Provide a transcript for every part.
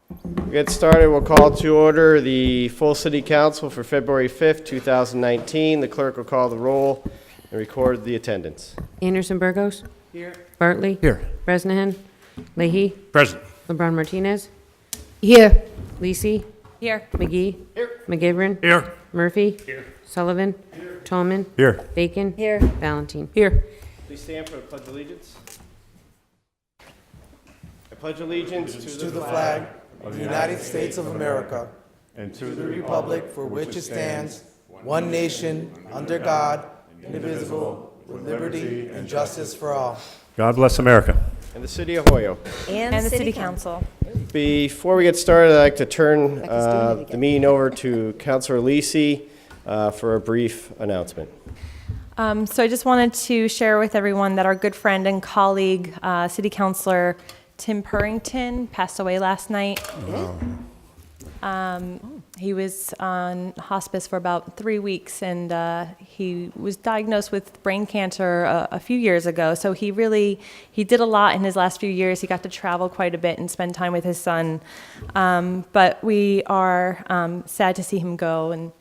We'll get started. We'll call to order the full city council for February 5th, 2019. The clerk will call the roll and record the attendance. Anderson Burgos. Here. Bartley. Here. Bresnahan. Leahy. Present. LeBron Martinez. Here. Lisi. Here. McGee. Here. McGivern. Here. Murphy. Here. Sullivan. Here. Tallman. Here. Bacon. Here. Valentine. Here. Please stand for the Pledge of Allegiance. I pledge allegiance To the flag of the United States of America and to the republic for which it stands, one nation, under God, indivisible, with liberty and justice for all. God bless America. and the city of Hoyoke. And the City Council. Before we get started, I'd like to turn the meeting over to Councilor Lisi for a brief announcement. So I just wanted to share with everyone that our good friend and colleague, City Councilor Tim Purrington, passed away last night. He was on hospice for about 3 weeks, and he was diagnosed with brain cancer a few years ago. So he did a lot in his last few years. He got to travel quite a bit and spend time with his son. But we are sad to see him go, and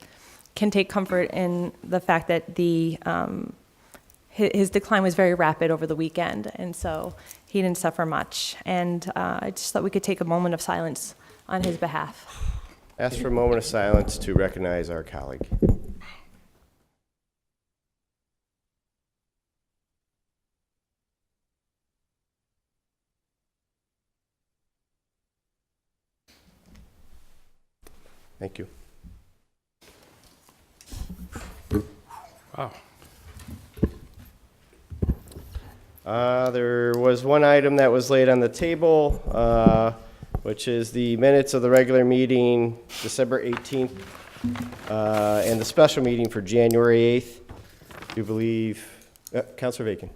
can take comfort in the fact that his decline was very rapid over the weekend, and so he didn't suffer much. And I just thought we could take a moment of silence on his behalf. Ask for a moment of silence to recognize our colleague. Thank you. Wow. There was one item that was laid on the table, which is the minutes of the regular meeting, December 18th, and the special meeting for January 8th. Do you believe, Councilor Bacon?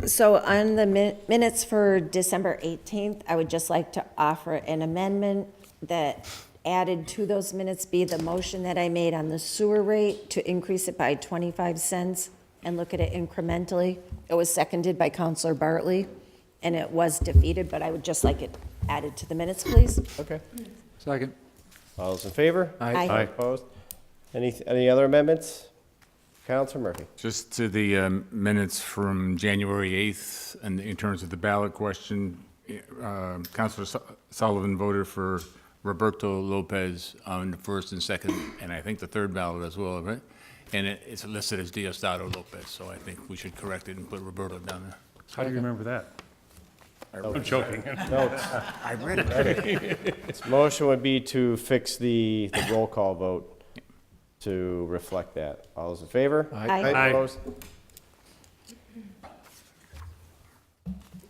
So on the minutes for December 18th, I would just like to offer an amendment that added to those minutes be the motion that I made on the sewer rate to increase it by 25 cents and look at it incrementally. It was seconded by Councilor Bartley, and it was defeated, but I would just like it added to the minutes, please. Okay. Second. All those in favor? Aye. Opposed? Any other amendments? Councilor Murphy? Just to the minutes from January 8th, and in terms of the ballot question, Councilor Sullivan voted for Roberto Lopez on the first and second, and I think the third ballot as well, right? And it's listed as Diosdado Lopez, so I think we should correct it and put Roberto down there. How do you remember that? I'm joking. Notes. I read it. Its motion would be to fix the roll call vote to reflect that. All those in favor? Aye. Opposed?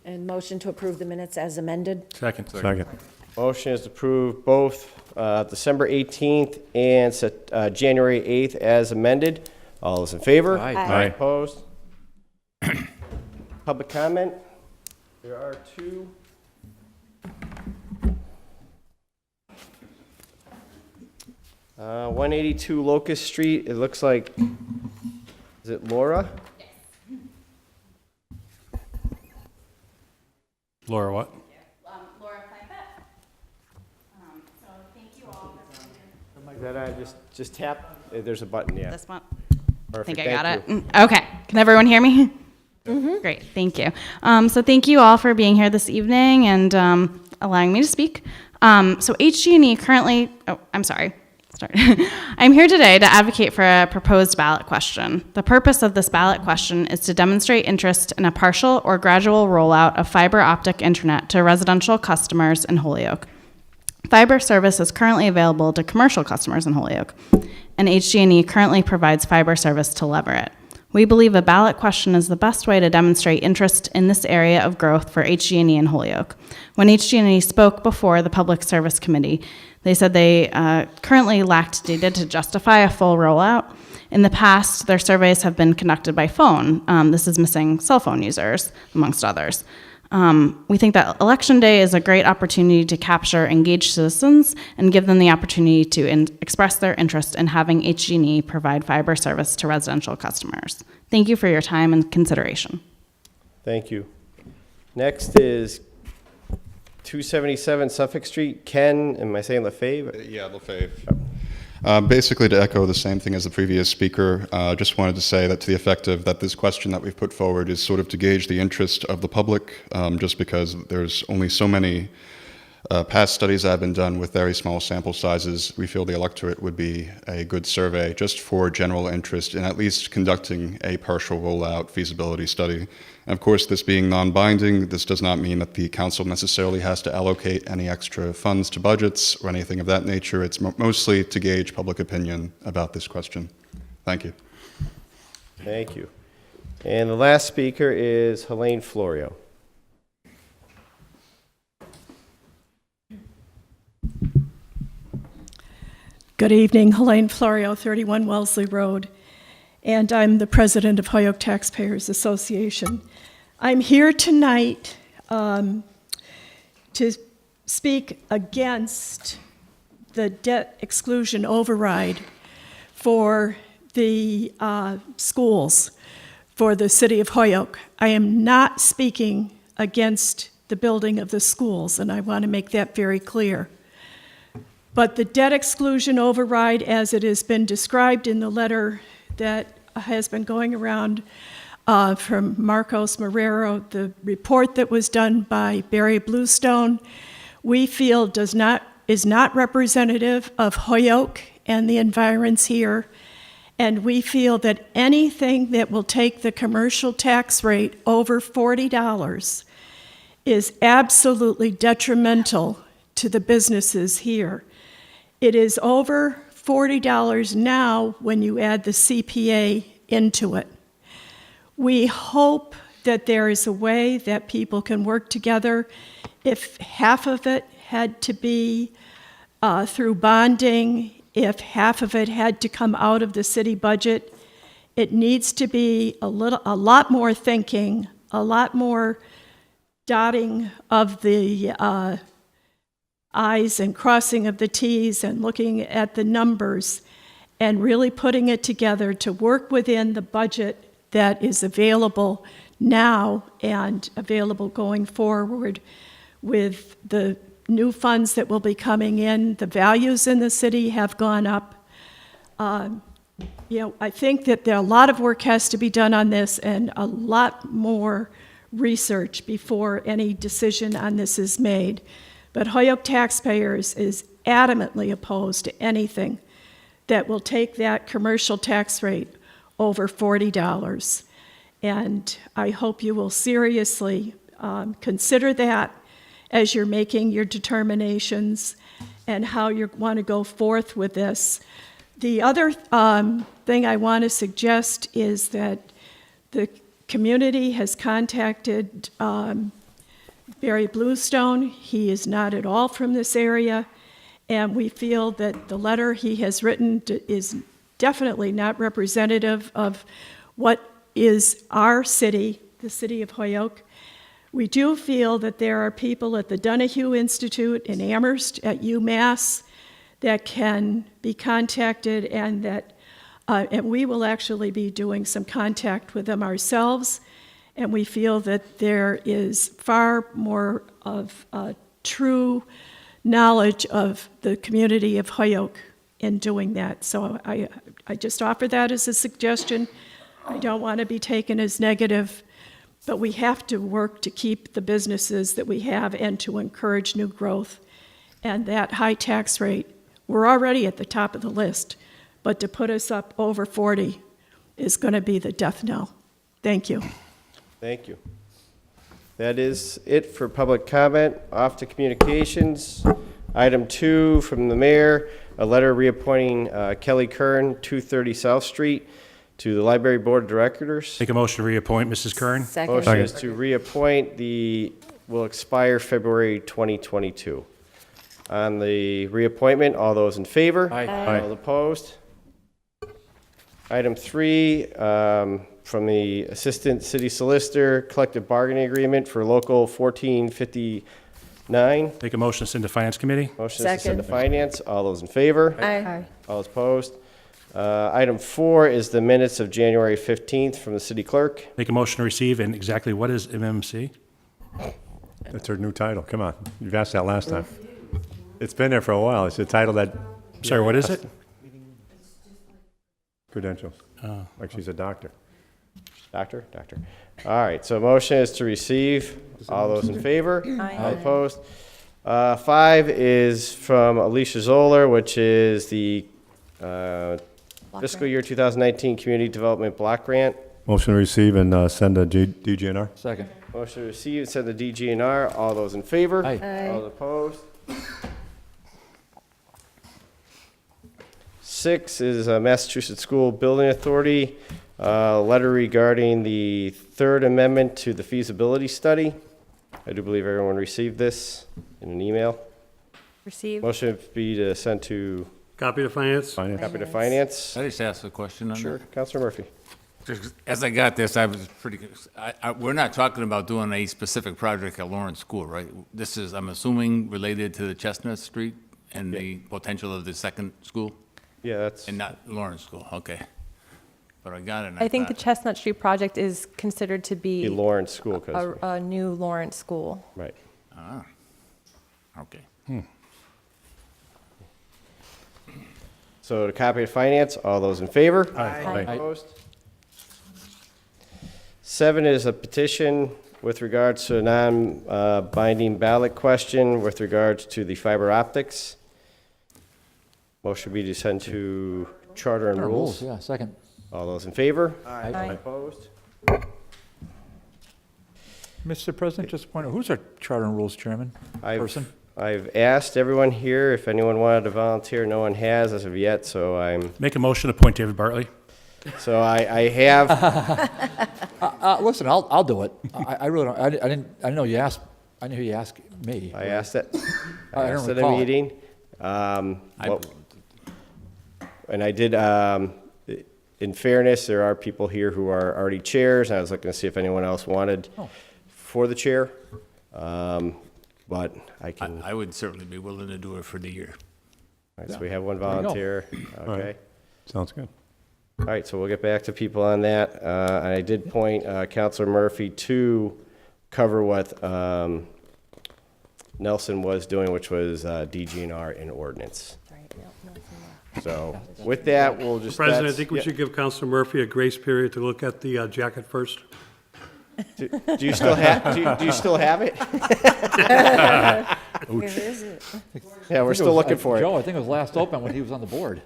And motion to approve the minutes as amended. Second. Second. Motion is to approve both December 18th and January 8th as amended. All those in favor? Aye. Aye. Opposed? Public comment? There are two. Uh, 182 Locust Street, it looks like, is it Laura? Laura, what? Laura Pipette. So thank you all for Is that just tap, there's a button, yeah. this one. I Perfect, think I got thank it. you. Okay. Can everyone hear me? Great. Thank you. So thank you all for being here this evening and allowing me to speak. So HG&E currently, I'm sorry. I'm here today to advocate for a proposed ballot question. The purpose of this ballot question is to demonstrate interest in a partial or gradual rollout of fiber optic internet to residential customers in Holyoke. Fiber service is currently available to commercial customers in Holyoke, and HG&E currently provides fiber service to Leverett. We believe a ballot question is the best way to demonstrate interest in this area of growth for HG&E in Holyoke. When HG&E spoke before the Public Service Committee, they said they currently lacked data to justify a full rollout. In the past, their surveys have been conducted by phone. This is missing cell phone users, amongst others. We think that Election Day is a great opportunity to capture engaged citizens and give them the opportunity to express their interest in having HG&E provide fiber service to residential customers. Thank you for your time and consideration. Thank you. Next is 277 Suffolk Street. Ken, am I saying Lefebvre? Yeah, Lefebvre. Basically, to echo the same thing as the previous speaker, just wanted to say that to the effect of that this question that we've put forward is sort of to gauge the interest of the public, just because there's only so many past studies that have been done with very small sample sizes. We feel the electorate would be a good survey just for general interest in at least conducting a partial rollout feasibility study. And of course, this being non-binding, this does not mean that the council necessarily has to allocate any extra funds to budgets or anything of that nature. It's mostly to gauge public opinion about this question. Thank you. Thank you. And the last speaker is Helene Florio. Good evening, Helene Florio, 31 Wellesley Road, and I'm the president of Holyoke Taxpayers Association. I'm here tonight to speak against the debt exclusion override for the schools for the city of Holyoke. I am not speaking against the building of the schools, and I want to make that very clear. But the debt exclusion override, as it has been described in the letter that has been going around from Marcos Marrero, the report that was done by Barry Bluestone, we feel is not representative of Holyoke and the environs here. And we feel that anything that will take the commercial tax rate over $40 is absolutely detrimental to the businesses here. It is over $40 now when you add the CPA into it. We hope that there is a way that people can work together. If half of it had to be through bonding, if half of it had to come out of the city budget, it needs to be a lot more thinking, a lot more dotting of the I's and crossing of the T's and looking at the numbers and really putting it together to work within the budget that is available now and available going forward with the new funds that will be coming in. The values in the city have gone up. I think that a lot of work has to be done on this and a lot more research before any decision on this is made. But Holyoke Taxpayers is adamantly opposed to anything that will take that commercial tax rate over $40. And I hope you will seriously consider that as you're making your determinations and how you want to go forth with this. The other thing I want to suggest is that the community has contacted Barry Bluestone. He is not at all from this area, and we feel that the letter he has written is definitely not representative of what is our city, the city of Holyoke. We do feel that there are people at the Donahue Institute in Amherst at UMass that can be contacted, and that and we will actually be doing some contact with them ourselves. And we feel that there is far more of true knowledge of the community of Holyoke in doing that. So I just offer that as a suggestion. I don't want to be taken as negative, but we have to work to keep the businesses that we have and to encourage new growth. And that high tax rate, we're already at the top of the list, but to put us up over 40 is going to be the death knell. Thank you. Thank you. That is it for public comment. Off to communications. Item 2 from the mayor, a letter reappointing Kelly Kern, 230 South Street, to the Library Board of Directors. Make a motion to reappoint Mrs. Kern. Second. Motion is to reappoint will expire February 2022. On the reappointment, all those in favor? Aye. All opposed? Item 3, from the Assistant City Solicitor, collective bargaining agreement for Local 1459. Make a motion to send to Finance Committee. Motion is to send to Second. Finance. All those in favor? Aye. All opposed? Item 4 is the minutes of January 15th from the City Clerk. Make a motion to receive, and exactly what is MMC? That's her new title. Come on. You've asked that last time. It's been there for a while. It's a title that. Sorry, what is it? Credentials. Like she's a doctor. Doctor? Doctor. All right, so motion is to receive. All those in favor? All opposed? 5 is from Alicia Zoller, which is the fiscal year 2019 Community Development Block Grant. Motion to receive and send to DGNR. Second. Motion to receive and send to DGNR. All those in favor? Aye. All opposed? 6 is Massachusetts School Building Authority, letter regarding the third amendment to the feasibility study. I do believe everyone received this in an email. Receive. Motion would be to send to, Copy to finance? Finance. copy to finance. I just asked a question on that. Sure, Counselor Murphy. Just as I got this, I was pretty, we're not talking about doing a specific project at Lawrence School, right? This is, I'm assuming, related to the Chestnut Street and the potential of the second school, Yeah, that's, and not Lawrence School, okay. But I got it. and I think the thought- Chestnut Street project is considered to the be Lawrence School, a, because, a new Lawrence school. right. Ah, okay. So to copy to finance, all those in favor? Aye. Opposed? 7 is a petition with regards to a non-binding ballot question with regards to the fiber optics. Motion be to send to Charter and Rules. Yeah, second. All those in favor? Aye. Opposed? Mr. President, just a point, who's our Charter and Rules Chairman? Person? I've asked everyone here if anyone wanted to volunteer. No one has as of yet, so Make a motion to appoint David Bartley. I have, Listen, I'll do it. I really don't, I didn't know you asked, I knew you asked me. I asked it. I don't Asked at a recall it. meeting. And I did, in fairness, there are people here who are already chairs, and I was looking to see if anyone else wanted for the chair. But I can, I would certainly be willing to do it for the year. all right, so we have one There you go. volunteer. All right. Okay. Sounds good. All right, so we'll get back to people on that. And I did point Counselor Murphy to cover what Nelson was doing, which was DGNR in ordinance. So with that, we'll just. President, I that's- think we yeah. should give Councilor Murphy a grace period to look at the jacket first. Do you still have, do you still have it? Where is it? Yeah, we're still looking for it. Joe, I think it was last open when he was on the board.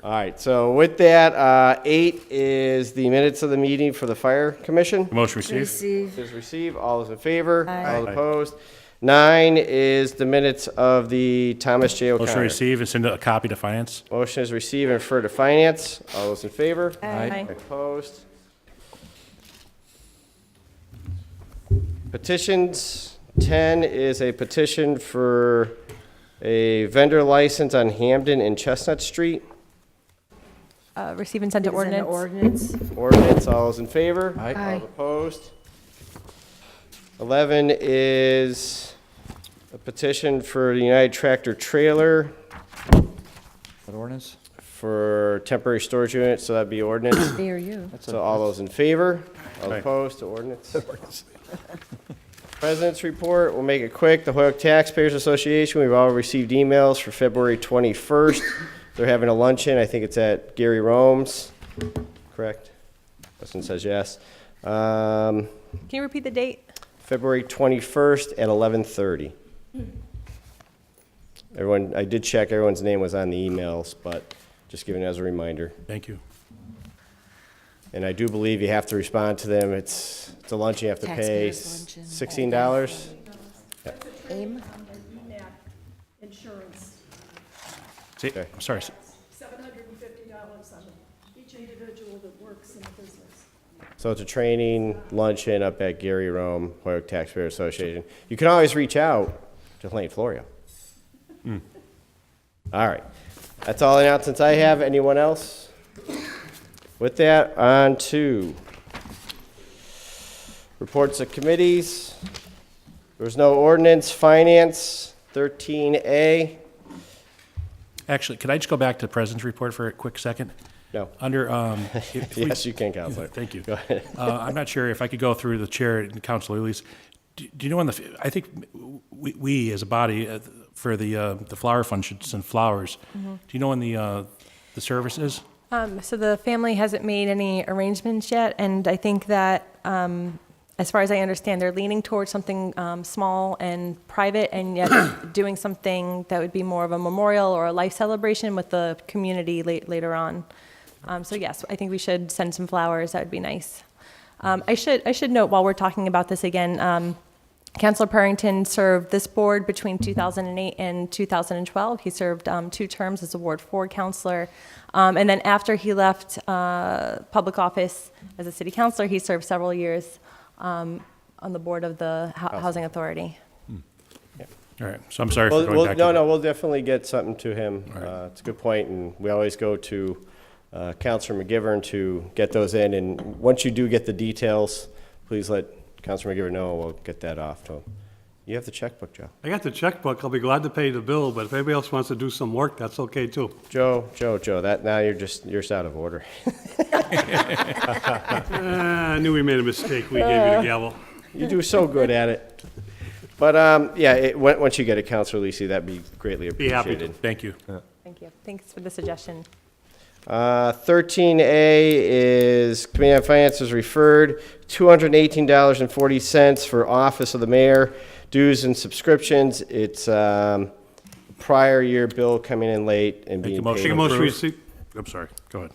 All right, so with that, 8 is the minutes of the meeting for the Fire Commission. Motion received. Receive. Is received. All those in favor? Aye. All opposed? 9 is the minutes of the Thomas J. Motion to O'Connor. receive and send a copy to finance. Motion is receive and refer to finance. All those in favor? Aye. Opposed? Petitions. 10 is a petition for a vendor license on Hamden and Chestnut Street. Receive and send to Is an ordinance. Ordinance, all those in favor? Aye. All opposed? 11 is a petition for the United Tractor Trailer That ordinance? for temporary storage units, so that'd be ordinance. Me or you? So all those in favor? All Aye. opposed to ordinance? President's report, we'll make it quick. The Hoyoke Taxpayers Association, we've all received emails for February 21st. They're having a luncheon, I think it's at Gary Rome's, correct? Justin says yes. Can you repeat the date? February 21st at 11:30. Everyone, I did check, everyone's name was on the emails, but just giving it as a reminder. Thank you. And I do believe you have to respond to them. It's a lunch you have to pay Taxpayers' luncheon. $16. AIM? Insurance, See, Okay. I'm sorry. $750 on each individual that works in the business. So it's a training luncheon up at Gary Rome, Hoyoke Taxpayer Association. You can always reach out to Lane Florio. All right. That's all the announcements I have. Anyone else? With that, on to reports of committees. There was no ordinance. Finance, 13A. Actually, could I just go back to the president's report for a quick second? No. Under, if we- Yes, you can, Counselor. Thank you. Go ahead. I'm not sure if I could go through the chair and Councilor Elise. Do you know when I think we as a body, for the flower fund should send flowers. Mm-hmm. Do you know when the service is? So the family hasn't made any arrangements yet, and I think that, as far as I understand, they're leaning towards something small and private, and yet doing something that would be more of a memorial or a life celebration with the community later on. So yes, I think we should send some flowers. That would be nice. I should note while we're talking about this again, Councilor Purrington served this board between 2008 and 2012. He served 2 terms as a Ward 4 councilor. And then after he left public office as a city councilor, he served several years on the board of the Housing Authority. All right, so I'm sorry for going back to that. No, we'll definitely get something to him. It's a good point, and we always go to Councilor McGivern to get those in. And once you do get the details, please let Councilor McGivern know. We'll get that off to him. You have the checkbook, Joe. I got the checkbook. I'll be glad to pay the bill, but if anybody else wants to do some work, that's okay too. Joe, that now you're just out of order. I knew we made a mistake. We gave you the gavel. You do so good at it. But yeah, once you get it, Councilor Lisi, that'd be greatly Be happy to. appreciated. Thank you. Thank you. Thanks for the suggestion. 13A is Committee on Finance is referred $218.40 for Office of the Mayor dues and subscriptions. It's prior year bill coming in late and Make a being motion. Take a paid. motion to Approve. receive. I'm sorry, go ahead.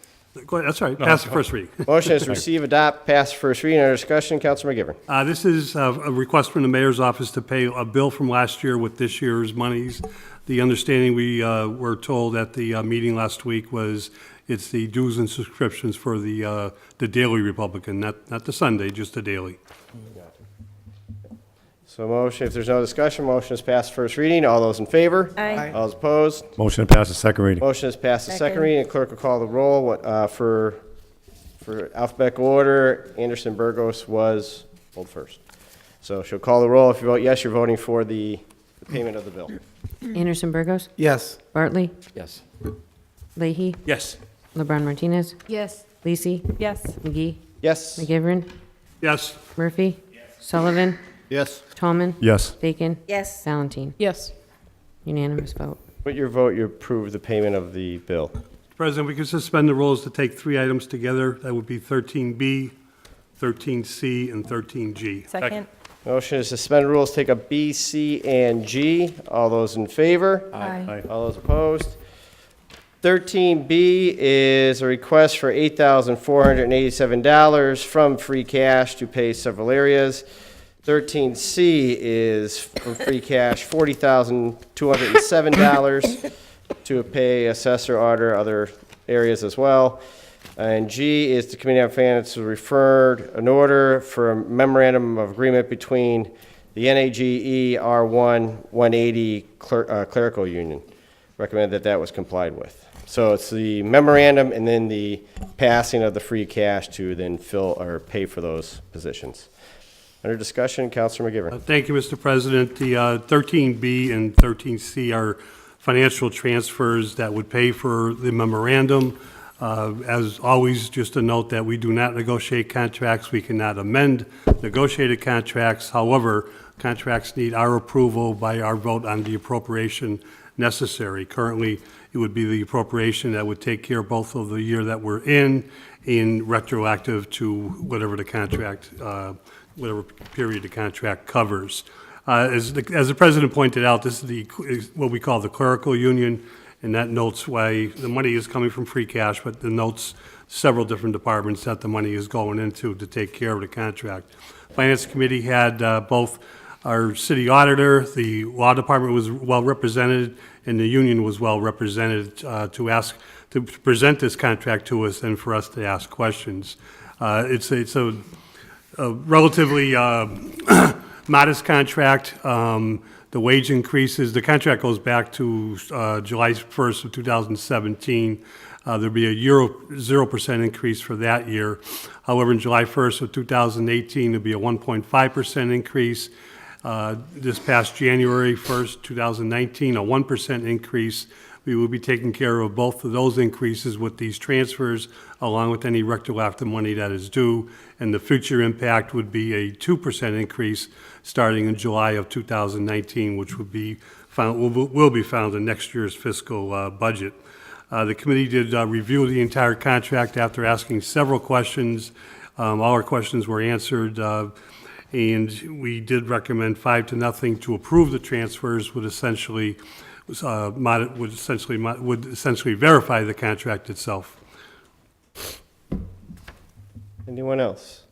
Go ahead. That's all right. No, Pass the go- first reading. Motion is receive, adopt, pass first reading. Under discussion, Councilor McGivern. This is a request from the mayor's office to pay a bill from last year with this year's monies. The understanding we were told at the meeting last week was it's the dues and subscriptions for the Daily Republican, not the Sunday, just the Daily. So motion, if there's no discussion, motion is passed first reading. All those in favor? Aye. All those opposed? Motion to pass the second reading. Motion is passed the second Second. reading. Clerk will call the roll. For alphabetical order, Anderson Burgos was pulled first. So she'll call the roll. If you vote yes, you're voting for the payment of the bill. Anderson Burgos, Yes. Bartley, Yes. Leahy, Yes. LeBron Martinez, Yes. Lisi, Yes. McGee, Yes. McGivern, Yes. Murphy, Sullivan, Yes. Tallman, Yes. Bacon, Yes. Valentine. Yes. Unanimous vote. With your vote, you approve the payment of the bill. President, we could suspend the rules to take 3 items together. That would be 13B, 13C, and 13G. Second. Motion is suspend rules, take up B, C, and G. All those in favor? Aye. All those opposed? 13B is a request for $8,487 from free cash to pay several areas. 13C is from free cash, $40,207 to pay assessor, auditor, other areas as well. And G is the Committee on Finance referred an order for a memorandum of agreement between the NAGE R1 180 clerical union. Recommend that that was complied with. So it's the memorandum and then the passing of the free cash to then fill or pay for those positions. Under discussion, Councilor McGivern. Thank you, Mr. President. The 13B and 13C are financial transfers that would pay for the memorandum. As always, just a note that we do not negotiate contracts. We cannot amend negotiated contracts. However, contracts need our approval by our vote on the appropriation necessary. Currently, it would be the appropriation that would take care both of the year that we're in and retroactive to whatever the contract, whatever period the contract covers. As the president pointed out, this is what we call the clerical union, and that notes why the money is coming from free cash, but the notes several different departments that the money is going into to take care of the contract. Finance Committee had both our city auditor, the law department was well represented, and the union was well represented to present this contract to us and for us to ask questions. It's a relatively modest contract. The wage increases, the contract goes back to July 1st of 2017. There'll be a 0% increase for that year. However, in July 1st of 2018, there'll be a 1.5% increase. This past January 1st, 2019, a 1% increase. We will be taking care of both of those increases with these transfers, along with any retroactive money that is due. And the future impact would be a 2% increase starting in July of 2019, which will be found in next year's fiscal budget. The committee did review the entire contract after asking several questions. All our questions were answered, and we did recommend 5-0 to approve the transfers, would essentially verify the contract itself. Anyone else?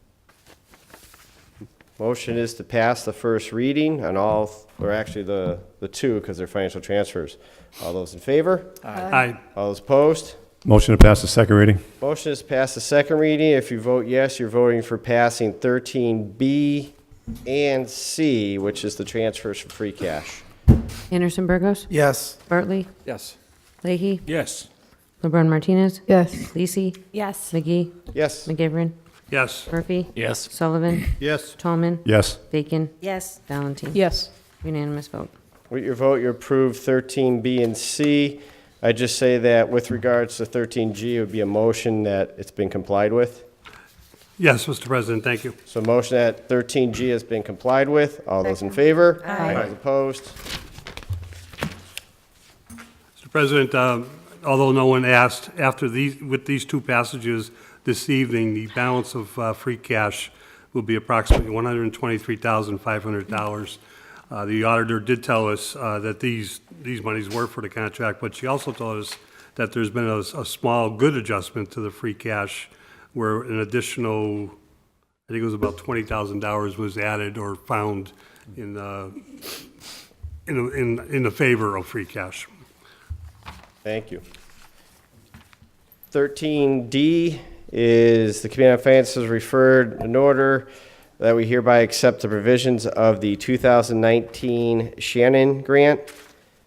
Motion is to pass the first reading on all, or actually the two, because they're financial transfers. All those in favor? Aye. All those opposed? Motion to pass the second reading? Motion is to pass the second reading. If you vote yes, you're voting for passing 13B and C, which is the transfers for free cash. Anderson Burgos? Yes. Bartley? Yes. Leahy? Yes. LeBron Martinez? Yes. Lisi? Yes. McGee? Yes. McGivern? Yes. Murphy? Yes. Sullivan? Yes. Tallman? Yes. Bacon? Yes. Valentine? Yes. Unanimous vote. With your vote, you approve 13B and C. I just say that with regards to 13G, it would be a motion that it's been complied with. Yes, Mr. President, thank you. So motion that 13G has been complied with. All those in favor? Aye. All those opposed? Mr. President, although no one asked, with these two passages this evening, the balance of free cash will be approximately $123,500. The auditor did tell us that these monies were for the contract, but she also told us that there's been a small good adjustment to the free cash where an additional, I think it was about $20,000 was added or found in the favor of free cash. Thank you. 13D is the Committee on Finance has referred an order that we hereby accept the provisions of the 2019 Shannon Grant.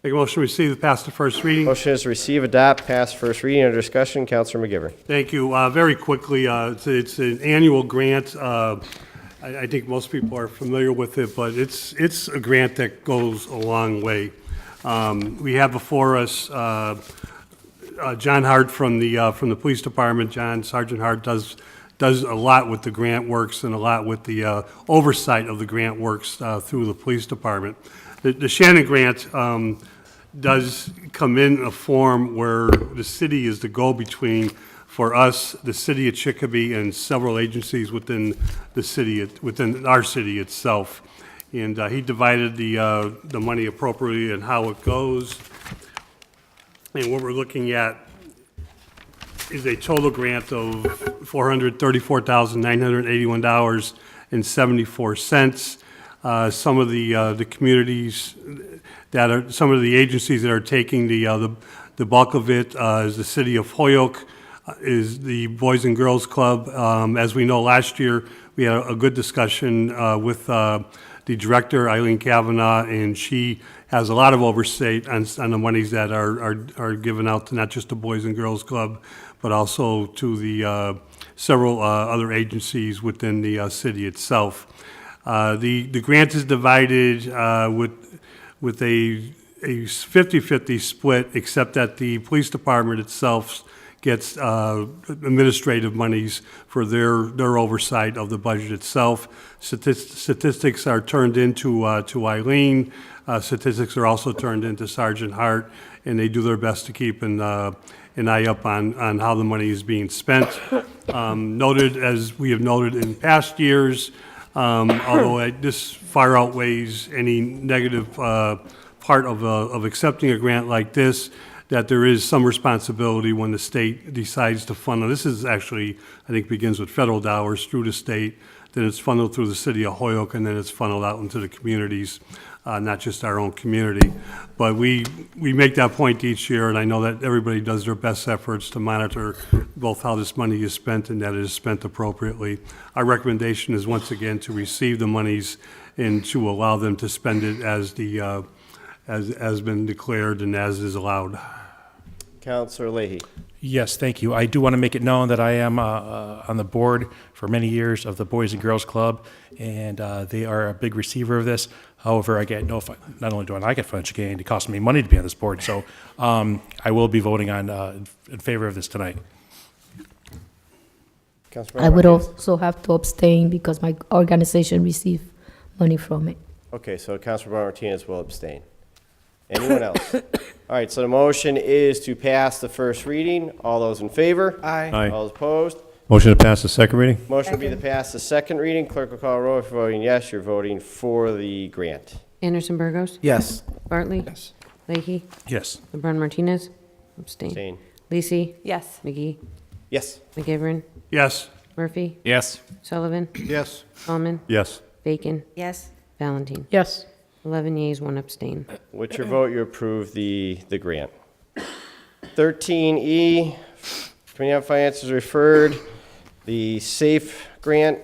Make a motion to receive, pass the first reading. Motion is to receive, adopt, pass first reading. Under discussion, Councilor McGivern. Thank you. Very quickly, it's an annual grant. I think most people are familiar with it, but it's a grant that goes a long way. We have before us John Hart from the police department. Sergeant Hart does a lot with the grant works and a lot with the oversight of the grant works through the police department. The Shannon Grant does come in a form where the city is the go-between for us, the city of Chicopee, and several agencies within the city, within our city itself. And he divided the money appropriately and how it goes. And what we're looking at is a total grant of $434,981.74. Some of the communities some of the agencies that are taking the bulk of it is the city of Holyoke, is the Boys and Girls Club. As we know, last year we had a good discussion with the director, Eileen Kavanaugh, and she has a lot of oversight on the monies that are given out to not just the Boys and Girls Club, but also to the several other agencies within the city itself. The grant is divided with a 50-50 split, except that the police department itself gets administrative monies for their oversight of the budget itself. Statistics are turned into to Eileen. Statistics are also turned into Sergeant Hart, and they do their best to keep an eye up on how the money is being spent. Noted, as we have noted in past years, although this far outweighs any negative part of accepting a grant like this, that there is some responsibility when the state decides to fund. This is actually, I think, begins with federal dollars through the state, then it's funneled through the city of Holyoke, and then it's funneled out into the communities, not just our own community. But we make that point each year, and I know that everybody does their best efforts to monitor both how this money is spent and that it is spent appropriately. Our recommendation is once again to receive the monies and to allow them to spend it as been declared and as is allowed. Councilor Leahy. Yes, thank you. I do want to make it known that I am on the board for many years of the Boys and Girls Club, and they are a big receiver of this. However, I get not only do I get financial gain, it costs me money to be on this board. So I will be voting in favor of this tonight. Councilor I would Martinez. also have to abstain because my organization received money from it. Okay, so Councilor Bernard Martinez will abstain. Anyone else? All right, so the motion is to pass the first reading. All those in favor? Aye. Aye. All opposed? Motion to pass the second reading? Motion will be to pass the second reading. Clerk will call a roll. If you're voting yes, you're voting for the grant. Anderson Burgos? Yes. Bartley? Yes. Leahy? Yes. LeBrun Martinez? Abstain. Abstain. Lisi? Yes. McGee? Yes. McGivern? Yes. Murphy? Yes. Sullivan? Yes. Tallman? Yes. Bacon? Yes. Valentine? Yes. 11 yeas, 1 abstain. With your vote, you approve the grant. 13E, Committee on Finance is referred. The SAFE grant,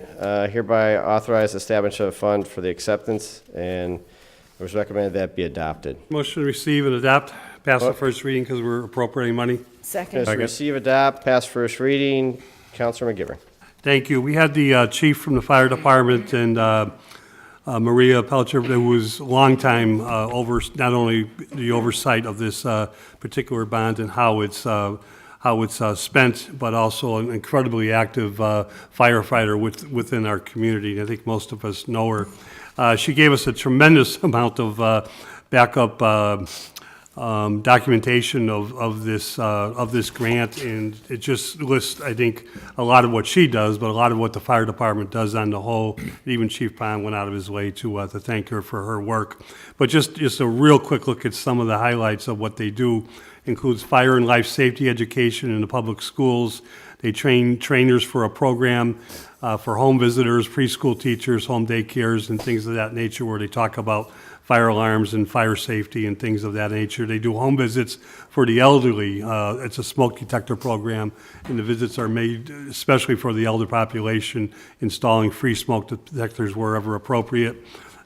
hereby authorize establishment of a fund for the acceptance, and it was recommended that be adopted. Motion to receive and adopt, pass the first reading because we're appropriating money. Second. Just receive, adopt, pass first reading. Councilor McGivern. Thank you. We had the chief from the fire department and Maria Pelcher, who was a long time over, not only the oversight of this particular bond and how it's spent, but also an incredibly active firefighter within our community. I think most of us know her. She gave us a tremendous amount of backup documentation of this grant, and it just lists, I think, a lot of what she does, but a lot of what the fire department does on the whole. Even Chief Pond went out of his way to thank her for her work. But just a real quick look at some of the highlights of what they do. Includes fire and life safety education in the public schools. They train trainers for a program for home visitors, preschool teachers, home daycares, and things of that nature, where they talk about fire alarms and fire safety and things of that nature. They do home visits for the elderly. It's a smoke detector program, and the visits are made especially for the elder population, installing free smoke detectors wherever appropriate.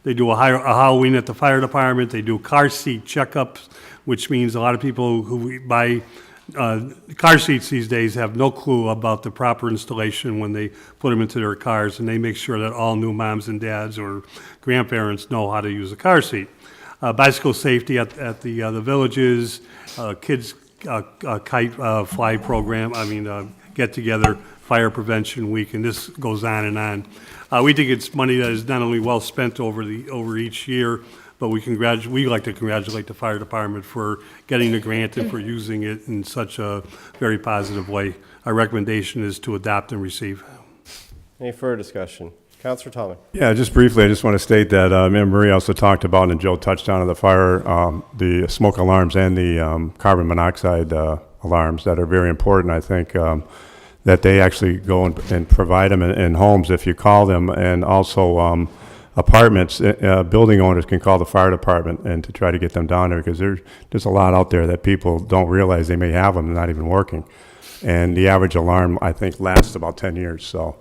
They do a Halloween at the fire department. They do car seat checkups, which means a lot of people who buy car seats these days have no clue about the proper installation when they put them into their cars, and they make sure that all new moms and dads or grandparents know how to use a car seat. Bicycle safety at the villages, kids kite fly program, get together, fire prevention week, and this goes on and on. We think it's money that is not only well spent over each year, but we like to congratulate the fire department for getting the grant and for using it in such a very positive way. Our recommendation is to adopt and receive. Any further discussion? Councilor Tallman. Yeah, just briefly, I just want to state that Maria also talked about, and Joe touched on the fire, the smoke alarms and the carbon monoxide alarms that are very important. I think that they actually go and provide them in homes if you call them, and also apartments, building owners can call the fire department and to try to get them down there, because there's a lot out there that people don't realize they may have them, they're not even working. And the average alarm, I think, lasts about 10 years. So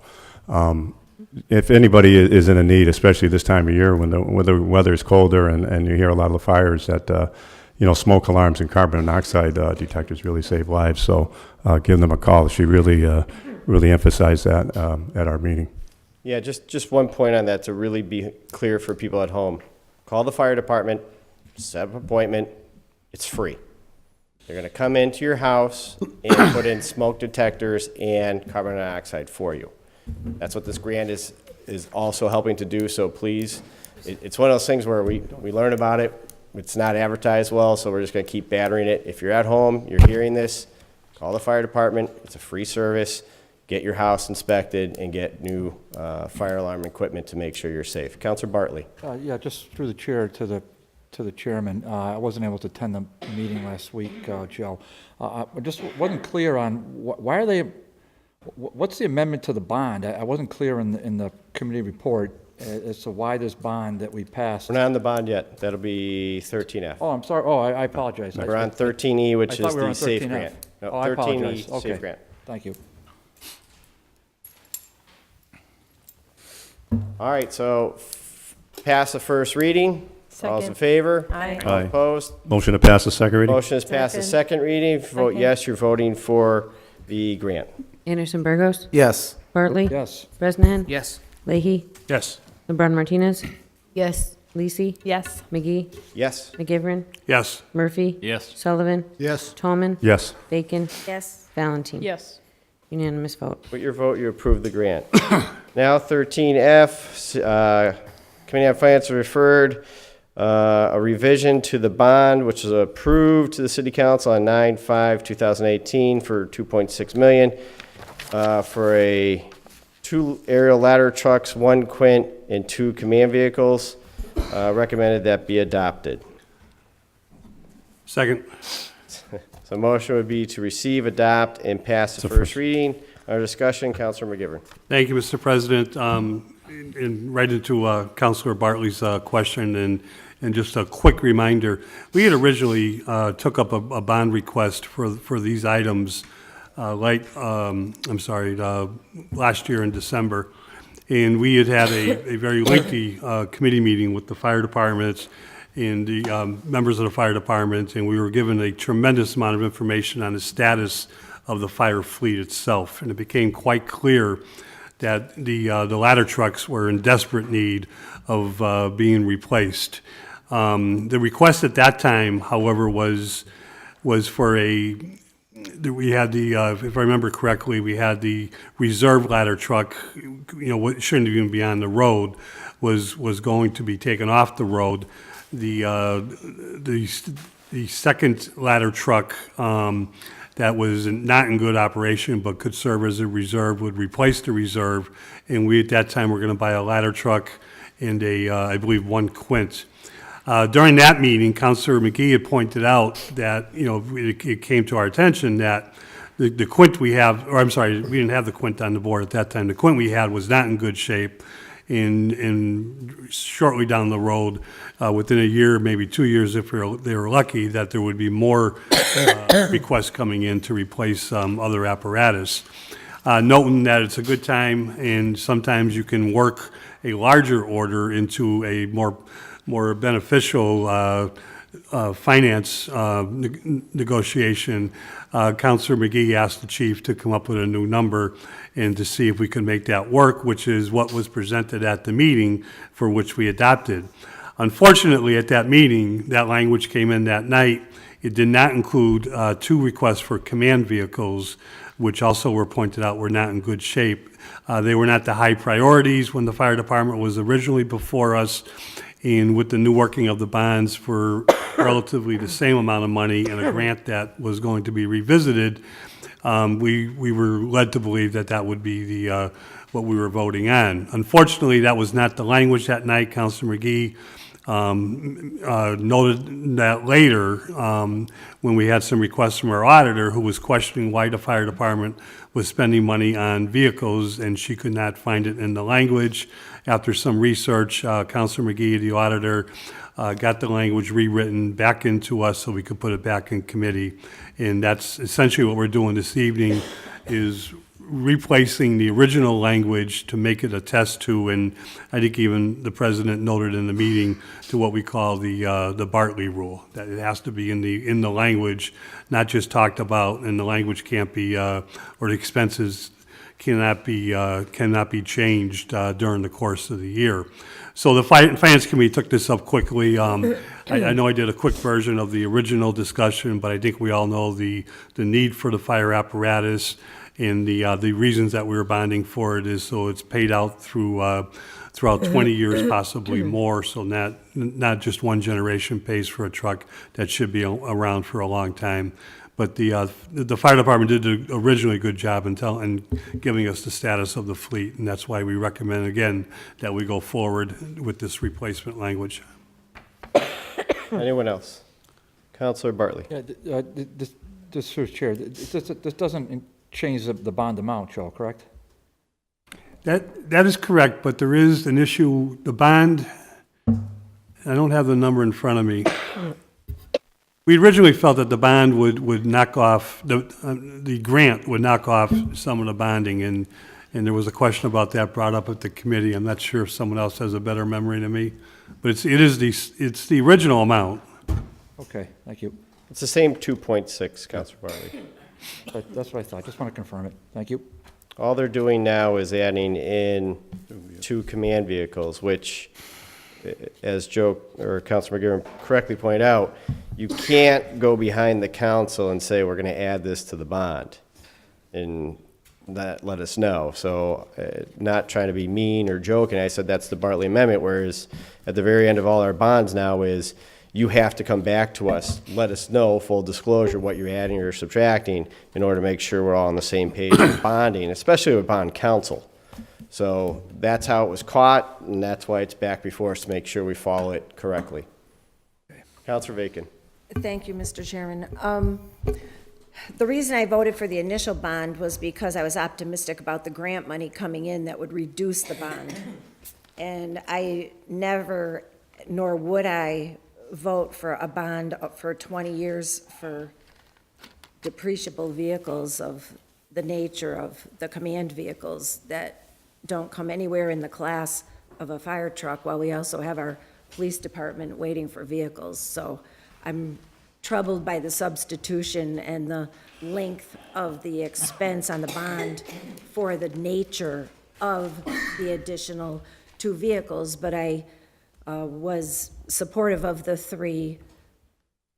if anybody is in a need, especially this time of year when the weather is colder and you hear a lot of the fires, that smoke alarms and carbon monoxide detectors really save lives. So give them a call. She really emphasized that at our meeting. Yeah, just one point on that to really be clear for people at home. Call the fire department, set up an appointment, it's free. They're gonna come into your house and put in smoke detectors and carbon monoxide for you. That's what this grant is also helping to do, so please, it's one of those things where we learn about it, it's not advertised well, so we're just gonna keep battering it. If you're at home, you're hearing this, call the fire department, it's a free service. Get your house inspected and get new fire alarm equipment to make sure you're safe. Councilor Bartley. Yeah, just through the chair to the chairman. I wasn't able to attend the meeting last week, Joe. I just wasn't clear on why are they. What's the amendment to the bond? I wasn't clear in the committee report as to why this bond that we passed. We're not on the bond yet. That'll be 13F. Oh, I'm sorry. Oh, I apologize. We're on 13E, which is the SAFE 13F. grant. No, Oh, I 13E apologize. Okay. SAFE grant. Thank you. All right, so pass the first reading. All those in Second. favor? Aye. All opposed? Motion to pass the second reading? Motion is passed the Second. second reading. If you vote Second. yes, you're voting for the grant. Anderson Burgos? Yes. Bartley? Yes. Bresnahan? Yes. Leahy? Yes. LeBrun Martinez? Yes. Lisi? Yes. McGee? Yes. McGivern? Yes. Murphy? Yes. Sullivan? Yes. Tallman? Yes. Bacon? Yes. Valentine? Yes. Unanimous vote. With your vote, you approve the grant. Now 13F, Committee Committee on Finance referred a revision to the bond, which was approved to the City Council on 9/5/2018 for $2.6 million for a 2 aerial ladder trucks, 1 quint, and 2 command vehicles. Recommended that be adopted. Second. So motion would be to receive, adopt, and pass the first reading. Our discussion, Councilor McGivern. Thank you, Mr. President. And right into Councilor Bartley's question, and just a quick reminder, we had originally took up a bond request for these items last year in December. And we had a very lengthy committee meeting with the fire departments and the members of the fire department, and we were given a tremendous amount of information on the status of the fire fleet itself. And it became quite clear that the ladder trucks were in desperate need of being replaced. The request at that time, however, was for we had if I remember correctly, we had the reserve ladder truck, what shouldn't even be on the road, was going to be taken off the road. The second ladder truck that was not in good operation but could serve as a reserve would replace the reserve, and we at that time were going to buy a ladder truck and I believe 1 quint. During that meeting, Councilor McGee had pointed out that it came to our attention that the quint we have, or I'm sorry, we didn't have the quint on the board at that time. The quint we had was not in good shape. And shortly down the road, within a year, maybe 2 years, if they were lucky, that there would be more requests coming in to replace other apparatus. Noting that it's a good time, and sometimes you can work a larger order into a more beneficial finance negotiation. Councilor McGee asked the chief to come up with a new number and to see if we could make that work, which is what was presented at the meeting for which we adopted. Unfortunately, at that meeting, that language came in that night. It did not include 2 requests for command vehicles, which also were pointed out were not in good shape. They were not the high priorities when the fire department was originally before us. And with the new working of the bonds for relatively the same amount of money and a grant that was going to be revisited, we were led to believe that would be what we were voting on. Unfortunately, that was not the language that night. Councilor McGee noted that later when we had some requests from our auditor, who was questioning why the fire department was spending money on vehicles, and she could not find it in the language. After some research, Councilor McGee, the auditor, got the language rewritten back into us so we could put it back in committee. And that's essentially what we're doing this evening, is replacing the original language to make it attest to, and I think even the president noted in the meeting, to what we call the Bartley rule, that it has to be in the language, not just talked about, and the language can't be, or the expenses cannot be changed during the course of the year. So the Finance Committee took this up quickly. I know I did a quick version of the original discussion, but I think we all know the need for the fire apparatus, and the reasons that we were bonding for it is so it's paid out throughout 20 years, possibly more, so not just one generation pays for a truck that should be around for a long time. But the fire department did an originally good job in giving us the status of the fleet, and that's why we recommend again that we go forward with this replacement language. Anyone else? Councilor Bartley. Yeah, this through Chair, this doesn't change the bond amount, Joe, correct? That is correct, but there is an issue. The bond, I don't have the number in front of me. We originally felt that the bond would knock off, the grant would knock off some of the bonding, and there was a question about that brought up at the committee. I'm not sure if someone else has a better memory than me, but it's the original amount. Okay, thank you. It's the same 2.6, Councilor Bartley. That's what I thought. Just want to confirm it. Thank you. All they're doing now is adding in 2 command vehicles, which, as Joe or Councilor McGivern correctly pointed out, you can't go behind the council and say we're going to add this to the bond. And let us know. So not trying to be mean or joking, I said that's the Bartley Amendment, whereas at the very end of all our bonds now is you have to come back to us, let us know, full disclosure, what you're adding or subtracting in order to make sure we're all on the same page with bonding, especially with bond counsel. So that's how it was caught, and that's why it's back before us to make sure we follow it correctly. Councilor Bacon. Thank you, Mr. Chairman. The reason I voted for the initial bond was because I was optimistic about the grant money coming in that would reduce the bond. And I never, nor would I, vote for a bond for 20 years for depreciable vehicles of the nature of the command vehicles that don't come anywhere in the class of a fire truck, while we also have our police department waiting for vehicles. So I'm troubled by the substitution and the length of the expense on the bond for the nature of the additional 2 vehicles, but I was supportive of the 3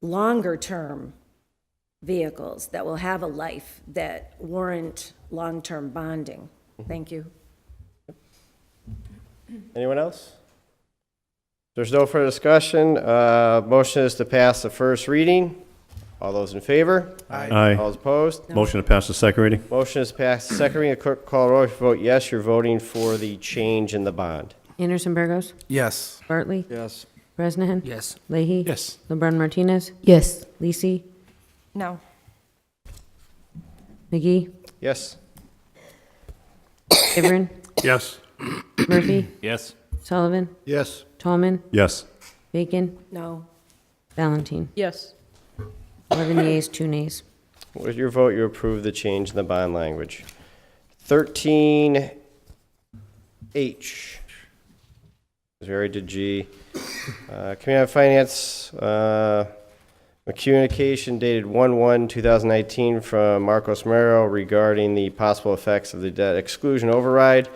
longer-term vehicles that will have a life that warrant long-term bonding. Thank you. Anyone else? There's no further discussion. Motion is to pass the first reading. All those in favor? Aye. All those opposed? Motion to pass the second reading? Motion is passed. Second reading, clerk call roll. If you vote yes, you're voting for the change in the bond. Anderson Burgos, Yes. Bartley, Yes. Bresnahan. Yes. Leahy. Yes. LeBrun Martinez, Yes. Lisi, No. McGee, Yes. Ivrin, Yes. Murphy, Yes. Sullivan, Yes. Tallman, Yes. Bacon, No. Valentine. Yes. 11 yeas, 2 nays. With your vote, you approve the change in the bond language. 13H. Zero to G. Community on Finance, communication dated 1/1/2019 from Marcos Mero regarding the possible effects of the debt exclusion override.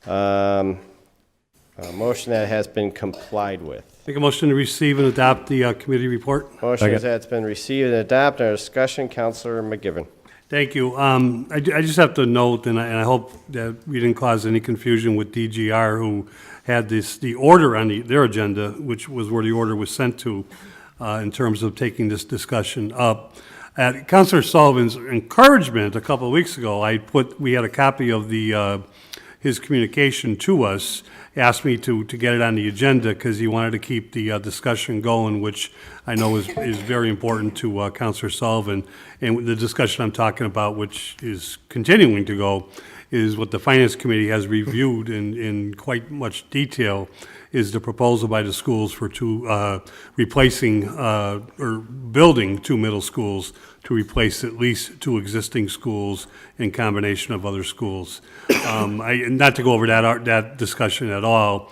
A motion that has been complied with. Make a motion to receive and adopt the committee report. Motion is that it's been received and adopted. Our discussion, Councilor McGivern. Thank you. I just have to note, and I hope that we didn't cause any confusion with DGR, who had the order on their agenda, which was where the order was sent to, in terms of taking this discussion up. At Councilor Sullivan's encouragement a couple of weeks ago, we had a copy of his communication to us, asked me to get it on the agenda because he wanted to keep the discussion going, which I know is very important to Councilor Sullivan. And the discussion I'm talking about, which is continuing to go, is what the Finance Committee has reviewed in quite much detail, is the proposal by the schools for replacing or building 2 middle schools to replace at least 2 existing schools in combination of other schools. Not to go over that discussion at all.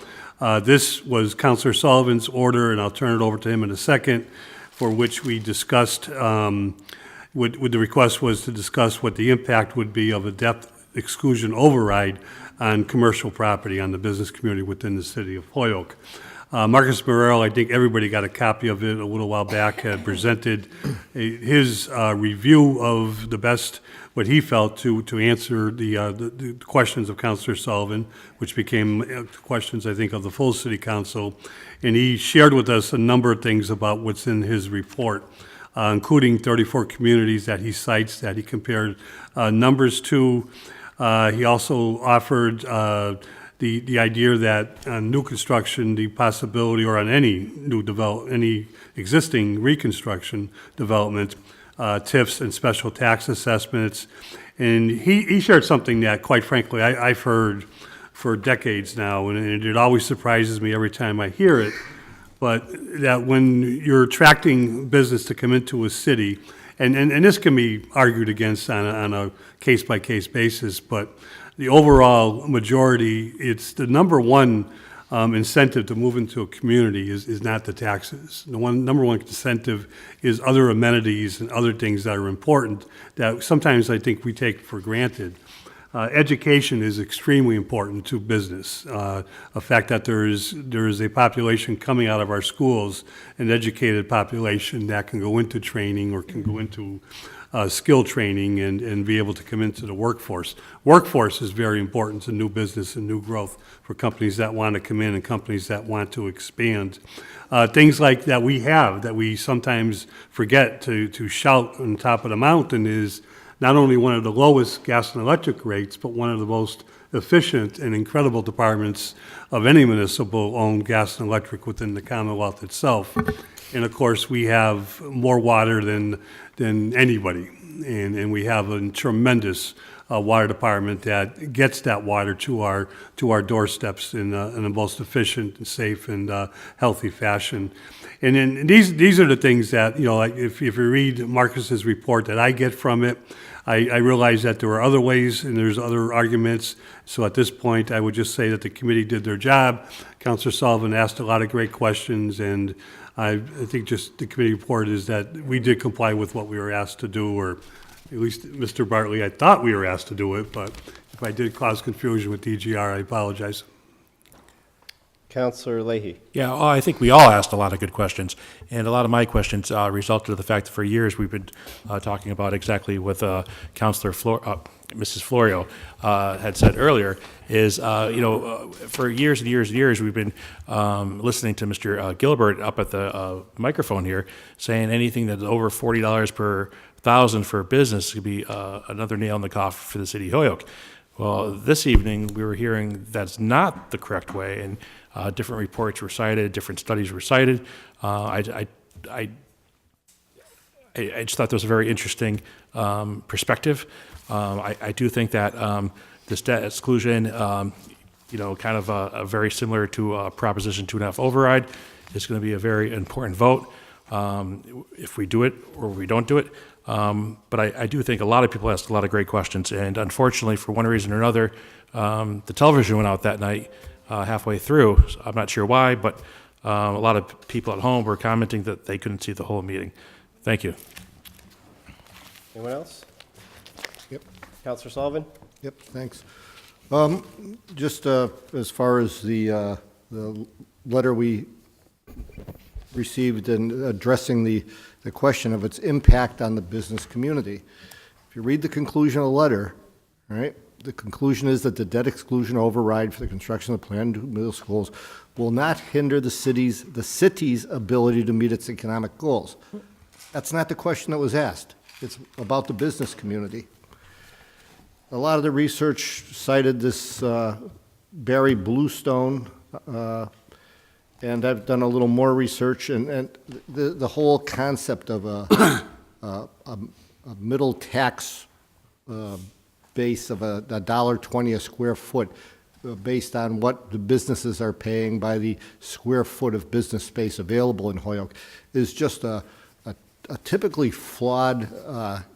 This was Councilor Sullivan's order, and I'll turn it over to him in a second, for which we discussed, the request was to discuss what the impact would be of a debt exclusion override on commercial property on the business community within the city of Holyoke. Marcus Morrell, I think everybody got a copy of it a little while back, had presented his review of the best, what he felt to answer the questions of Councilor Sullivan, which became questions, I think, of the full city council. And he shared with us a number of things about what's in his report, including 34 communities that he cites, that he compared numbers to. He also offered the idea that on new construction, the possibility, or on any any existing reconstruction development, TIFs and special tax assessments. And he shared something that, quite frankly, I've heard for decades now, and it always surprises me every time I hear it, but that when you're attracting business to come into a city, and this can be argued against on a case-by-case basis, but the overall majority, it's the number one incentive to move into a community is not the taxes. The number one incentive is other amenities and other things that are important that sometimes I think we take for granted. Education is extremely important to business. The fact that there is a population coming out of our schools, an educated population that can go into training or can go into skill training and be able to come into the workforce. Workforce is very important to new business and new growth for companies that want to come in and companies that want to expand. Things like that we sometimes forget to shout on top of the mountain is not only one of the lowest gas and electric rates, but one of the most efficient and incredible departments of any municipal-owned gas and electric within the Commonwealth itself. And of course, we have more water than anybody, and we have a tremendous water department that gets that water to our doorsteps in the most efficient and safe and healthy fashion. And then these are the things that, you know, like if you read Marcus's report that I get from it, I realize that there are other ways and there's other arguments. So at this point, I would just say that the committee did their job. Councilor Sullivan asked a lot of great questions, and I think just the committee report is that we did comply with what we were asked to do, or at least Mr. Bartley, I thought we were asked to do it, but if I did cause confusion with DGR, I apologize. Councillor Leahy. Yeah, I think we all asked a lot of good questions, and a lot of my questions resulted of the fact that for years we've been talking about exactly what Councillor Mrs. Florio had said earlier, is, for years and years and years, we've been listening to Mr. Gilbert up at the microphone here saying anything that's over $40 per thousand for a business could be another nail in the coffin for the city of Holyoke. Well, this evening we were hearing that's not the correct way, and different reports were cited, different studies were cited. I just thought that was a very interesting perspective. I do think that this debt exclusion, kind of very similar to Proposition 2.5 override, is going to be a very important vote if we do it or we don't do it. But I do think a lot of people asked a lot of great questions, and unfortunately, for one reason or another, the television went out that night halfway through. So I'm not sure why, but a lot of people at home were commenting that they couldn't see the whole meeting. Thank you. Anyone else? Yep. Councillor Sullivan? Yep, thanks. Just as far as the letter we received and addressing the question of its impact on the business community. If you read the conclusion of the letter, right, the conclusion is that the debt exclusion override for the construction of the planned middle schools will not hinder the city's ability to meet its economic goals. That's not the question that was asked. It's about the business community. A lot of the research cited this Barry Bluestone, and I've done a little more research, and the whole concept of a middle tax base of $1.20 a square foot, based on what the businesses are paying by the square foot of business space available in Holyoke, is just a typically flawed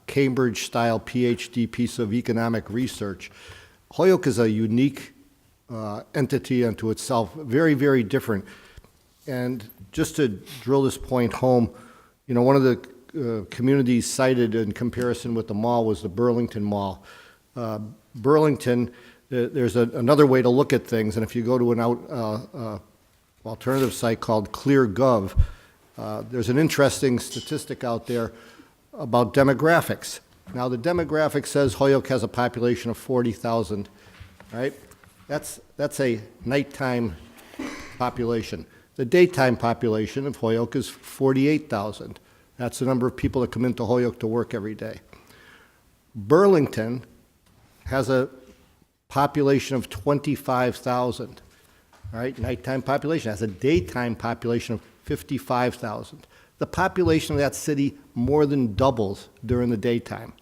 Cambridge-style PhD piece of economic research. Holyoke is a unique entity unto itself, very, very different. And just to drill this point home, one of the communities cited in comparison with the mall was the Burlington Mall. Burlington, there's another way to look at things, and if you go to an alternative site called ClearGov, there's an interesting statistic out there about demographics. Now, the demographic says Holyoke has a population of 40,000, right? That's a nighttime population. The daytime population of Holyoke is 48,000. That's the number of people that come into Holyoke to work every day. Burlington has a population of 25,000, right? Nighttime population. Has a daytime population of 55,000. The population of that city more than doubles during the daytime.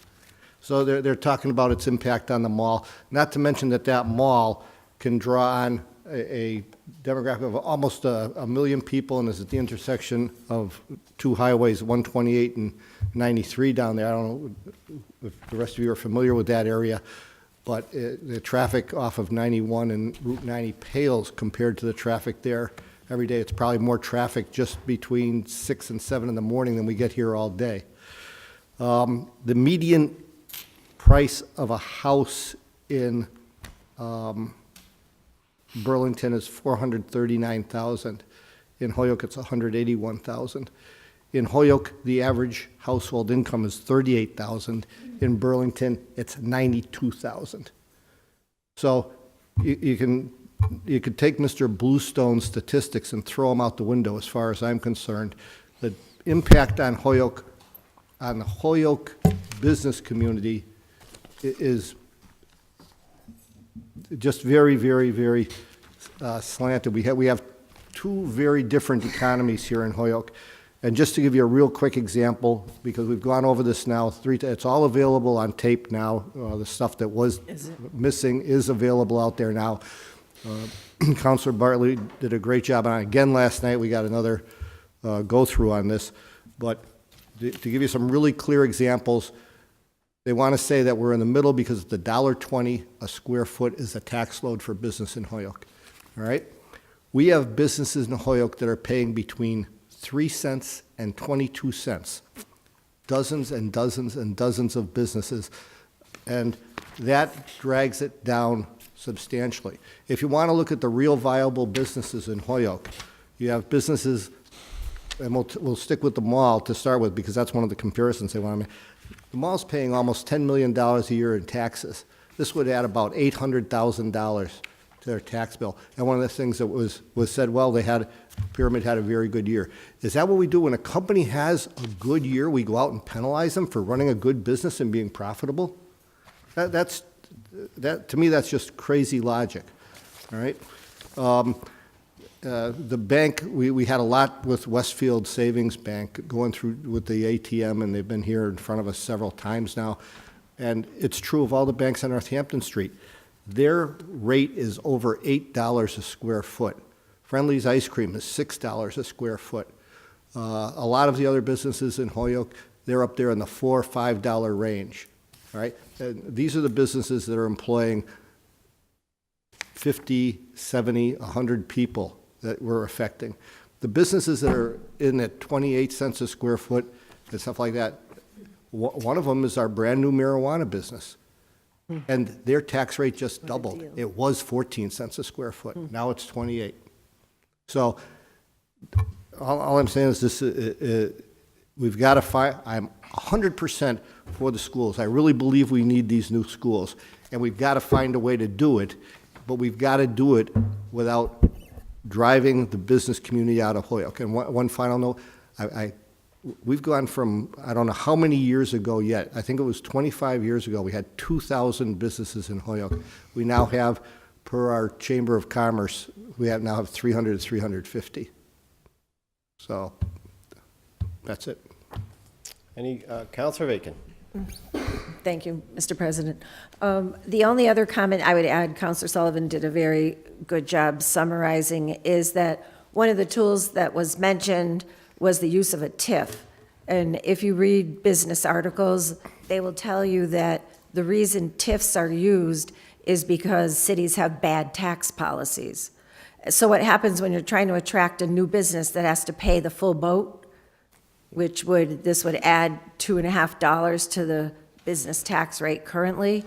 So they're talking about its impact on the mall, not to mention that mall can draw on a demographic of almost a million people, and is at the intersection of two highways, 128 and 93 down there. I don't know if the rest of you are familiar with that area, but the traffic off of 91 and Route 90 pales compared to the traffic there every day. It's probably more traffic just between 6 and 7 in the morning than we get here all day. The median price of a house in Burlington is 439,000. In Holyoke, it's 181,000. In Holyoke, the average household income is 38,000. In Burlington, it's 92,000. So you could take Mr. Bluestone's statistics and throw them out the window as far as I'm concerned. The impact on the Holyoke business community is just very, very, very slanted. We have two very different economies here in Holyoke. And just to give you a real quick example, because we've gone over this now, it's all available on tape now. The stuff that was missing is available out there now. Councilor Bartley did a great job on it again last night. We got another go-through on this. But to give you some really clear examples, they want to say that we're in the middle because the $1.20 a square foot is a tax load for business in Holyoke. All right? We have businesses in Holyoke that are paying between 3 cents and 22 cents. Dozens and dozens and dozens of businesses. And that drags it down substantially. If you want to look at the real viable businesses in Holyoke, you have businesses, and we'll stick with the mall to start with because that's one of the comparisons they want to make. The mall's paying almost $10 million a year in taxes. This would add about $800,000 to their tax bill. And one of the things that was said, well, Pyramid had a very good year. Is that what we do when a company has a good year? We go out and penalize them for running a good business and being profitable? To me, that's just crazy logic. All right. The bank, we had a lot with Westfield Savings Bank going through with the ATM, and they've been here in front of us several times now. And it's true of all the banks on Northampton Street. Their rate is over $8 a square foot. Friendly's Ice Cream is $6 a square foot. A lot of the other businesses in Holyoke, they're up there in the $4 or $5 range. All right? And these are the businesses that are employing 50, 70, 100 people that we're affecting. The businesses that are in at 28 cents a square foot and stuff like that, one of them is our brand new marijuana business. And their tax rate just doubled. It was 14 cents a square foot. Now it's 28. So all I'm saying is this, we've got to find, I'm 100% for the schools. I really believe we need these new schools. And we've got to find a way to do it, but we've got to do it without driving the business community out of Holyoke. And one final note, we've gone from, I don't know how many years ago yet, I think it was 25 years ago, we had 2,000 businesses in Holyoke. We now have, per our Chamber of Commerce, we now have 300 to 350. So that's it. Any, Councilor Bacon? Thank you, Mr. President. The only other comment I would add, Councilor Sullivan did a very good job summarizing, is that one of the tools that was mentioned was the use of a TIF. And if you read business articles, they will tell you that the reason TIFs are used is because cities have bad tax policies. So what happens when you're trying to attract a new business that has to pay the full boat, this would add $2.50 to the business tax rate currently.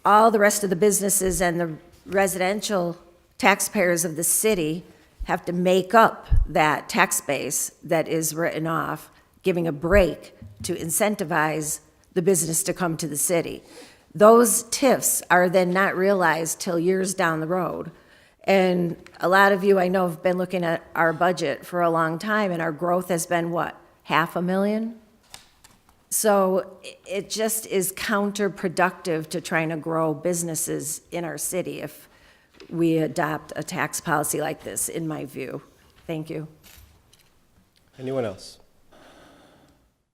All the rest of the businesses and the residential taxpayers of the city have to make up that tax base that is written off, giving a break to incentivize the business to come to the city. Those TIFs are then not realized till years down the road. And a lot of you I know have been looking at our budget for a long time, and our growth has been what, $500,000? So it just is counterproductive to trying to grow businesses in our city if we adopt a tax policy like this, in my view. Thank you. Anyone else?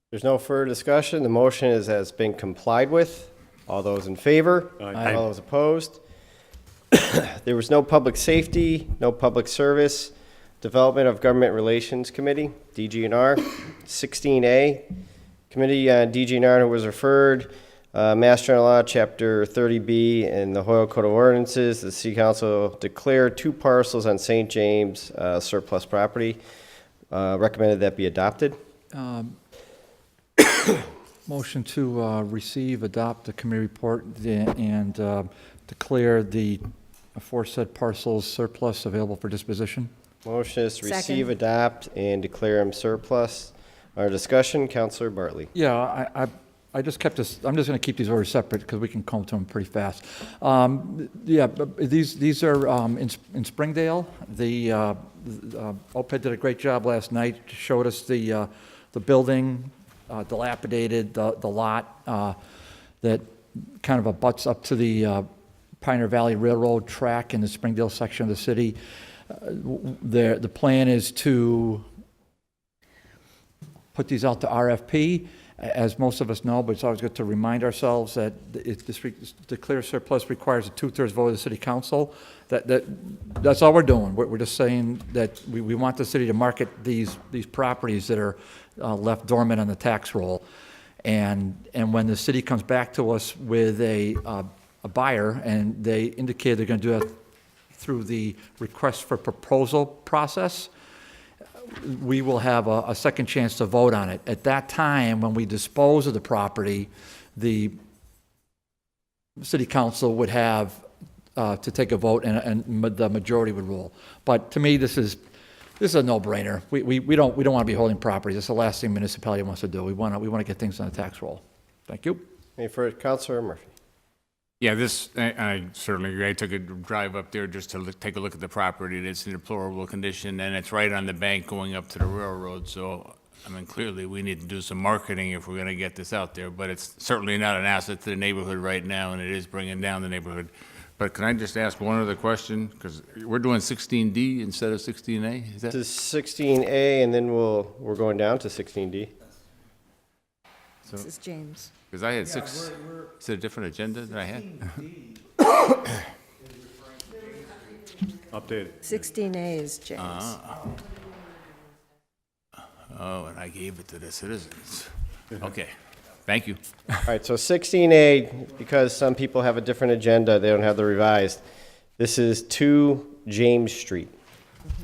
There's no further discussion. The motion has been complied with. All those in favor? Aye. All those opposed? There was no public safety, no public service, Development of Government Relations Committee, DGNR. 16A, Committee on DGNR was referred, Mass General Law, Chapter 30B, and the Holyoke Code of Ordinances. The City Council declared 2 parcels on St. James surplus property. Recommended that be adopted. Motion to receive, adopt the committee report and declare the aforesaid parcels surplus available for disposition. Motion is to receive, Second. adopt, and declare them surplus. Our discussion, Counselor Bartley. Yeah, I just kept this, I'm just going to keep these orders separate because we can come to them pretty fast. Yeah, but these are in Springdale. The OPED did a great job last night, showed us the building, dilapidated, the lot that kind of abuts up to the Pioneer Valley Railroad track in the Springdale section of the city. The plan is to put these out to RFP. As most of us know, but it's always good to remind ourselves that declare surplus requires a 2/3 vote of the city council. That's all we're doing. We're just saying that we want the city to market these properties that are left dormant on the tax roll. And when the city comes back to us with a buyer and they indicate they're going to do that through the request for proposal process, we will have a second chance to vote on it. At that time, when we dispose of the property, the city council would have to take a vote and the majority would rule. But to me, this is a no-brainer. We don't want to be holding properties. It's the last thing municipality wants to do. We want to get things on the tax roll. Thank you. Any further, Counselor Murphy? Yeah, I certainly agree. I took a drive up there just to take a look at the property. It's in deplorable condition, and it's right on the bank going up to the railroad. So, I mean, clearly, we need to do some marketing if we're going to get this out there. But it's certainly not an asset to the neighborhood right now, and it is bringing down the neighborhood. But can I just ask one other question? Because we're doing 16D instead of 16A? Is that? This is 16A, and then we're going down to 16D. This is James. Because I had six. Is it a different agenda than I had? Updated. 16A is James. Oh, and I gave it to the citizens. Okay, thank you. All right, so 16A, because some people have a different agenda, they don't have the revised. This is 2 James Street.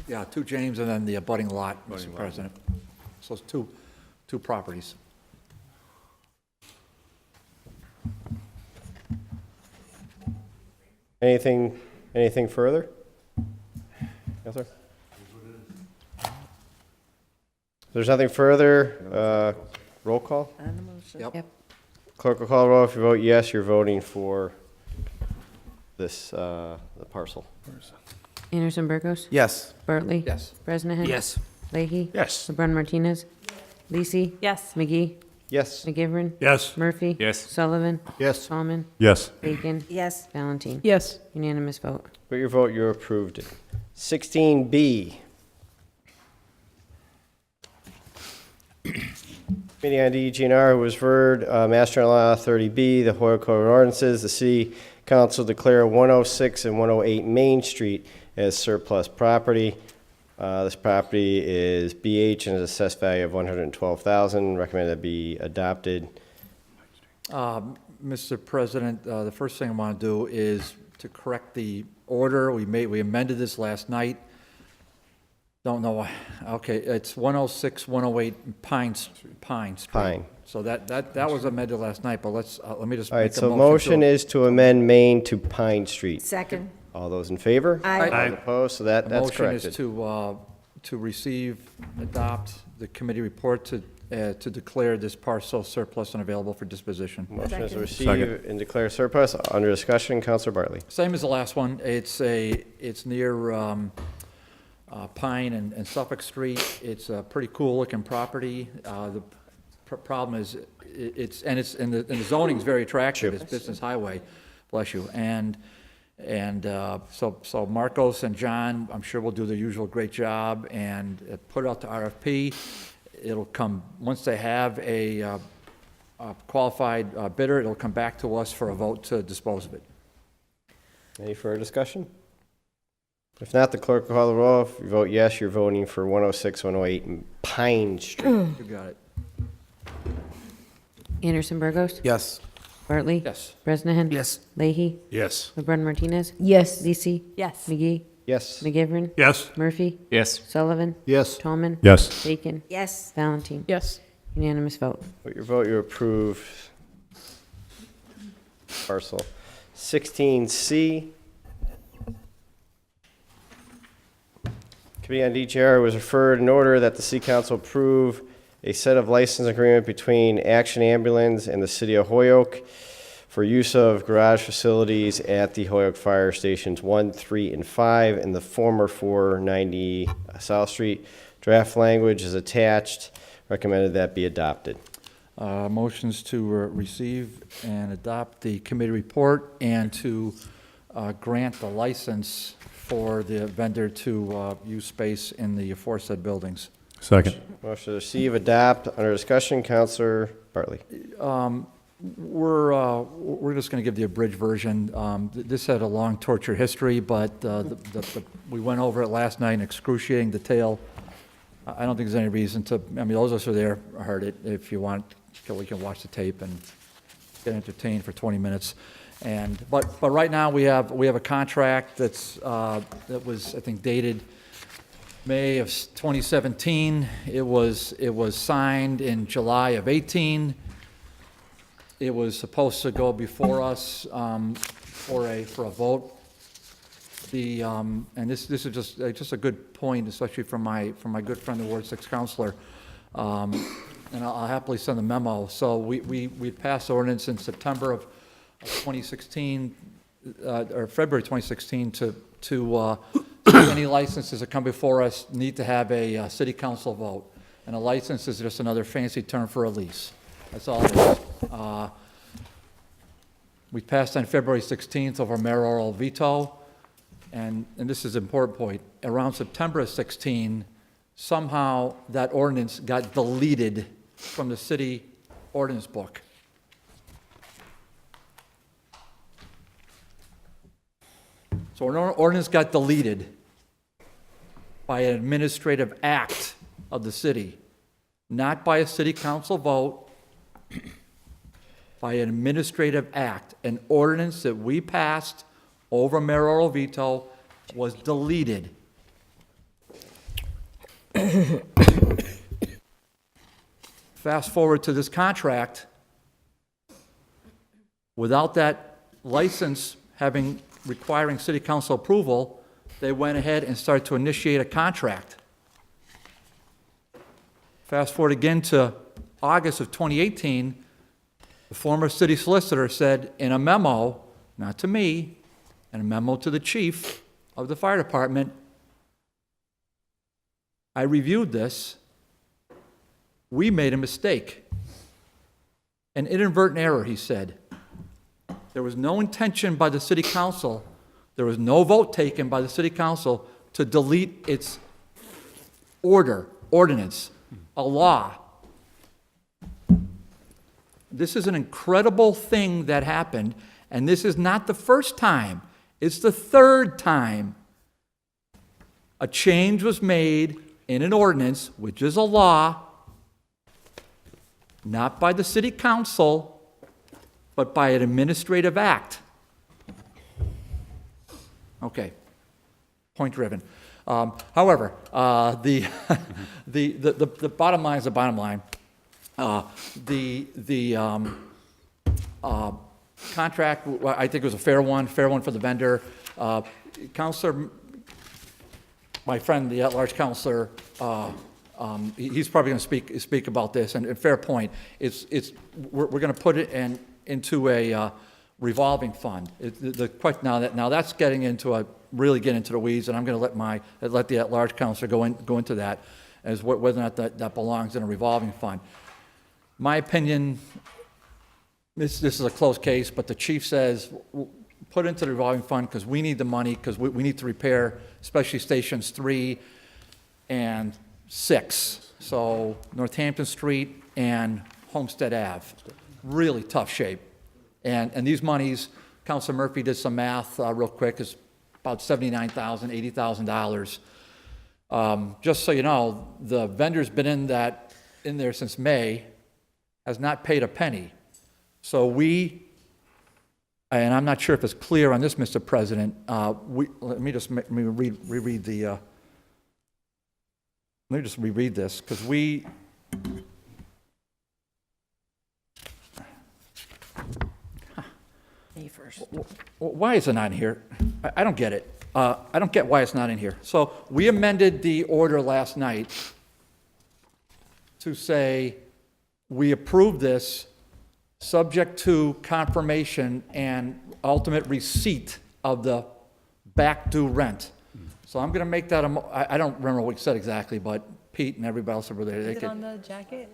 Yeah, 2 James and then the abutting lot, Mr. President. So it's two properties. Anything further? Yes, sir. If there's nothing further, roll call. On the motion. Yep. Clerk will call the roll. If you vote yes, you're voting for this, the parcel. Anderson Burgos. Yes. Bartley. Yes. Bresnahan. Yes. Leahy. Yes. LeBrun Martinez. Lisi. Yes. McGee. Yes. McGivern. Yes. Murphy. Yes. Sullivan. Yes. Tallman. Yes. Bacon. Yes. Valentine. Yes. Unanimous vote. With your vote, you approved it. 16B. Committee on DGNR was heard, Master Law 30B, the Hoyle Code of Ordinances, the City Council declare 106 and 108 Main Street as surplus property. This property is BH and has assessed value of $112,000. Recommend that be adopted. Mr. President, the first thing I want to do is to correct the order. We amended this last night. Don't know why. Okay, it's 106, 108 Pine Street. Pine. So that was amended last night, but let me just All right, make a so motion. motion is to amend Main to Pine Street. Second. All those in favor? Aye. All opposed, so that's The motion corrected. is to receive, adopt the committee report to declare this parcel surplus and available for disposition. Motion is to Second. receive Second. and declare surplus. Under discussion, Counselor Bartley. Same as the last one. It's near Pine and Suffolk Street. It's a pretty cool looking property. The problem is the zoning's very attractive. It's business highway, bless you. So Marcos and John, I'm sure will do their usual great job and put it out to RFP. It'll come, once they have a qualified bidder, it'll come back to us for a vote to dispose of it. Any further discussion? If not, the clerk will call the roll. If you vote yes, you're voting for 106, 108 Pine Street. You got it. Anderson Burgos. Yes. Bartley. Yes. Bresnahan. Yes. Leahy. Yes. LeBrun Martinez. Yes. Lisi. Yes. McGee. Yes. McGivern. Yes. Murphy. Yes. Sullivan. Yes. Tallman. Yes. Bacon. Yes. Valentine. Yes. Unanimous vote. With your vote, you approve parcel 16C. Committee on DGR was referred in order that the City Council approve a set of license agreement between Action Ambulance and the City of Holyoke for use of garage facilities at the Holyoke Fire Stations 1, 3, and 5 in the former 490 South Street. Draft language is attached. Recommended that be adopted. Motions to receive and adopt the committee report and to grant the license for the vendor to use space in the aforesaid buildings. Second. Motion to receive, adopt. Under discussion, Counselor Bartley. We're just going to give the abridged version. This had a long torture history, but we went over it last night in excruciating detail. I don't think there's any reason to, I mean, those of us who are there heard it. If you want, we can watch the tape and get entertained for 20 minutes. But right now we have a contract that was, I think, dated May of 2017. It was signed in July of 18. It was supposed to go before us for a vote. And this is just a good point, especially from my good friend, the Ward 6 councilor. And I'll happily send the memo. So we passed ordinance in September of 2016, or February 2016, to any licenses that come before us need to have a city council vote. And a license is just another fancy term for a lease. That's all it is. We passed on February 16th over mayoral veto. And this is an important point. Around September of 16, somehow that ordinance got deleted from the city ordinance book. So an ordinance got deleted by an administrative act of the city, not by a city council vote, by an administrative act. An ordinance that we passed over mayoral veto was deleted. Fast forward to this contract, without that license requiring city council approval, they went ahead and started to initiate a contract. Fast forward again to August of 2018, the former city solicitor said in a memo, not to me, and a memo to the chief of the fire department, I reviewed this. We made a mistake. An inadvertent error, he said. There was no intention by the city council, there was no vote taken by the city council to delete its ordinance, a law. This is an incredible thing that happened, and this is not the first time. It's the third time a change was made in an ordinance, which is a law, not by the city council, but by an administrative act. Okay, point driven. However, the bottom line is the bottom line. The contract, I think, was a fair one for the vendor. Counselor, my friend, the at-large counselor, he's probably going to speak about this. And fair point. We're going to put it into a revolving fund. Now that's getting into really getting into the weeds, and I'm going to let the at-large counselor go into that as whether or not that belongs in a revolving fund. My opinion. This is a closed case, but the chief says, put it into the revolving fund because we need the money, because we need to repair, especially stations 3 and 6. So Northampton Street and Homestead Ave. Really tough shape. And these monies, Councilor Murphy did some math real quick, is about $79,000, $80,000. Just so you know, the vendor's been in there since May, has not paid a penny. So and I'm not sure if it's clear on this, Mr. President, let me just reread this, because first. Why is it not in here? I don't get it. I don't get why it's not in here. So we amended the order last night to say we approve this subject to confirmation and ultimate receipt of the back due rent. So I'm going to make that, I don't remember what we said exactly, but Pete and everybody else over there, they Is it could. on the jacket?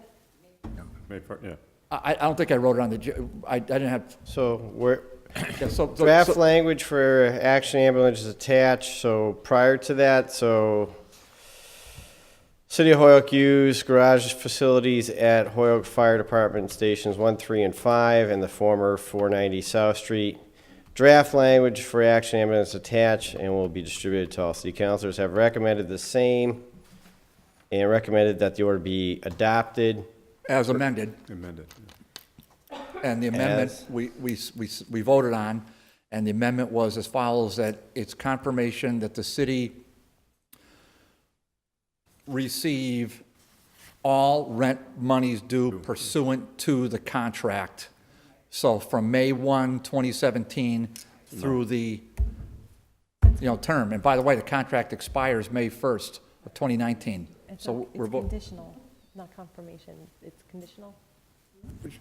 Yeah. I don't think I wrote it on the, I didn't have, So we're, yeah, so. draft language for action ambulance is attached, so prior to that, so City of Hoyoke used garage facilities at Hoyoke Fire Department Stations 1, 3, and 5 and the former 490 South Street. Draft language for action ambulance attached and will be distributed to all city councilors. Have recommended the same and recommended that the order be adopted. As amended. Amended. And the amendment, we voted on, and the amendment was as follows, that it's confirmation that the city receive all rent monies due pursuant to the contract. So from May 1, 2017 through the, term. And by the way, the contract expires May 1st of 2019. So we're It's conditional, not confirmation. It's conditional?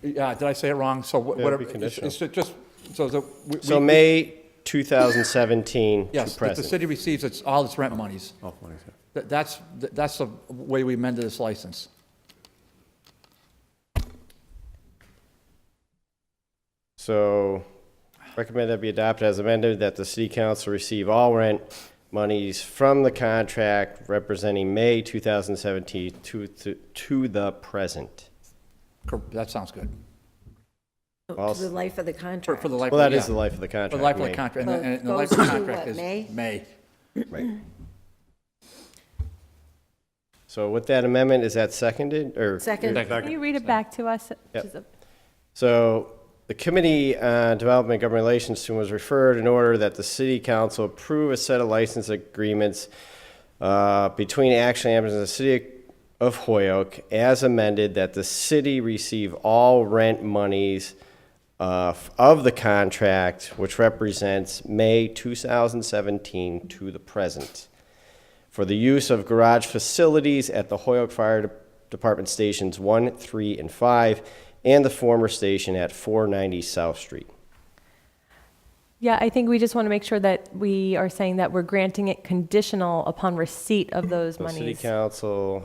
Yeah, did I say it wrong? So Yeah, it'd whatever. be conditional. It's just, so the. So May 2017 to Yes, that the present. city receives all its rent monies. All monies, yeah. That's the way we amended this license. So recommend that be adopted as amended, that the city council receive all rent monies from the contract representing May 2017 to the present. That sounds good. To the life of the contract. For the life. Well, that yeah. is the life of the contract. For the life of the May. contract, Well, and the life goes of the to contract what, is May? May. Right. So with that amendment, is that seconded or? Second. Can you read it back to us? Yep. Which is a- So the Committee on Development and Government Relations to was referred in order that the City Council approve a set of license agreements between Action Ambulance and the City of Hoyoke as amended, that the city receive all rent monies of the contract, which represents May 2017 to the present, for the use of garage facilities at the Hoyoke Fire Department Stations 1, 3, and 5, and the former station at 490 South Street. Yeah, I think we just want to make sure that we are saying that we're granting it conditional upon receipt of those So City monies. Council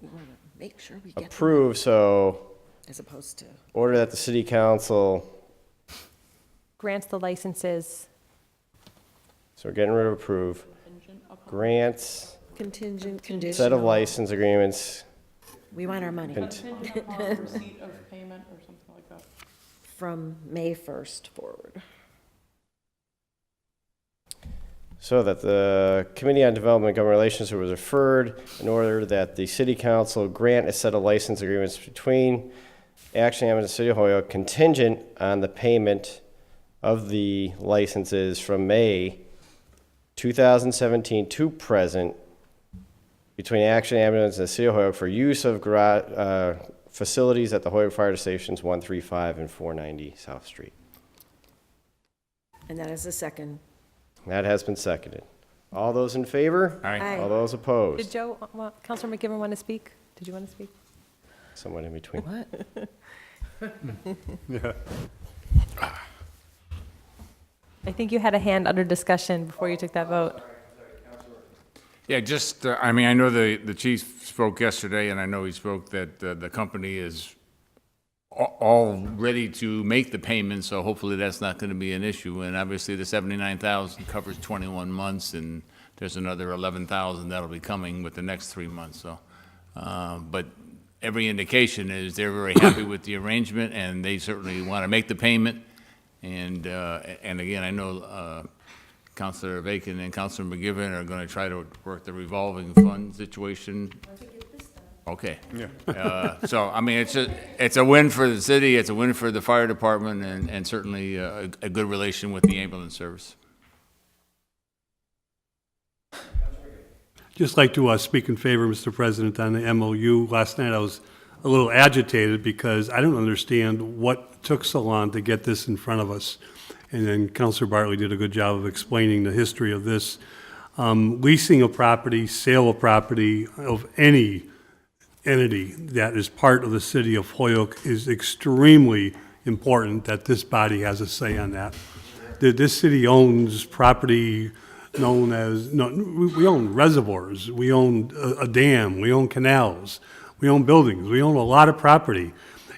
We want to make sure we get them, approve, so as opposed to. order that the City Council, Grants the licenses. so we're getting rid of approve, grants, Contingent, conditional. set of license agreements, We want our money. Receipt of payment or something like that. From May 1st forward. so that the Committee on Development and Government Relations was referred in order that the City Council grant a set of license agreements between Action Ambulance and the City of Hoyoke contingent on the payment of the licenses from May 2017 to present between Action Ambulance and the City of Hoyoke for use of garage facilities at the Hoyoke Fire Stations 135 and 490 South Street. And that is the second. That has been seconded. All those in favor? Aye. All those opposed? Did Joe, Councilor McGivern want to speak? Did you want to speak? Someone in between. What? Yeah. I think you had a hand under discussion before you took that vote. Yeah, just, I mean, I know the chief spoke yesterday, and I know he spoke that the company is all ready to make the payment, so hopefully that's not going to be an issue. And obviously, the $79,000 covers 21 months, and there's another $11,000 that'll be coming with the next 3 months. So, but every indication is they're very happy with the arrangement, and they certainly want to make the payment. And again, I know Councilor Bacon and Councilor McGivern are going to try to work the revolving fund situation. Okay. Yeah. So, I mean, it's a win for the city, it's a win for the fire department, and certainly a good relation with the ambulance service. Just like to speak in favor, Mr. President, on the MOU. Last night I was a little agitated because I don't understand what took so long to get this in front of us. And then Councilor Bartley did a good job of explaining the history of this. Leasing a property, sale of property of any entity that is part of the city of Holyoke is extremely important that this body has a say on that. This city owns property known as, no, we own reservoirs, we own a dam, we own canals, we own buildings, we own a lot of property.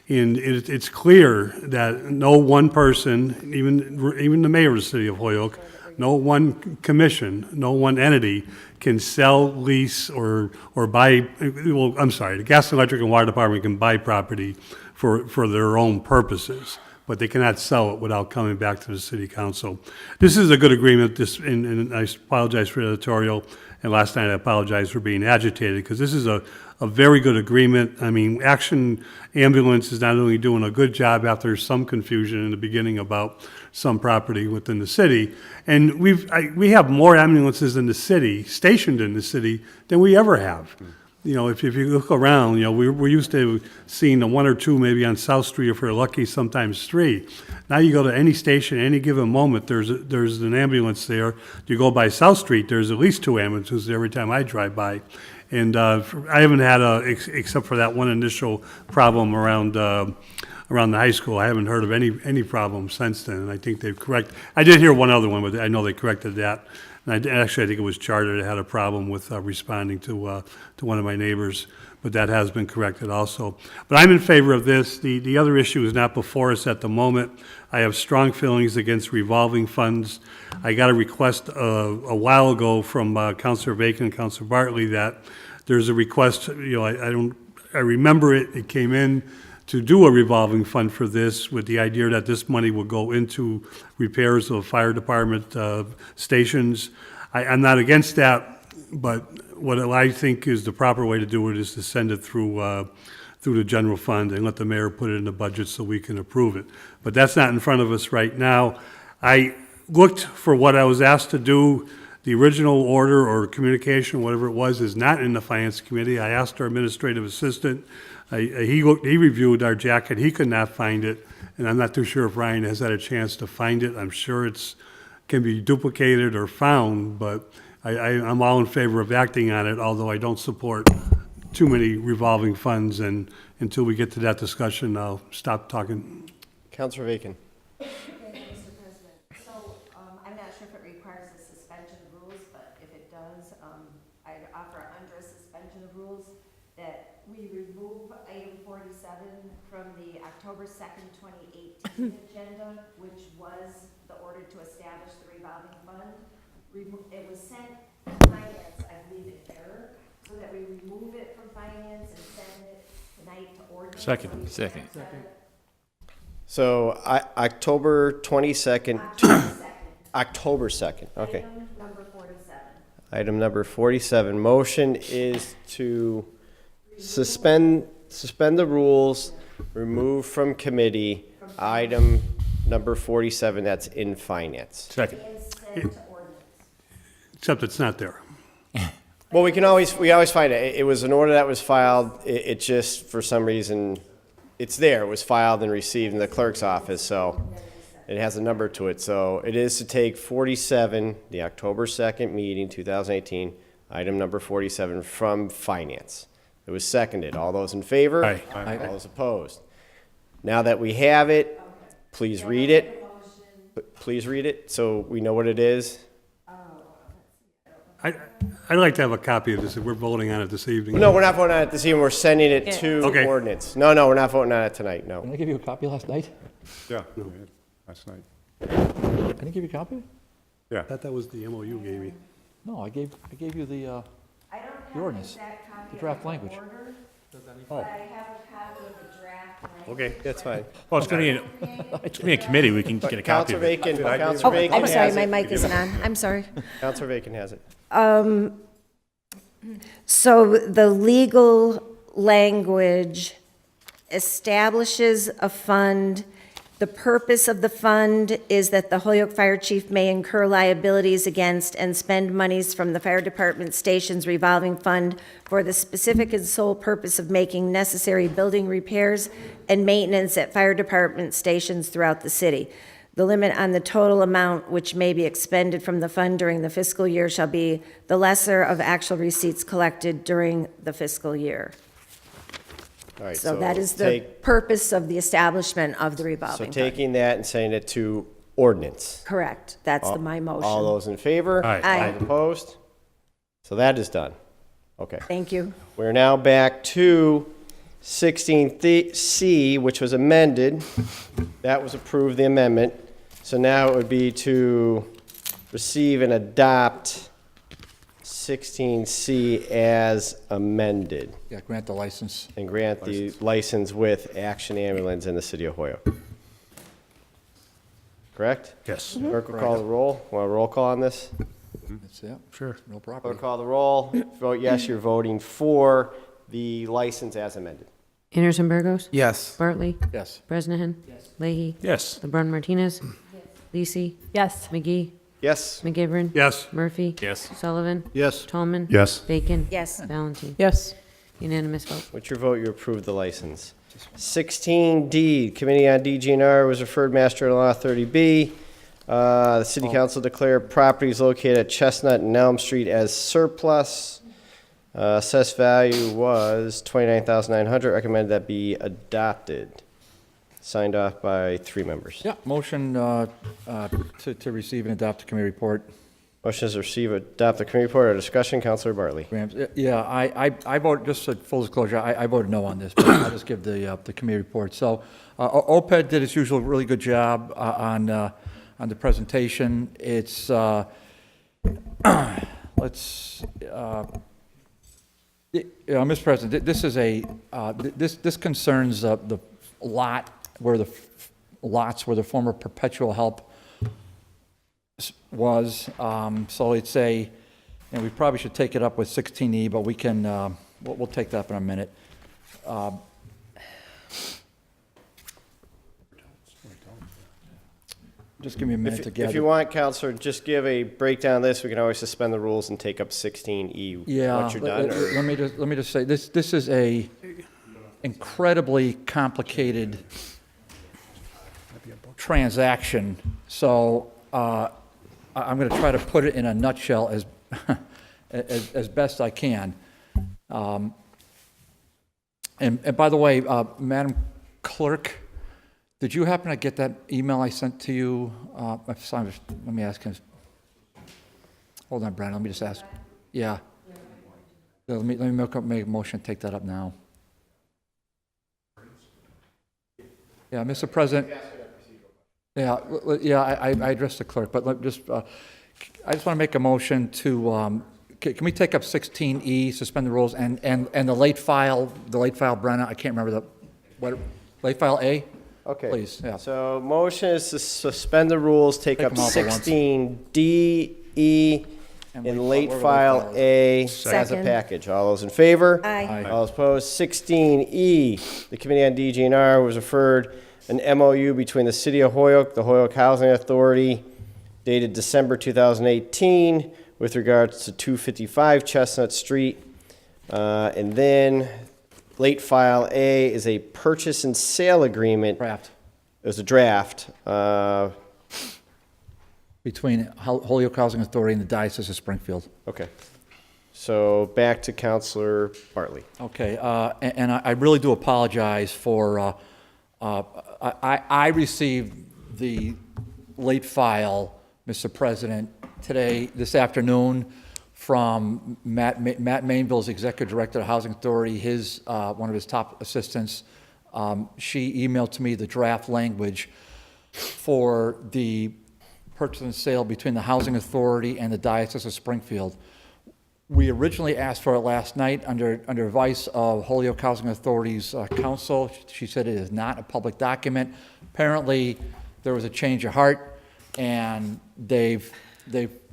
And it's clear that no one person, even the mayor of the city of Holyoke, no one commission, no one entity can sell, lease, or buy, well, I'm sorry, the gas, electric, and water department can buy property for their own purposes, but they cannot sell it without coming back to the city council. This is a good agreement, and I apologize for the editorial, and last night I apologize for being agitated, because this is a very good agreement. I mean, Action Ambulance is not only doing a good job after some confusion in the beginning about some property within the city, and we have more ambulances in the city, stationed in the city, than we ever have. You know, if you look around, you know, we're used to seeing the one or two maybe on South Street, if we're lucky, sometimes three. Now you go to any station, any given moment, there's an ambulance there. You go by South Street, there's at least 2 ambulances every time I drive by. And I haven't had except for that one initial problem around the high school, I haven't heard of any problems since then, and I think they've corrected. I did hear one other one, but I know they corrected that. And actually, I think it was Charter that had a problem with responding to one of my neighbors, but that has been corrected also. But I'm in favor of this. The other issue is not before us at the moment. I have strong feelings against revolving funds. I got a request a while ago from Councilor Bacon and Councilor Bartley that there's a request, you know, I remember it, it came in to do a revolving fund for this with the idea that this money will go into repairs of fire department stations. I'm not against that, but what I think is the proper way to do it is to send it through the general fund and let the mayor put it in the budget so we can approve it. But that's not in front of us right now. I looked for what I was asked to do. The original order or communication, whatever it was, is not in the Finance Committee. I asked our administrative assistant. He reviewed our jacket. He could not find it, and I'm not too sure if Ryan has had a chance to find it. I'm sure it's can be duplicated or found, but I'm all in favor of acting on it, although I don't support too many revolving funds, and until we get to that discussion, I'll stop talking. Councilor Bacon. Mr. President, so I'm not sure if it requires a suspension of rules, but if it does, I'd offer under a suspension of rules that we remove item 47 from the October 2nd, 2018 agenda, which was the order to establish the revolving fund. It was sent to finance, I believe, in error, so that we remove it from finance and send it tonight to ordinance. Second. So October 22nd. October 2nd, okay. Item number 47. Item number 47. Motion is to suspend the rules, remove from committee, item number 47, that's in finance. Second. Except it's not there. Well, we always find it. It was an order that was filed. It just, for some reason, it's there. It was filed and received in the clerk's office, so it has a number to it. So it is to take 47, the October 2nd meeting, 2018, item number 47 from finance. It was seconded. All those in favor? Aye. All those opposed? Now that we have it, please read it. Please read it so we know what it is. I'd like to have a copy of this if we're voting on it this evening. No, we're not voting on it this evening. We're sending it to Okay. ordinance. No, we're not voting on it tonight, no. Didn't I give you a copy last night? Yeah, last night. Didn't I give you a copy? I thought that was the MOU you gave me. No, I gave you the I don't have an ordinance, exact copy the of draft the language. order, but I have a copy of the draft language. Okay. That's fine. Well, it's going to be a committee. We can get a copy Councilor of it. Bacon, Oh, Councilor Bacon I'm sorry, has my it. mic isn't on. I'm sorry. Councilor Bacon has it. So the legal language establishes a fund The purpose of the fund is that the Holyoke Fire Chief may incur liabilities against and spend monies from the fire department station's revolving fund for the specific and sole purpose of making necessary building repairs and maintenance at fire department stations throughout the city. The limit on the total amount which may be expended from the fund during the fiscal year shall be the lesser of actual receipts collected during the fiscal year. All right, So that is the purpose of the establishment of the So revolving fund. taking that and sending it to ordinance. Correct. That's my motion. All those in favor? Aye. Aye. All opposed? So that is done. Okay. Thank you. We're now back to 16C, which was amended. That was approved, the amendment. So now it would be to receive and adopt 16C as amended Yeah, grant the license. and grant the license with Action Ambulance in the city of Hoyoke. Correct? Yes. Clerk will call the roll. Want a roll call on this? That's it. Sure. No problem. Clerk call the roll. Vote yes, you're voting for the license as amended. Anderson Burgos? Yes. Bartley? Yes. Bresnahan? Leahy? Yes. LeBrun Martinez? Lisi? Yes. McGee? Yes. McGivern? Yes. Murphy? Yes. Sullivan? Yes. Tolman? Yes. Bacon? Yes. Valentine? Yes. Unanimous vote. With your vote, you approve the license. 16D, Committee on DGNR was referred Master Law 30B. The City Council declared properties located at Chestnut and Elm Street as surplus. Assessed value was $29,900. Recommended that be adopted. Signed off by 3 members. Yeah, motion to receive and adopt the committee report. Motion is to receive, adopt the committee report. Or discussion, Councilor Bartley. Grams. Yeah, I voted, just for full disclosure, I voted no on this, but I'll just give the committee report. So OPED did its usual really good job on the presentation. It's, Mr. President, this is this concerns the lot where the lots where the former Perpetual Help was. So it's and we probably should take it up with 16E, but we can, we'll take that up in a minute. Just give me a minute to get If you want, Counselor, just give a breakdown of this. We can always suspend the rules and take up 16E Yeah, once you're done. or- let me just say, this is a incredibly complicated transaction. So I'm going to try to put it in a nutshell as best I can. And by the way, Madam Clerk, did you happen to get that email I sent to you? Let me ask him. Hold on, Brandon, let me just ask. Yeah. Let me make a motion to take that up now. Yeah, Mr. President. Yeah, I addressed the clerk, but I just want to make a motion to, can we take up 16E, suspend the rules, and the late file, Brenna, I can't remember late file A? Okay. Please, yeah. So motion is to suspend the rules, take up them all at once. 16D, E, And and late late file file A as a Second. package. All those in favor? Aye. All opposed? 16E, the Committee on DGNR was referred an MOU between the City of Hoyoke, the Hoyoke Housing Authority, dated December 2018, with regards to 255 Chestnut Street. And then late file A is a purchase and sale agreement. Draft. It was a draft. Between Holyoke Housing Authority and the Diocese of Springfield. Okay. So back to Councilor Bartley. Okay, and I really do apologize for, I received the late file, Mr. President, this afternoon, from Matt Mainville's Executive Director of Housing Authority, one of his top assistants. She emailed to me the draft language for the purchase and sale between the Housing Authority and the Diocese of Springfield. We originally asked for it last night under advice of Holyoke Housing Authority's counsel. She said it is not a public document. Apparently, there was a change of heart, and they've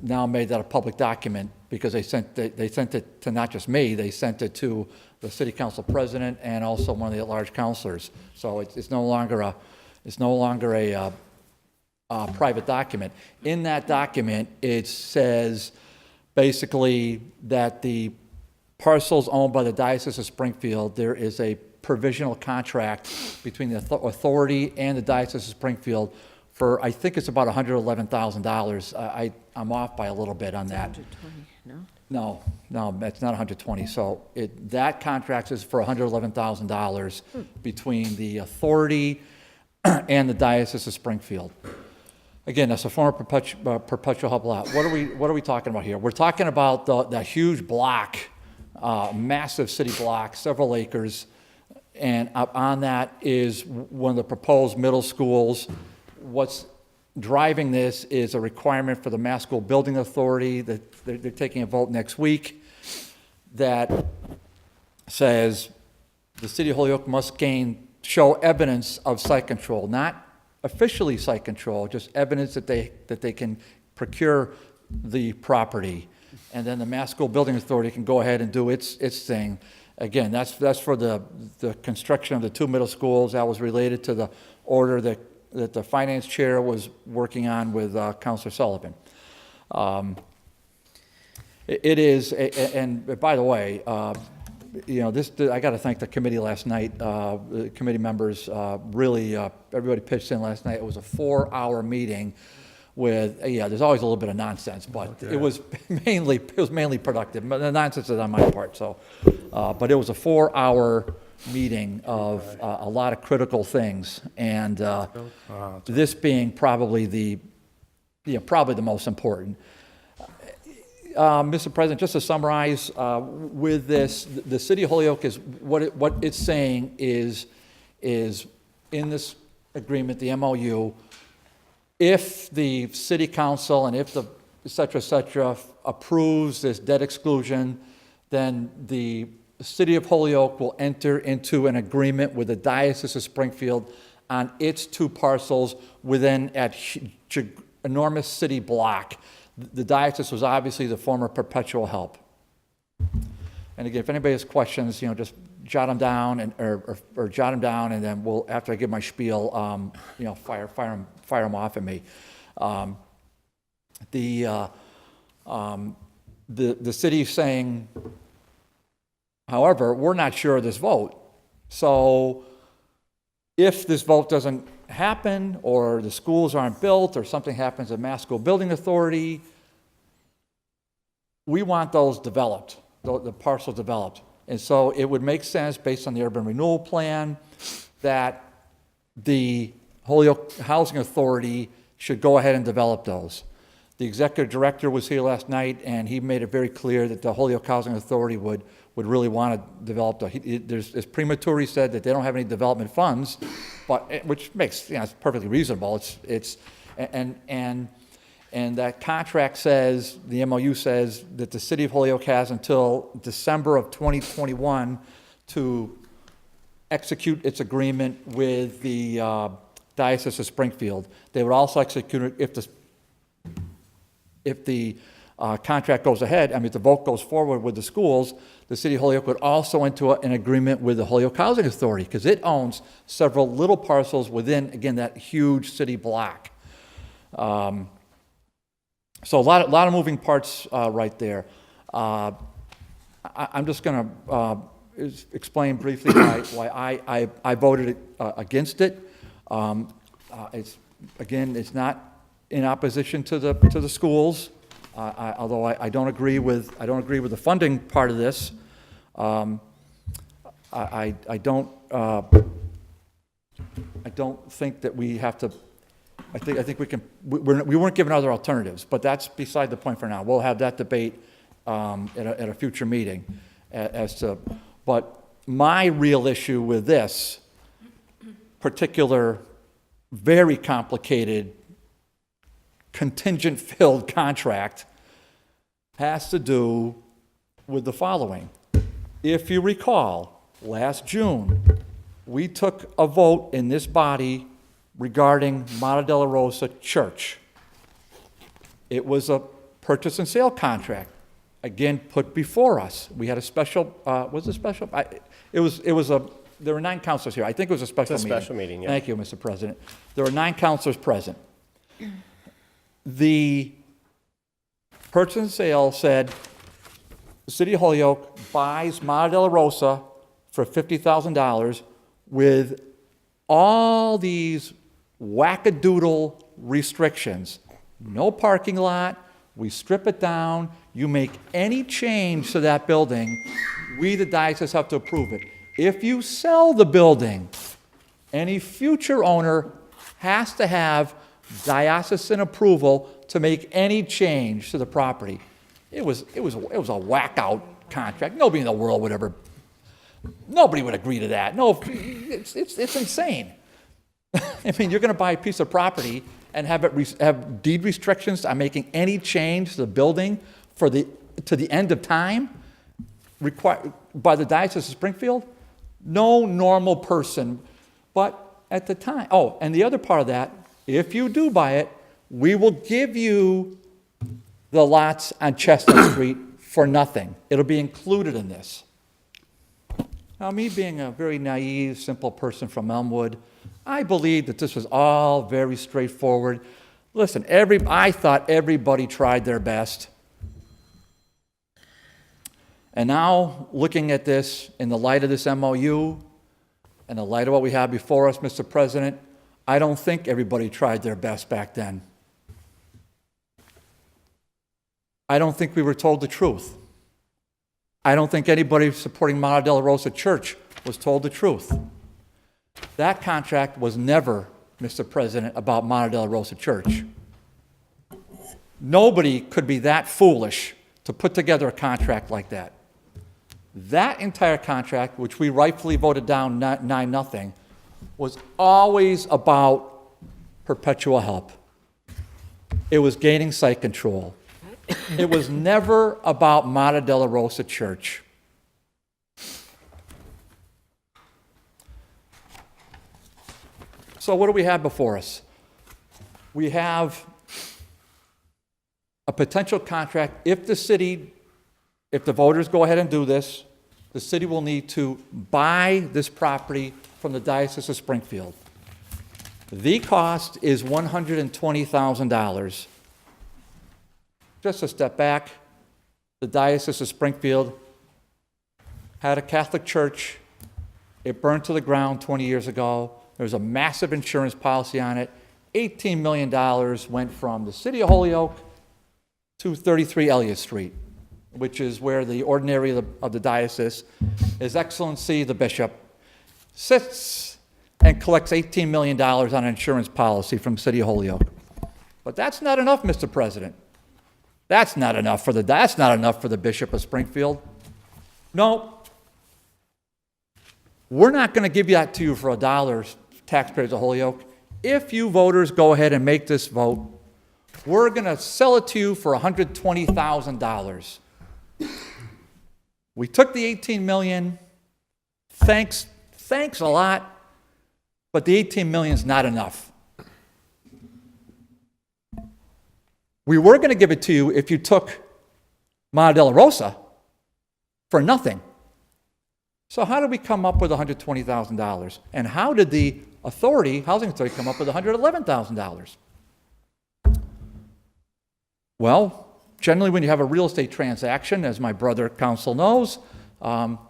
now made that a public document because they sent it to not just me, they sent it to the city council president and also one of the at-large councilors. So it's no longer It's no longer a private document. In that document, it says basically that the parcels owned by the Diocese of Springfield, there is a provisional contract between the authority and the Diocese of Springfield for, I think it's about $111,000. I'm off by a little bit on that. 120, no? No, that's not 120. So that contract is for $111,000 between the authority and the Diocese of Springfield. Again, that's a former perpetual help lot. What are we talking about here? We're talking about the huge block, massive city block, several acres, and up on that is one of the proposed middle schools. What's driving this is a requirement for the Mass School Building Authority that they're taking a vote next week that says the City of Holyoke must show evidence of site control, not officially site control, just evidence that they can procure the property. And then the Mass School Building Authority can go ahead and do its thing. Again, that's for the construction of the 2 middle schools. That was related to the order that the finance chair was working on with Councilor Sullivan. It is, and by the way, I got to thank the committee last night. The committee members really, everybody pitched in last night. It was a 4-hour meeting with, there's always a little bit of nonsense, but it was mainly productive. But the nonsense is on my part. So, but it was a 4-hour meeting of a lot of critical things, and this being probably the most important. Mr. President, just to summarize, with this, the City of Holyoke is what it's saying is in this agreement, the MOU, if the City Council and if the et cetera, approves this debt exclusion, then the City of Holyoke will enter into an agreement with the Diocese of Springfield on its 2 parcels within an enormous city block. The diocese was obviously the former perpetual help. And again, if anybody has questions, just jot them down or jot them down, and then we'll, after I give my spiel, fire them off at me. The city saying, however, we're not sure of this vote. So if this vote doesn't happen, or the schools aren't built, or something happens at Mass School Building Authority, we want those developed, the parcels developed. And so it would make sense, based on the urban renewal plan, that the Holyoke Housing Authority should go ahead and develop those. The executive director was here last night, and he made it very clear that the Holyoke Housing Authority would really want to develop. It's premature, he said, that they don't have any development funds, but which makes, it's perfectly reasonable. And that contract says, the MOU says, that the City of Holyoke has until December of 2021 to execute its agreement with the Diocese of Springfield. They would also execute it if the contract goes ahead. If the vote goes forward with the schools, the City of Holyoke would also enter an agreement with the Holyoke Housing Authority, because it owns several little parcels within, again, that huge city block. So a lot of moving parts right there. I'm just going to explain briefly why I voted against it. It's not in opposition to the schools, although I don't agree with the funding part of this. I don't think that we have to. I think we can. We weren't given other alternatives, but that's beside the point for now. We'll have that debate at a future meeting as to. But my real issue with this particular, very complicated, contingent-filled contract has to do with the following. If you recall, last June, we took a vote in this body regarding Monte Della Rosa Church. It was a purchase and sale contract, again, put before us. We had a special, it was there were 9 counselors here. I think it was a special It's a meeting. special meeting, yeah. Thank you, Mr. President. There were 9 counselors present. The purchase and sale said, the City of Holyoke buys Mar de la Rosa for $50,000 with all these wackadoodle restrictions. No parking lot, we strip it down, you make any change to that building, we, the diocese, have to approve it. If you sell the building, any future owner has to have diocesan approval to make any change to the property. It was a whack-out contract. Nobody in the world would ever, nobody would agree to that. No, it's insane. I mean, you're going to buy a piece of property and have it have deed restrictions on making any change to the building to the end of time required by the Diocese of Springfield? No normal person. But at the time, oh, and the other part of that, if you do buy it, we will give you the lots on Chestnut Street for nothing. It'll be included in this. Now, me being a very naive, simple person from Elmwood, I believed that this was all very straightforward. Listen, I thought everybody tried their best. And now, looking at this in the light of this MOU, and the light of what we have before us, Mr. President, I don't think everybody tried their best back then. I don't think we were told the truth. I don't think anybody supporting Mar de la Rosa Church was told the truth. That contract was never, Mr. President, about Mar de la Rosa Church. Nobody could be that foolish to put together a contract like that. That entire contract, which we rightfully voted down 9-0, was always about perpetual help. It was gaining site control. It was never about Mar de la Rosa Church. So what do we have before us? We have a potential contract. If the voters go ahead and do this, the city will need to buy this property from the Diocese of Springfield. The cost is $120,000. Just a step back, the Diocese of Springfield had a Catholic church. It burned to the ground 20 years ago. There was a massive insurance policy on it. $18 million went from the City of Holyoke to 33 Elliott Street, which is where the ordinary of the diocese, His Excellency the Bishop, sits and collects $18 million on an insurance policy from City of Holyoke. But that's not enough, Mr. President. That's not enough for the Bishop of Springfield. No. We're not going to give that to you for $1, taxpayers of Holyoke. If you voters go ahead and make this vote, we're going to sell it to you for $120,000. We took the $18 million. Thanks a lot, but the $18 million is not enough. We were going to give it to you if you took Mar de la Rosa for nothing. So how did we come up with $120,000? And how did the housing authority, come up with $111,000? Well, generally when you have a real estate transaction, as my brother counsel knows,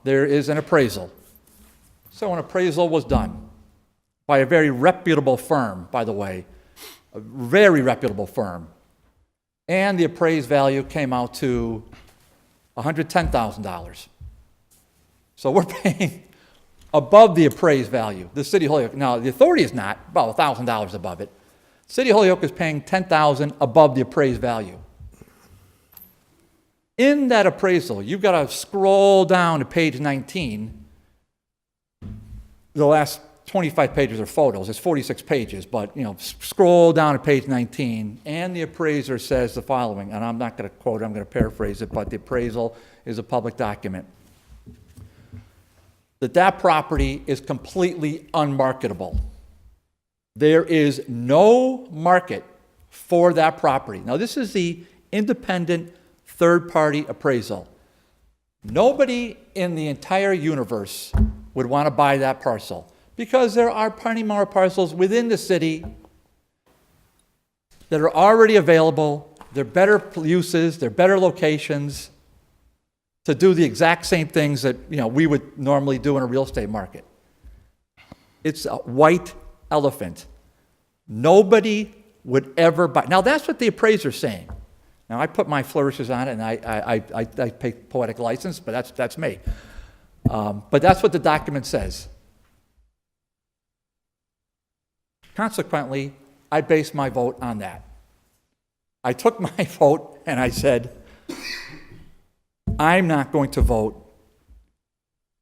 there is an appraisal. So an appraisal was done by a very reputable firm, by the way, a very reputable firm. And the appraised value came out to $110,000. So we're paying above the appraised value. The City of Holyoke, now the authority is not, about $1,000 above it. City of Holyoke is paying $10,000 above the appraised value. In that appraisal, you've got to scroll down to page 19. The last 25 pages are photos. It's 46 pages, but scroll down to page 19, and the appraiser says the following, and I'm not going to quote it, I'm going to paraphrase it, but the appraisal is a public document. That property is completely unmarketable. There is no market for that property. Now, this is the independent third-party appraisal. Nobody in the entire universe would want to buy that parcel, because there are plenty more parcels within the city that are already available. They're better uses, they're better locations to do the exact same things that, you know, we would normally do in a real estate market. It's a white elephant. Nobody would ever buy. Now, that's what the appraiser's saying. Now, I put my flourishes on it, and I pay poetic license, but that's me. But that's what the document says. Consequently, I based my vote on that. I took my vote and I said, I'm not going to vote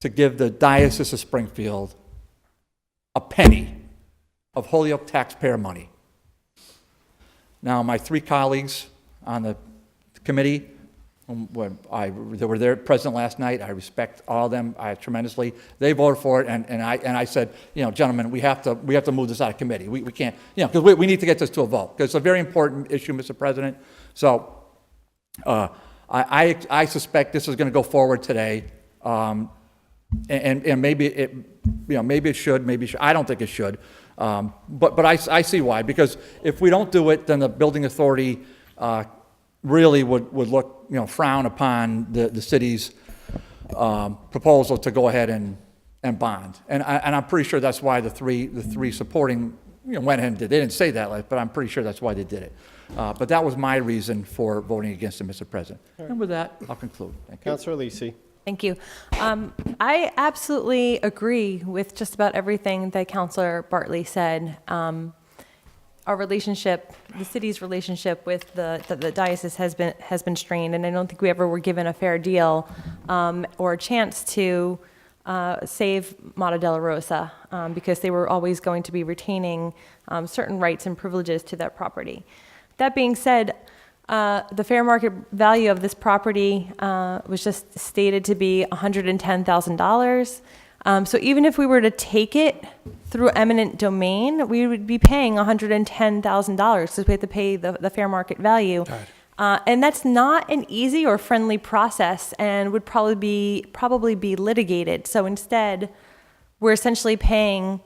to give the Diocese of Springfield a penny of Holyoke taxpayer money. Now, my three colleagues on the committee, they were there present last night. I respect all of them tremendously. They voted for it, and I said, you know, gentlemen, we have to move this out of committee. We can't, you know, because we need to get this to a vote, because it's a very important issue, Mr. President. So I suspect this is going to go forward today, and maybe it, you know, maybe it should, maybe it should. I don't think it should, but I see why, because if we don't do it, then the building authority really would look, you know, frown upon the city's proposal to go ahead and bond. And I'm pretty sure that's why the three supporting, you know, went ahead and did. They didn't say that, but I'm pretty sure that's why they did it. But that was my reason for voting against it, Mr. President. And with that, I'll conclude. Thank you. Councilor Lisi. Thank you. I absolutely agree with just about everything that Councilor Bartley said. Our relationship, the city's relationship with the diocese has been strained, and I don't think we ever were given a fair deal or a chance to save Mata Della Rosa because they were always going to be retaining certain rights and privileges to that property. That being said, the fair market value of this property was just stated to be $110,000. So even if we were to take it through eminent domain, we would be paying $110,000 because we have to pay the fair market value. And that's not an easy or friendly process and would probably be litigated. So instead, we're essentially paying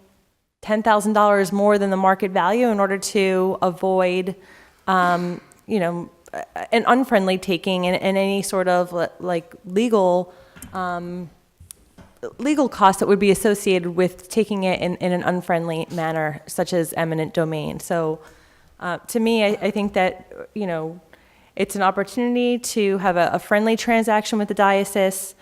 $10,000 more than the market value in order to avoid, you know, an unfriendly taking and any sort of like legal cost that would be associated with taking it in an unfriendly manner, such as eminent domain. So to me, I think that, you know, it's an opportunity to have a friendly transaction with the diocese.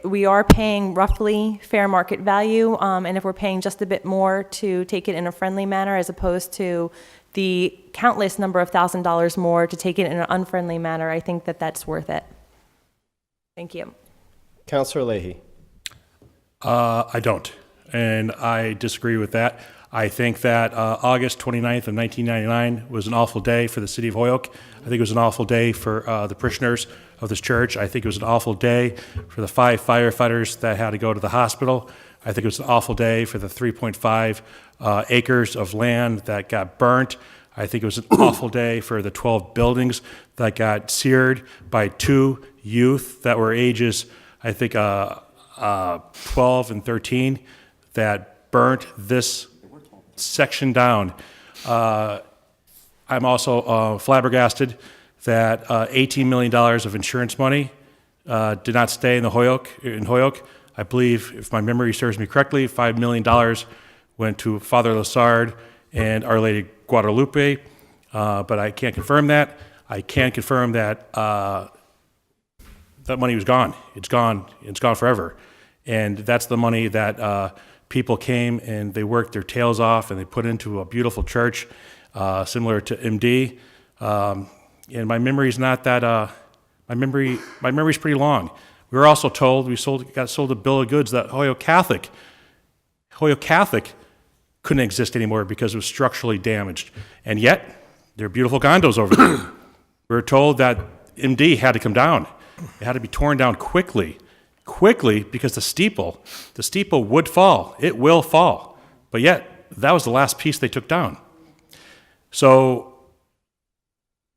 We are paying roughly fair market value, and if we're paying just a bit more to take it in a friendly manner as opposed to the countless number of $1,000s more to take it in an unfriendly manner, I think that that's worth it. Thank you. Councilor Leahy. I don't, and I disagree with that. I think that August 29th of 1999 was an awful day for the city of Holyoke. I think it was an awful day for the parishioners of this church. I think it was an awful day for the 5 firefighters that had to go to the hospital. I think it was an awful day for the 3.5 acres of land that got burnt. I think it was an awful day for the 12 buildings that got seared by 2 youth that were ages, I think, 12 and 13, that burnt this section down. I'm also flabbergasted that $18 million of insurance money did not stay in Holyoke. I believe, if my memory serves me correctly, $5 million went to Father Lassard and Our Lady Guadalupe, but I can't confirm that. I can confirm that that money was gone. It's gone. It's gone forever. And that's the money that people came and they worked their tails off and they put into a beautiful church similar to MD. And my memory's not that. My memory's pretty long. We were also told got sold a bill of goods that Holyoke Catholic couldn't exist anymore because it was structurally damaged. And yet, there are beautiful condos over there. We were told that MD had to come down. It had to be torn down quickly because the steeple would fall. It will fall. But yet, that was the last piece they took down. So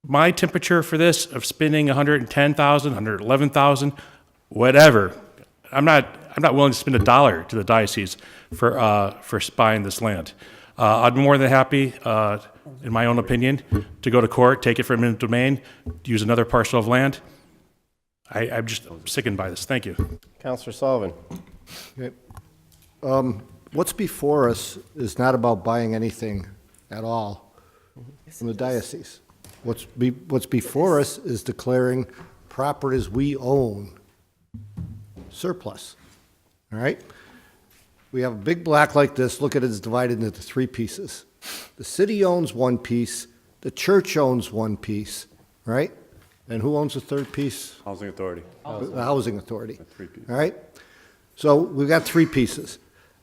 my temperature for this of spending $110,000, $111,000, whatever, I'm not I'm not willing to spend $1 to the diocese for buying this land. I'd be more than happy, in my own opinion, to go to court, take it from eminent domain, use another parcel of land. I'm just sickened by this. Thank you. Counselor Sullivan. Okay. What's before us is not about buying anything at all from the diocese. What's before us is declaring properties we own surplus. All right? We have a big block like this. Look at it, it's divided into 3 pieces. The city owns one piece, the church owns one piece, right? And who owns the third piece? Housing Authority. The Housing Authority. 3 pieces. All right? So we've got 3 pieces.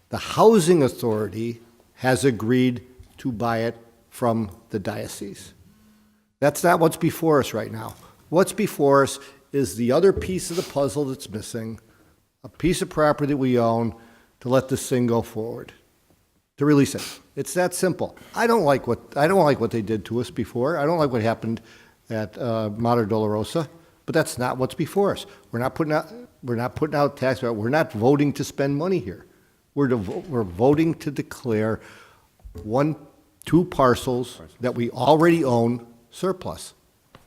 The Housing Authority has agreed to buy it from the diocese. That's not what's before us right now. What's before us is the other piece of the puzzle that's missing, a piece of property that we own to let this thing go forward, to release it. It's that simple. I don't like what they did to us before. I don't like what happened at Mater Dolorosa, but that's not what's before us. We're not putting out tax. We're not voting to spend money here. We're voting to declare 2 parcels that we already own surplus.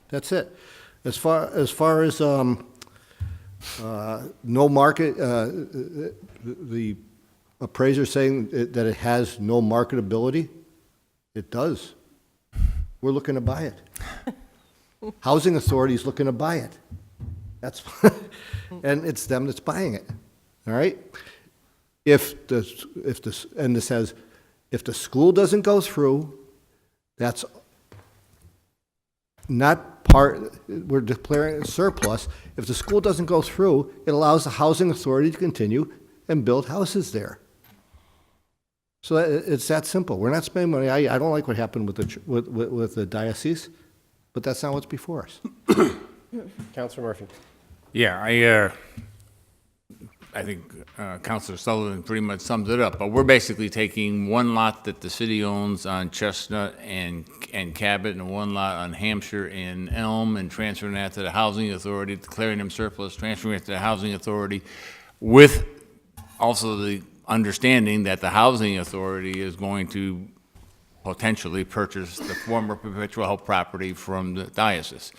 That's it. As far as no market, the appraiser saying that it has no marketability, it does. We're looking to buy it. Housing Authority is looking to buy it. That's and it's them that's buying it. All right. If the school doesn't go through, that's not part. We're declaring it surplus. If the school doesn't go through, it allows the Housing Authority to continue and build houses there. So it's that simple. We're not spending money. I don't like what happened with the diocese, but that's not what's before us. Counselor Murphy. Yeah, I think Councilor Sullivan pretty much summed it up, but we're basically taking one lot that the city owns on Chestnut and Cabot and one lot on Hampshire and Elm and transferring that to the Housing Authority, declaring them surplus, transferring it to the Housing Authority with also the understanding that the Housing Authority is going to potentially purchase the former Perpetual Help property from the diocese.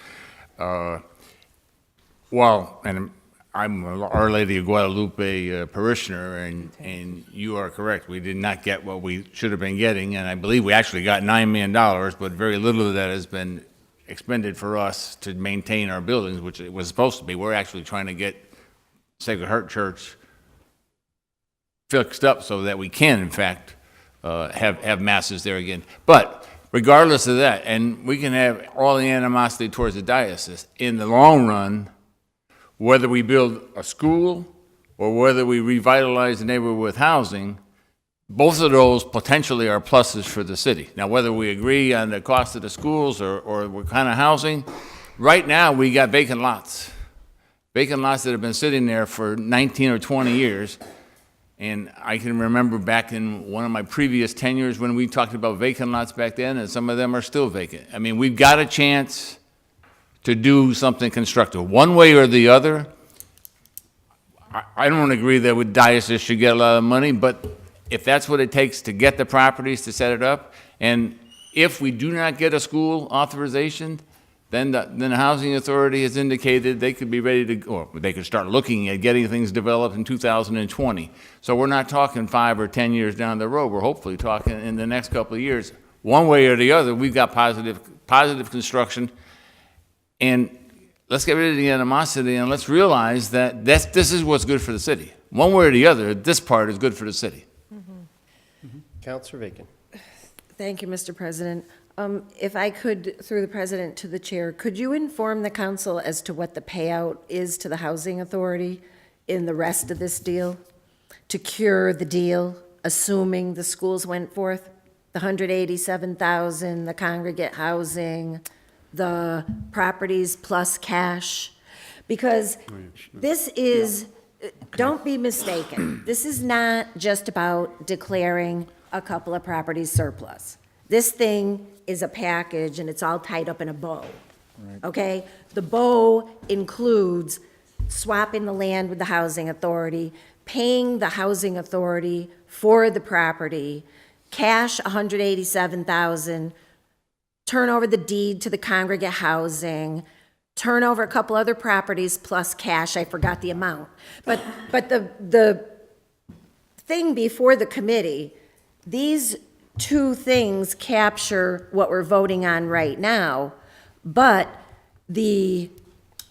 Well, and I'm Our Lady of Guadalupe parishioner, and you are correct. We did not get what we should have been getting, and I believe we actually got $9 million, but very little of that has been expended for us to maintain our buildings, which it was supposed to be. We're actually trying to get Sacred Heart Church fixed up so that we can, in fact, have masses there again. But regardless of that, and we can have all the animosity towards the diocese, in the long run, whether we build a school or whether we revitalize the neighborhood with housing, both of those potentially are pluses for the city. Now, whether we agree on the cost of the schools or what kind of housing, right now we got vacant lots. Vacant lots that have been sitting there for 19 or 20 years. And I can remember back in one of my previous tenures when we talked about vacant lots back then, and some of them are still vacant. I mean, we've got a chance to do something constructive. One way or the other, I don't agree that with diocese should get a lot of money, but if that's what it takes to get the properties to set it up, and if we do not get a school authorization, then the Housing Authority has indicated they could be ready to, or they could start looking at getting things developed in 2020. So we're not talking 5 or 10 years down the road. We're hopefully talking in the next couple of years. One way or the other, we've got positive construction. And let's get rid of the animosity and let's realize that this is what's good for the city. One way or the other, this part is good for the city. Counselor Bacon. Thank you, Mr. President. If I could, through the president to the chair, could you inform the council as to what the payout is to the Housing Authority in the rest of this deal to cure the deal, assuming the schools went forth? The $187,000, the congregate housing, the properties plus cash? Because this is, don't be mistaken, this is not just about declaring a couple of properties surplus. This thing is a package, and it's all tied up in a bow, okay? The bow includes swapping the land with the Housing Authority, paying the housing authority for the property, cash $187,000, turn over the deed to the congregate housing, turn over a couple other properties plus cash, I forgot the amount. But the thing before the committee, these two things capture what we're voting on right now, but the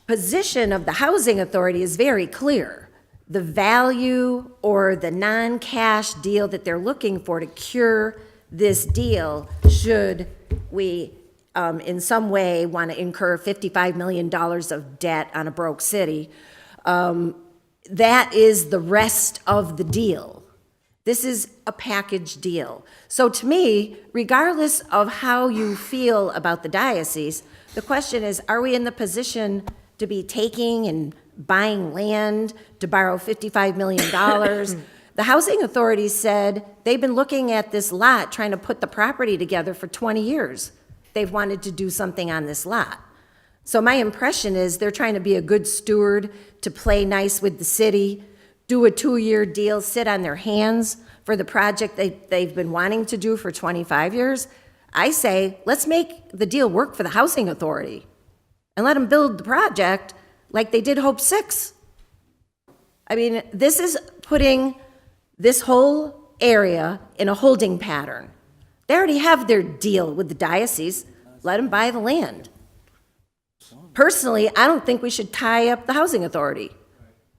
position of the housing authority is very clear. The value or the non-cash deal that they're looking for to cure this deal, should we in some way want to incur $55 million of debt on a broke city, that is the rest of the deal. This is a package deal. So to me, regardless of how you feel about the diocese, the question is, are we in the position to be taking and buying land to borrow $55 million? The housing authority said they've been looking at this lot, trying to put the property together for 20 years. They've wanted to do something on this lot. So my impression is they're trying to be a good steward, to play nice with the city, do a 2-year deal, sit on their hands for the project they've been wanting to do for 25 years. I say, let's make the deal work for the housing authority and let them build the project like they did Hope 6. I mean, this is putting this whole area in a holding pattern. They already have their deal with the diocese. Let them buy the land. Personally, I don't think we should tie up the housing authority.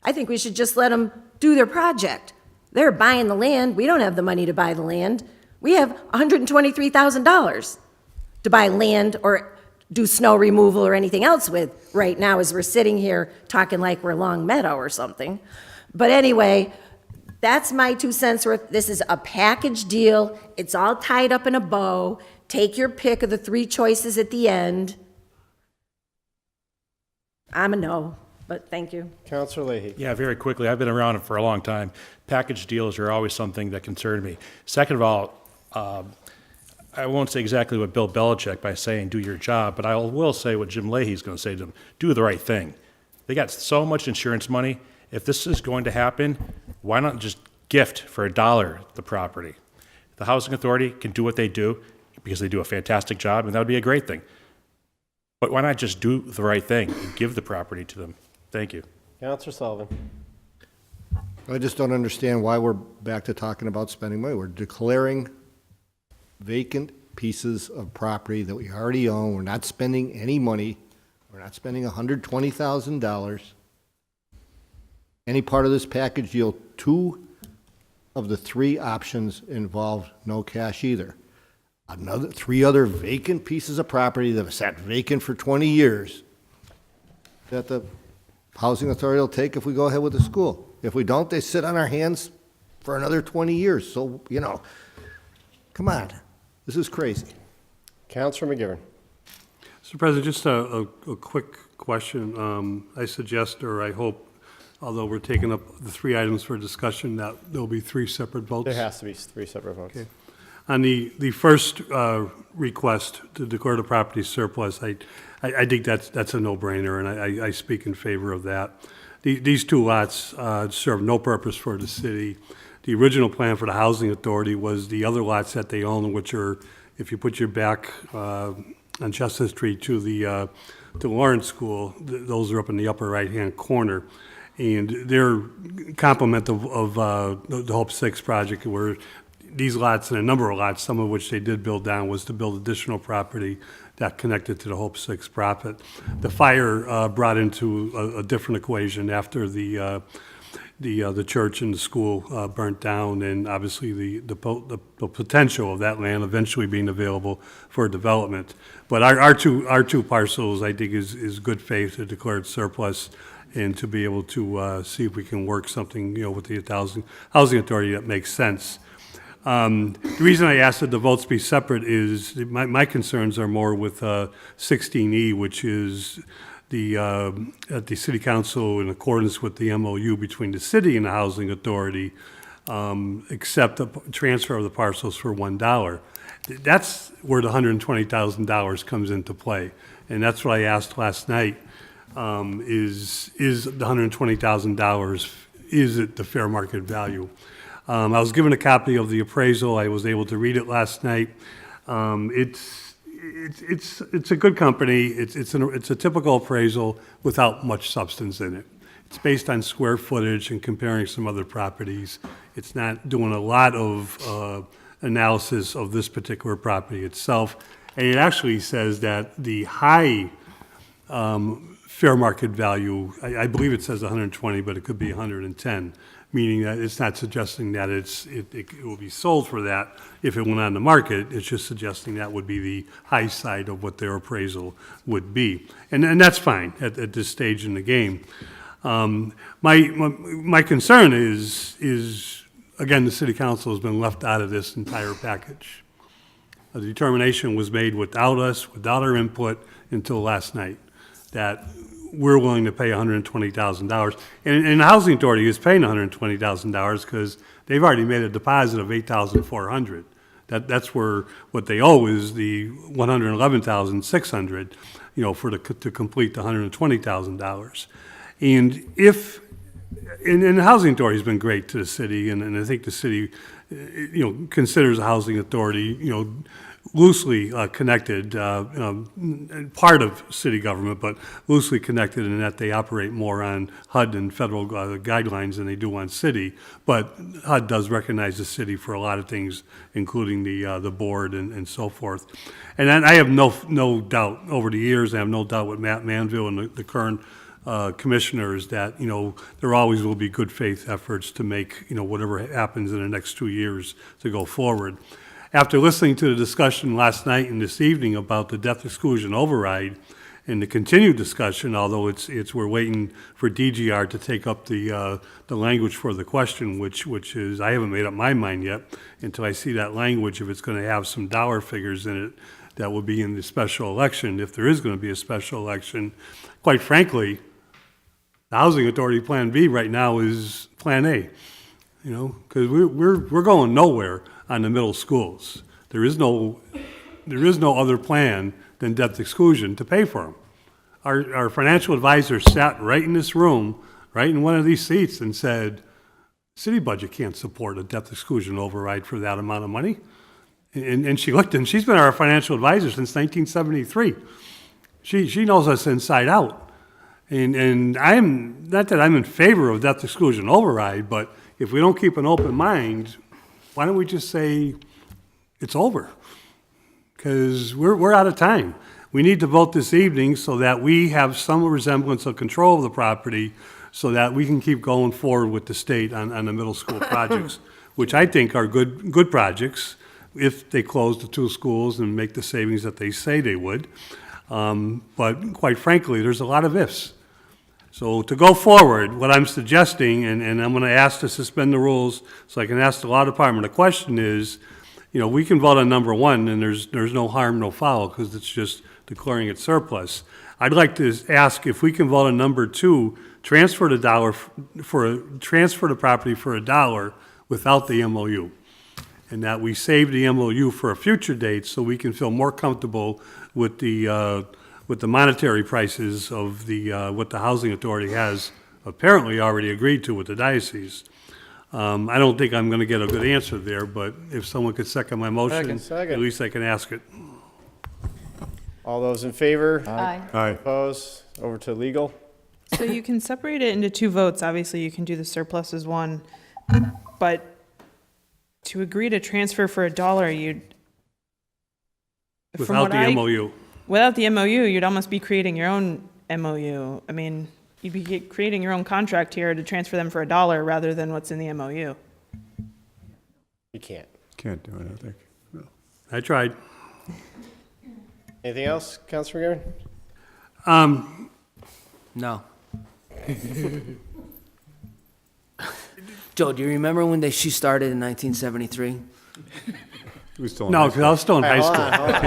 I think we should just let them do their project. They're buying the land. We don't have the money to buy the land. We have $123,000 to buy land or do snow removal or anything else with right now as we're sitting here talking like we're Long Meadow or something. But anyway, that's my 2 cents worth. This is a package deal. It's all tied up in a bow. Take your pick of the 3 choices at the end. I'm a no, but thank you. Counselor Leahy. Yeah, very quickly. I've been around for a long time. Package deals are always something that concern me. Second of all, I won't say exactly what Bill Belichick by saying do your job, but I will say what Jim Leahy's going to say to them: do the right thing. They got so much insurance money. If this is going to happen, why not just gift for $1 the property? The housing authority can do what they do because they do a fantastic job, and that would be a great thing. But why not just do the right thing and give the property to them? Thank you. Counselor Sullivan. I just don't understand why we're back to talking about spending money. We're declaring vacant pieces of property that we already own. We're not spending any money. We're not spending $120,000. Any part of this package deal, 2 of the 3 options involve no cash either. 3 other vacant pieces of property that have sat vacant for 20 years that the housing authority will take if we go ahead with the school. If we don't, they sit on our hands for another 20 years. So, come on. This is crazy. Counselor McGivern. Mr. President, just a quick question. I suggest, or I hope, although we're taking up the 3 items for discussion, that there'll be 3 separate votes. There has to be 3 separate votes. Okay. On the first request to declare the property surplus, I think that's a no-brainer, and I speak in favor of that. These 2 lots serve no purpose for the city. The original plan for the housing authority was the other lots that they own, which are, if you put your back on Chestnut Street to the Lawrence School, those are up in the upper right-hand corner. And they're complement of the Hope 6 project, where these lots and a number of lots, some of which they did build down, was to build additional property that connected to the Hope 6 profit. The fire brought into a different equation after the church and the school burnt down, and obviously the potential of that land eventually being available for development. But our two parcels, I think, is good faith to declare it surplus and to be able to see if we can work something, with the housing authority that makes sense. The reason I asked that the votes be separate is my concerns are more with 16E, which is at the city council, in accordance with the MOU between the city and the housing authority, accept the transfer of the parcels for $1. That's where the $120,000 comes into play, and that's what I asked last night. Is the $120,000 is it the fair market value? I was given a copy of the appraisal. I was able to read it last night. It's a good company. It's a typical appraisal without much substance in it. It's based on square footage and comparing some other properties. It's not doing a lot of analysis of this particular property itself. And it actually says that the high fair market value, I believe it says 120, but it could be 110, meaning that it's not suggesting that it will be sold for that if it went on the market. It's just suggesting that would be the high side of what their appraisal would be. And that's fine at this stage in the game. My concern is, again, the city council has been left out of this entire package. A determination was made without us, without our input, until last night, that we're willing to pay $120,000. And the Housing Authority is paying $120,000 because they've already made a deposit of $8,400. That's where what they owe is the $111,600, to complete the $120,000. And the Housing Authority has been great to the city, and I think the city, considers the Housing Authority, loosely connected, part of city government, but loosely connected in that they operate more on HUD and federal guidelines than they do on city. But HUD does recognize the city for a lot of things, including the board and so forth. And then I have no doubt over the years, I have no doubt with Matt Manville and the current commissioners that, there always will be good faith efforts to make, whatever happens in the next 2 years to go forward. After listening to the discussion last night and this evening about the debt exclusion override and the continued discussion, although we're waiting for DGR to take up the language for the question, which is, I haven't made up my mind yet until I see that language, if it's going to have some dollar figures in it that will be in the special election, if there is going to be a special election. Quite frankly, the Housing Authority Plan B right now is Plan A, because we're going nowhere on the middle schools. There is no other plan than debt exclusion to pay for them. Our financial advisor sat right in this room, right in one of these seats, and said, city budget can't support a debt exclusion override for that amount of money. And she looked, and she's been our financial advisor since 1973. She knows us inside out. And I'm, not that I'm in favor of debt exclusion override, but if we don't keep an open mind, why don't we just say it's over? Because we're out of time. We need to vote this evening so that we have some resemblance of control of the property so that we can keep going forward with the state on the middle school projects, which I think are good projects if they close the 2 schools and make the savings that they say they would. But quite frankly, there's a lot of ifs. So to go forward, what I'm suggesting, and I'm going to ask to suspend the rules so I can ask the law department, the question is, we can vote on number 1 and there's no harm, no foul, because it's just declaring it surplus. I'd like to ask if we can vote on number 2, transfer the property for $1 without the MOU, and that we save the MOU for a future date so we can feel more comfortable with the monetary prices of what the Housing Authority has apparently already agreed to with the diocese. I don't think I'm going to get a good answer there, but if someone could second my motion, Second. at least I can ask it. All those in favor? Aye. Aye. Opposed? Over to legal. So you can separate it into 2 votes. Obviously, you can do the surplus as one, but to agree to transfer for $1, Without the MOU. Without the MOU, you'd almost be creating your own MOU. I mean, you'd be creating your own contract here to transfer them for $1 rather than what's in the MOU. You can't. Can't do it, I think. No. I tried. Anything else, Councilor McGarren? No. Joe, do you remember when she started in 1973? He was still in No, high because I was still in high Hold school. on, hold on.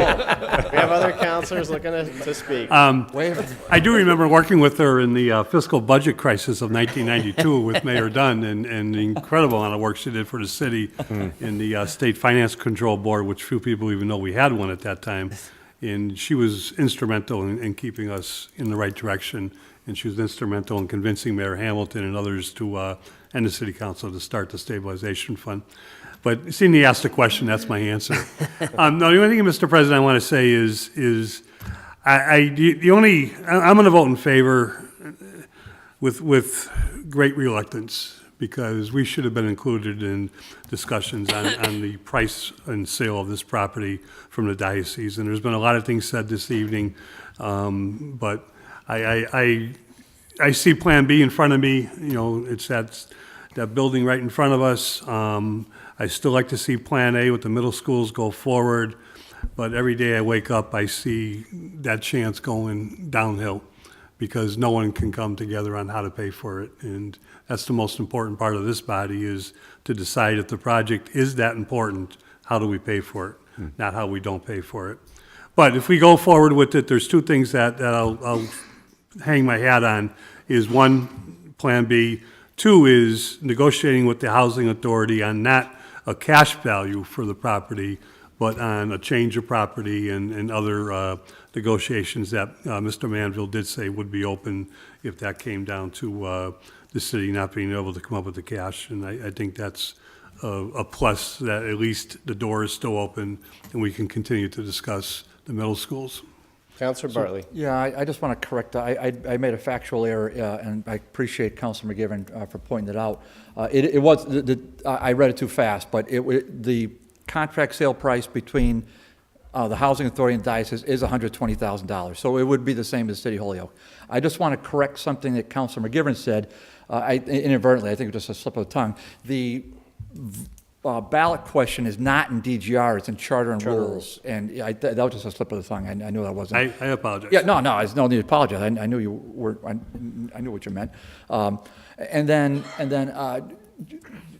We have other counselors looking to speak. I do remember working with her in the fiscal budget crisis of 1992 with Mayor Dunn and the incredible amount of work she did for the city in the State Finance Control Board, which few people even know we had one at that time. And she was instrumental in keeping us in the right direction and she was instrumental in convincing Mayor Hamilton and others to, and the city council to start the stabilization fund. But seeing you asked a question, that's my answer. No, the only thing, Mr. President, I want to say is I'm going to vote in favor with great reluctance, because we should have been included in discussions on the price and sale of this property from the diocese. And there's been a lot of things said this evening, but I see Plan B in front of me. You know, it's that building right in front of us. I still like to see Plan A with the middle schools go forward, but every day I wake up, I see that chance going downhill, because no one can come together on how to pay for it. And that's the most important part of this body, is to decide if the project is that important, how do we pay for it, not how we don't pay for it. But if we go forward with it, there's two things that I'll hang my hat on. Is one, Plan B. Two is negotiating with the Housing Authority on not a cash value for the property, but on a change of property and other negotiations that Mr. Manville did say would be open if that came down to the city not being able to come up with the cash. And I think that's a plus, that at least the door is still open and we can continue to discuss the middle schools. Councilor Bartley. Yeah, I just want to correct, I made a factual error, and I appreciate Councilor McGivern for pointing it out. It was, I read it too fast, but the contract sale price between the Housing Authority and Diocese is $120,000, so it would be the same as City Holyoke. I just want to correct something that Councilor McGivern said, inadvertently, I think it was just a slip of the tongue. The ballot question is not in DGR, it's in charter and rules. And that was just a slip of the tongue. I knew that wasn't. I apologize. Yeah, no, there's no need to apologize. I knew you were, I knew what you meant. And then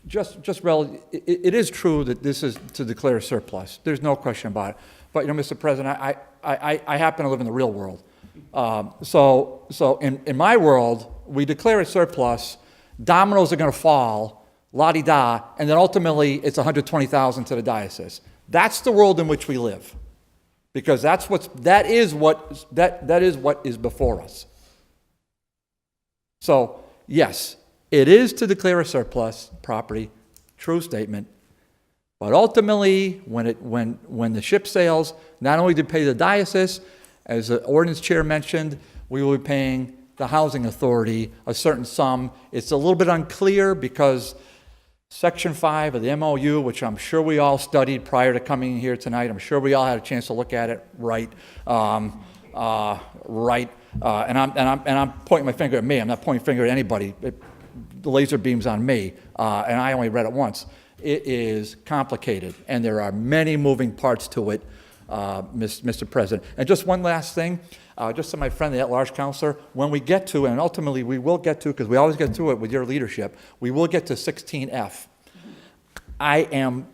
just relative, it is true that this is to declare a surplus. There's no question about it. But, you know, Mr. President, I happen to live in the real world. So in my world, we declare a surplus, dominoes are going to fall, la-di-da, and then ultimately it's $120,000 to the diocese. That's the world in which we live, because that is what is before us. So yes, it is to declare a surplus property, true statement. But ultimately, when the ship sails, not only to pay the diocese, as the ordinance chair mentioned, we will be paying the Housing Authority a certain sum. It's a little bit unclear because Section 5 of the MOU, which I'm sure we all studied prior to coming here tonight, I'm sure we all had a chance to look at it, right? And I'm pointing my finger at me. I'm not pointing finger at anybody. The laser beam's on me, and I only read it once. It is complicated, and there are many moving parts to it, Mr. President. And just one last thing, just to my friend, the at-large counselor, when we get to, and ultimately we will get to, because we always get to it with your leadership, we will get to 16F. I am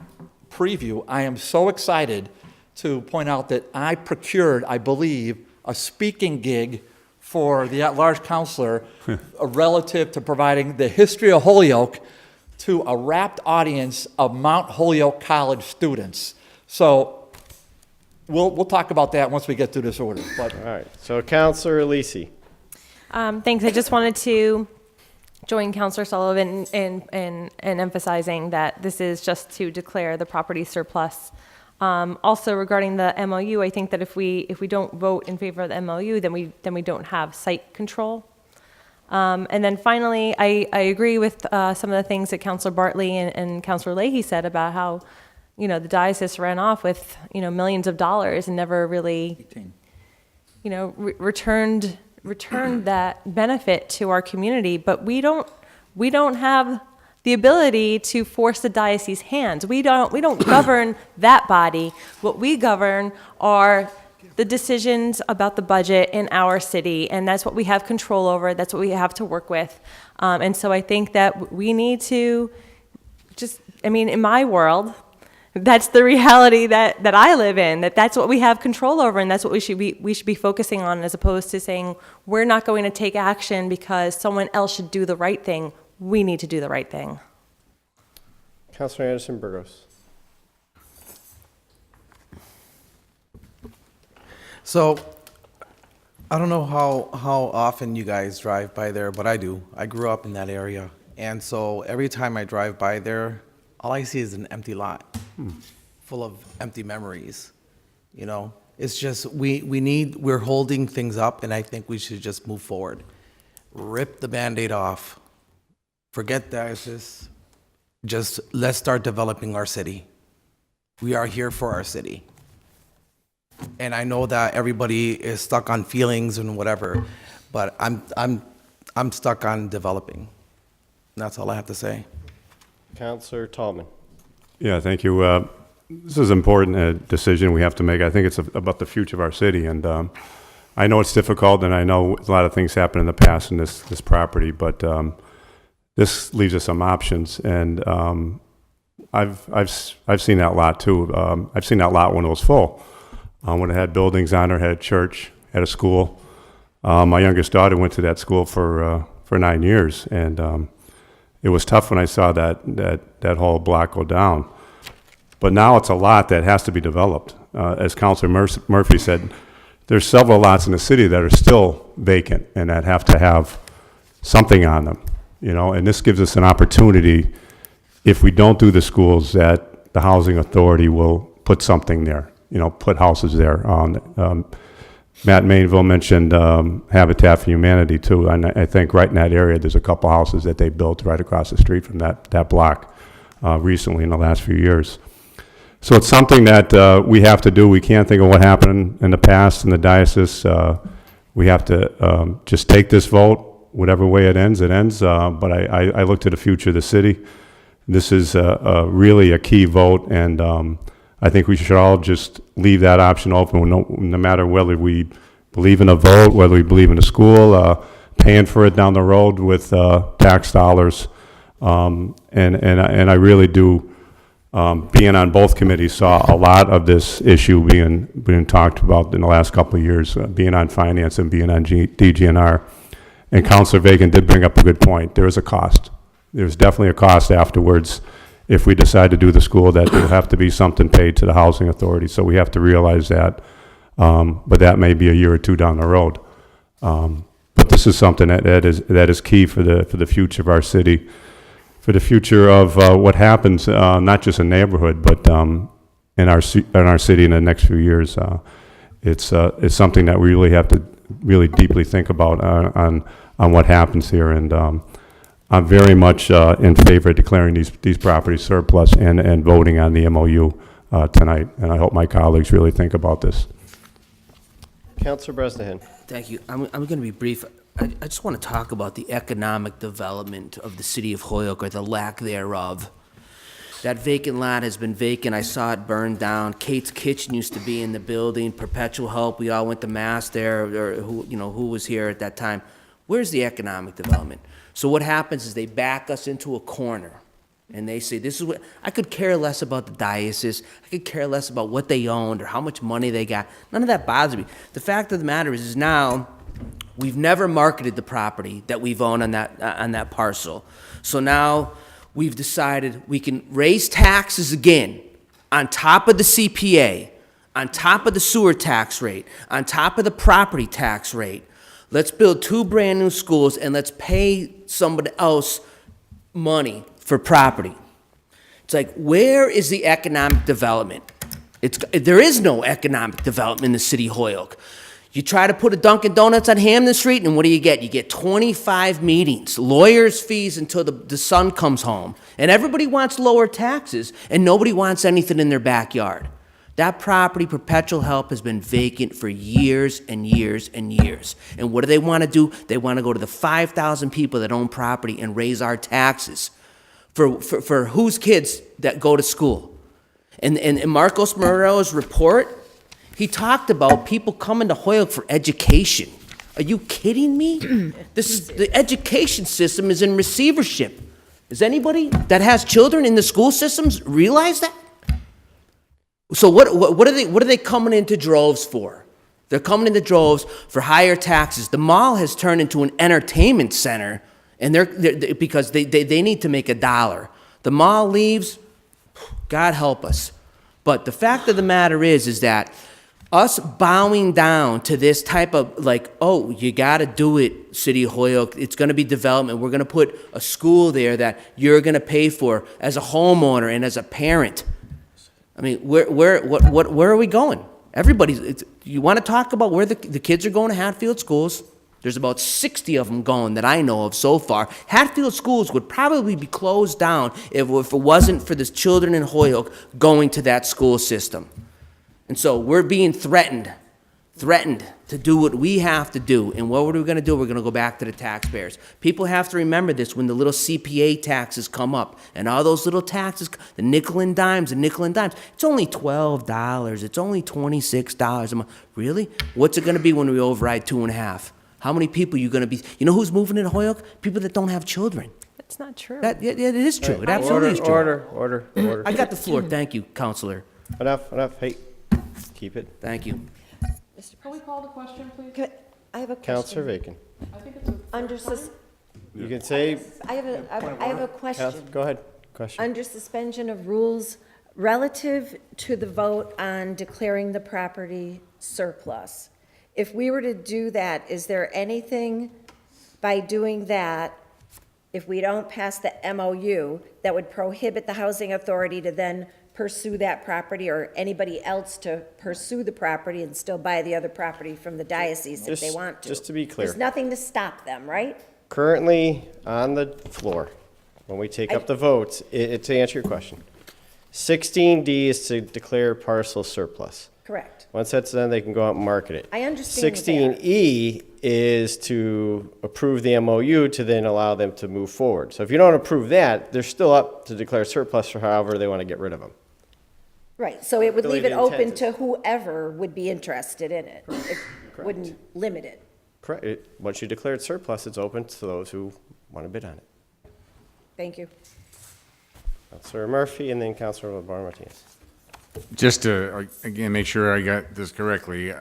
so excited to point out that I procured, I believe, a speaking gig for the at-large counselor relative to providing the history of Holyoke to a rapt audience of Mount Holyoke College students. So we'll talk about that once we get through this order. But all right. So Councilor Lisi. Thanks. I just wanted to join Councilor Sullivan in emphasizing that this is just to declare the property surplus. Also regarding the MOU, I think that if we don't vote in favor of the MOU, then we don't have site control. And then finally, I agree with some of the things that Councilor Bartley and Councilor Leahy said about how, you know, the diocese ran off with, you know, millions of dollars and never really, you know, returned that benefit to our community. But we don't have the ability to force the diocese's hands. We don't govern that body. What we govern are the decisions about the budget in our city, and that's what we have control over. That's what we have to work with. And so I think that we need to in my world, that's the reality that I live in, that's what we have control over, and that's what we should be focusing on, as opposed to saying we're not going to take action because someone else should do the right thing. We need to do the right thing. Councilor Anderson Burgos. So I don't know how often you guys drive by there, but I do. I grew up in that area. And so every time I drive by there, all I see is an empty lot full of empty memories. You know, it's just, we're holding things up, and I think we should just move forward. Rip the Band-Aid off. Forget diocese. Just let's start developing our city. We are here for our city. And I know that everybody is stuck on feelings and whatever, but I'm stuck on developing. And that's all I have to say. Counselor Tallman. Yeah, thank you. This is an important decision we have to make. I think it's about the future of our city, and I know it's difficult, and I know a lot of things happened in the past in this property, but this leaves us some options, and I've seen that lot too. I've seen that lot when it was full, when it had buildings on it, had a church, had a school. My youngest daughter went to that school for 9 years, and it was tough when I saw that whole block go down. But now it's a lot that has to be developed. As Councilor Murphy said, there's several lots in the city that are still vacant and that have to have something on them, you know, and this gives us an opportunity, if we don't do the schools, that the housing authority will put something there, you know, put houses there. Matt Mainville mentioned Habitat for Humanity too, and I think right in that area there's a couple houses that they built right across the street from that block recently in the last few years. So it's something that we have to do. We can't think of what happened in the past in the diocese. We have to just take this vote, whatever way it ends, it ends. But I look to the future of the city. This is really a key vote, and I think we should all just leave that option open, no matter whether we believe in a vote, whether we believe in a school, paying for it down the road with tax dollars. And I really do. Being on both committees, saw a lot of this issue being talked about in the last couple of years, being on finance and being on DGNR. And Councilor Vagan did bring up a good point. There is a cost. There's definitely a cost afterwards. If we decide to do the school, that there will have to be something paid to the housing authority. So we have to realize that. But that may be a year or two down the road. But this is something that is key for the future of our city. For the future of what happens, not just in the neighborhood, but in our city in the next few years. It's something that we really have to really deeply think about on what happens here. And I'm very much in favor of declaring these properties surplus and voting on the MOU tonight. And I hope my colleagues really think about this. Counselor Bresnahan. Thank you. I'm going to be brief. I just want to talk about the economic development of the city of Holyoke, or the lack thereof. That vacant lot has been vacant. I saw it burned down. Kate's Kitchen used to be in the building. Perpetual Help. We all went to mass there, or who was here at that time. Where's the economic development? So what happens is they back us into a corner, and they say, this is what, I could care less about the diocese. I could care less about what they owned or how much money they got. None of that bothers me. The fact of the matter is now, we've never marketed the property that we've owned on that parcel. So now we've decided we can raise taxes again on top of the CPA, on top of the sewer tax rate, on top of the property tax rate. Let's build 2 brand new schools, and let's pay somebody else money for property. It's like, where is the economic development? There is no economic development in the city of Holyoke. You try to put a Dunkin' Donuts on Hamden Street, and what do you get? You get 25 meetings, lawyers' fees until the sun comes home. And everybody wants lower taxes, and nobody wants anything in their backyard. That property, Perpetual Help, has been vacant for years and years and years. And what do they want to do? They want to go to the 5,000 people that own property and raise our taxes for whose kids that go to school. And Marcos Moreira's report, he talked about people coming to Holyoke for education. Are you kidding me? The education system is in receivership. Does anybody that has children in the school systems realize that? So what are they coming into droves for? They're coming into droves for higher taxes. The mall has turned into an entertainment center, and they're because they need to make $1. The mall leaves, God help us. But the fact of the matter is that us bowing down to this type of like, oh, you got to do it, City of Holyoke. It's going to be development. We're going to put a school there that you're going to pay for as a homeowner and as a parent. I mean, where are we going? You want to talk about where the kids are going to Hatfield schools? There's about 60 of them going that I know of so far. Hatfield schools would probably be closed down if it wasn't for the children in Holyoke going to that school system. And so we're being threatened to do what we have to do. And what are we going to do? We're going to go back to the taxpayers. People have to remember this when the little CPA taxes come up and all those little taxes, the nickel and dimes, it's only $12. It's only $26 a month. Really? What's it going to be when we override 2.5? How many people are you going to be? You know who's moving into Holyoke? People that don't have children. That's not true. It is true. It absolutely is true. Order. I got the floor. Thank you, Counselor. Enough. Hey, keep it. Thank you. Can we call the question, please? I have a question. Counselor Bacon. I think it's You can say. I have a question. Go ahead. Question. Under suspension of rules, relative to the vote on declaring the property surplus, if we were to do that, is there anything by doing that, if we don't pass the MOU, that would prohibit the housing authority to then pursue that property or anybody else to pursue the property and still buy the other property from the diocese if they want to? Just to be clear. There's nothing to stop them, right? Currently on the floor, when we take up the votes, to answer your question, 16D is to declare parcel surplus. Correct. Once that's done, they can go out and market it. I understand 16E is to approve the MOU to then allow them to move forward. So if you don't approve that, they're still up to declare surplus for however they want to get rid of them. Right, so it would Really leave it the open intent to whoever would be interested in it. It wouldn't limit it. Correct. Once you declare it surplus, it's open to those who want to bid on it. Thank you. Councilor Murphy and then Councilor LeBron Martinez. Just to, again, make sure I got this correctly,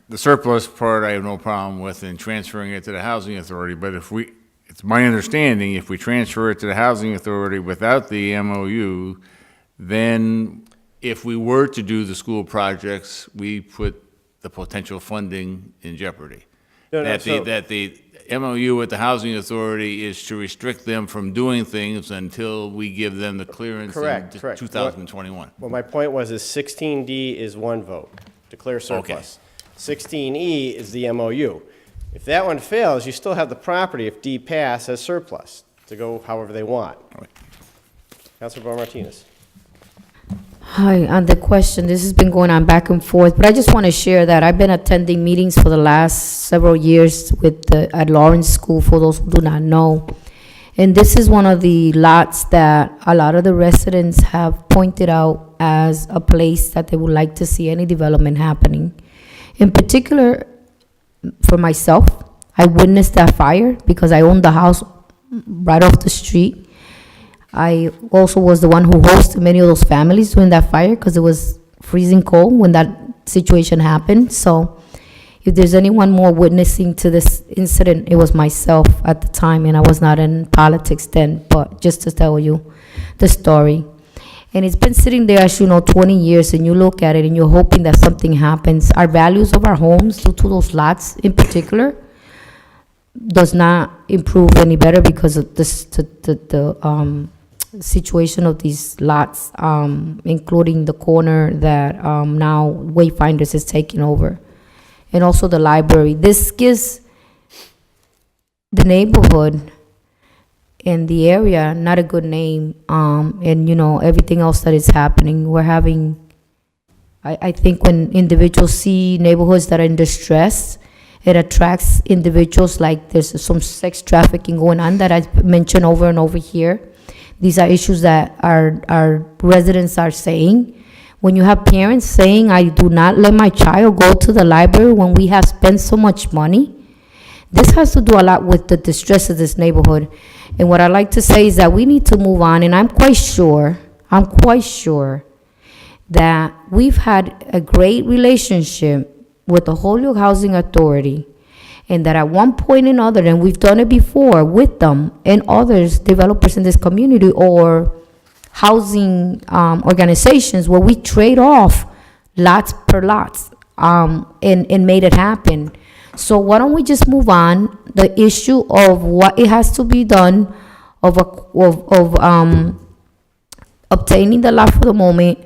the surplus part I have no problem with in transferring it to the housing authority, but it's my understanding, if we transfer it to the housing authority without the MOU, then if we were to do the school projects, we put the potential funding in jeopardy. That the MOU with the housing authority is to restrict them from doing things until we give them the clearance in 2021. Well, my point was 16D is one vote, declare surplus. 16E is the MOU. If that one fails, you still have the property, if D pass, as surplus to go however they want. Councilor Bar Martinez. Hi, on the question, this has been going on back and forth, but I just want to share that I've been attending meetings for the last several years at Lawrence School, for those who do not know. And this is one of the lots that a lot of the residents have pointed out as a place that they would like to see any development happening. In particular, for myself, I witnessed that fire because I owned the house right off the street. I also was the one who hosted many of those families during that fire because it was freezing cold when that situation happened. So if there's anyone more witnessing to this incident, it was myself at the time, and I was not in politics then, but just to tell you the story. And it's been sitting there, as you know, 20 years, and you look at it and you're hoping that something happens. Our values of our homes, due to those lots in particular, does not improve any better because of this, the situation of these lots, including the corner that now Wayfinders is taking over, and also the library. This gives the neighborhood and the area not a good name, and you know, everything else that is happening. We're having, I think when individuals see neighborhoods that are in distress, it attracts individuals. Like there's some sex trafficking going on that I've mentioned over and over here. These are issues that our residents are saying. When you have parents saying, I do not let my child go to the library when we have spent so much money, this has to do a lot with the distress of this neighborhood. And what I like to say is that we need to move on, and I'm quite sure that we've had a great relationship with the Holyoke Housing Authority, and that at one point or another, and we've done it before with them and others, developers in this community or housing organizations, where we trade off lots per lots. and made it happen. So why don't we just move on? The issue of what it has to be done, of obtaining the lot for the moment,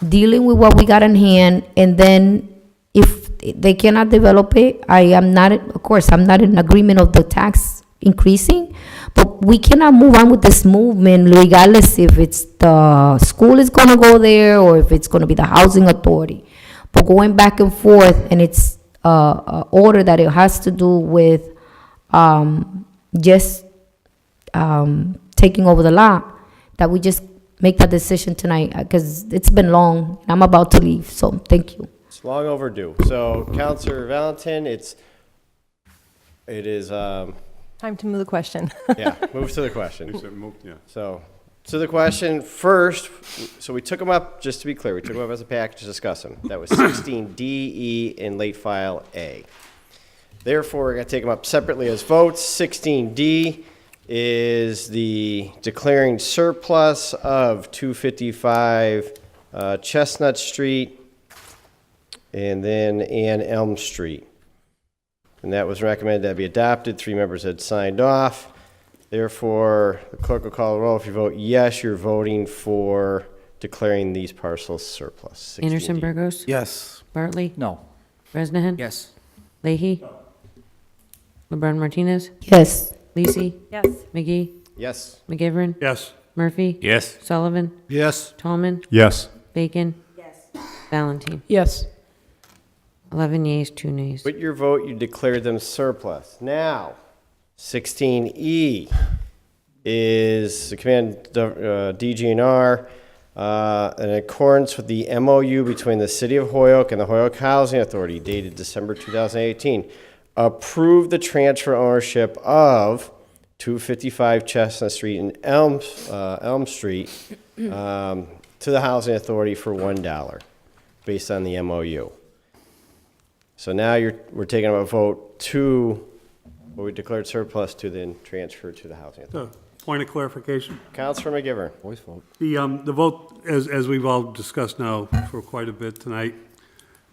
dealing with what we got in hand, and then if they cannot develop it, I am not, of course, I'm not in agreement of the tax increasing, but we cannot move on with this movement regardless if it's the school is gonna go there or if it's gonna be the housing authority. But going back and forth, and it's order that it has to do with just taking over the lot, that we just make that decision tonight, because it's been long, and I'm about to leave, so thank you. It's long overdue. So, Counselor Valentin, it is, Time to move the question. yeah, move to the question. Yeah. So, to the question first, so we took them up, just to be clear, we took them up as a package to discuss them. That was 16D, E, and late file A. Therefore, we're going to take them up separately as votes. 16D is the declaring surplus of 255 Chestnut Street and then Ann Elm Street. And that was recommended that be adopted. 3 members had signed off. Therefore, the clerk will call the roll. If you vote yes, you're voting for declaring these parcels surplus. 16D. Anderson Burgos? Yes. Bartley? No. Bresnahan? Yes. Leahy? LeBron Martinez? Yes. Lisi? Yes. McGee? Yes. McGivern? Yes. Murphy? Yes. Sullivan? Yes. Tallman? Yes. Bacon? Valentine? Yes. 11 yeas, 2 nays. With your vote, you declared them surplus. Now, 16E is the command DGNR in accordance with the MOU between the City of Holyoke and the Holyoke Housing Authority dated December 2018. Approve the transfer ownership of 255 Chestnut Street and Elm Street to the Housing Authority for $1 based on the MOU. So now we're taking a vote to what we declared surplus to then transfer to the Housing Authority. Point of clarification. Councilor McGivern. Voice vote. The vote, as we've all discussed now for quite a bit tonight,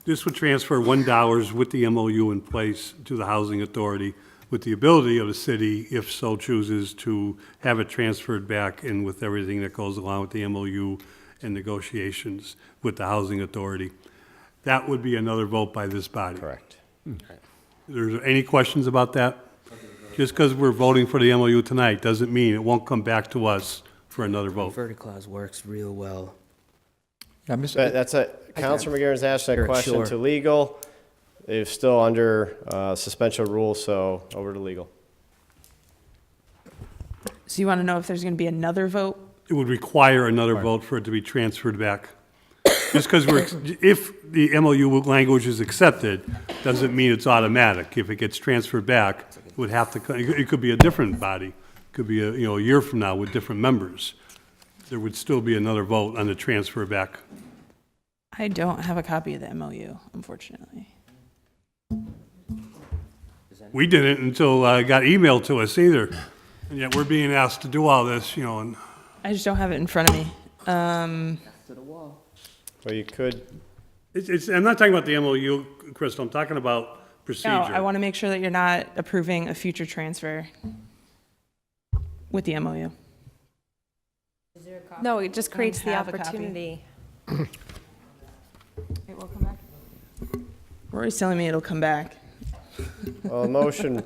this would transfer $1 with the MOU in place to the Housing Authority with the ability of the city, if so chooses, to have it transferred back and with everything that goes along with the MOU and negotiations with the Housing Authority. That would be another vote by this body. Correct. There's any questions about that? Just because we're voting for the MOU tonight doesn't mean it won't come back to us for another vote. Converted clause works real well. Yeah, That's a, Councilor McGivern's asked that Sure, question sure. to legal. They're still under suspension rules, so over to legal. So you want to know if there's going to be another vote? It would require another vote for it to be transferred back. Just because if the MOU language is accepted, doesn't mean it's automatic. If it gets transferred back, it would have to, it could be a different body. It could be a year from now with different members. There would still be another vote on the transfer back. I don't have a copy of the MOU, unfortunately. We didn't until it got emailed to us either. And yet we're being asked to do all this, and I just don't have it in front of me. Well, you could. I'm not talking about the MOU, Crystal. I'm talking about procedure. No, I want to make sure that you're not approving a future transfer with the MOU. No, it just creates the have a copy. opportunity. It will come back? Rory's telling me it'll come back. Well, the motion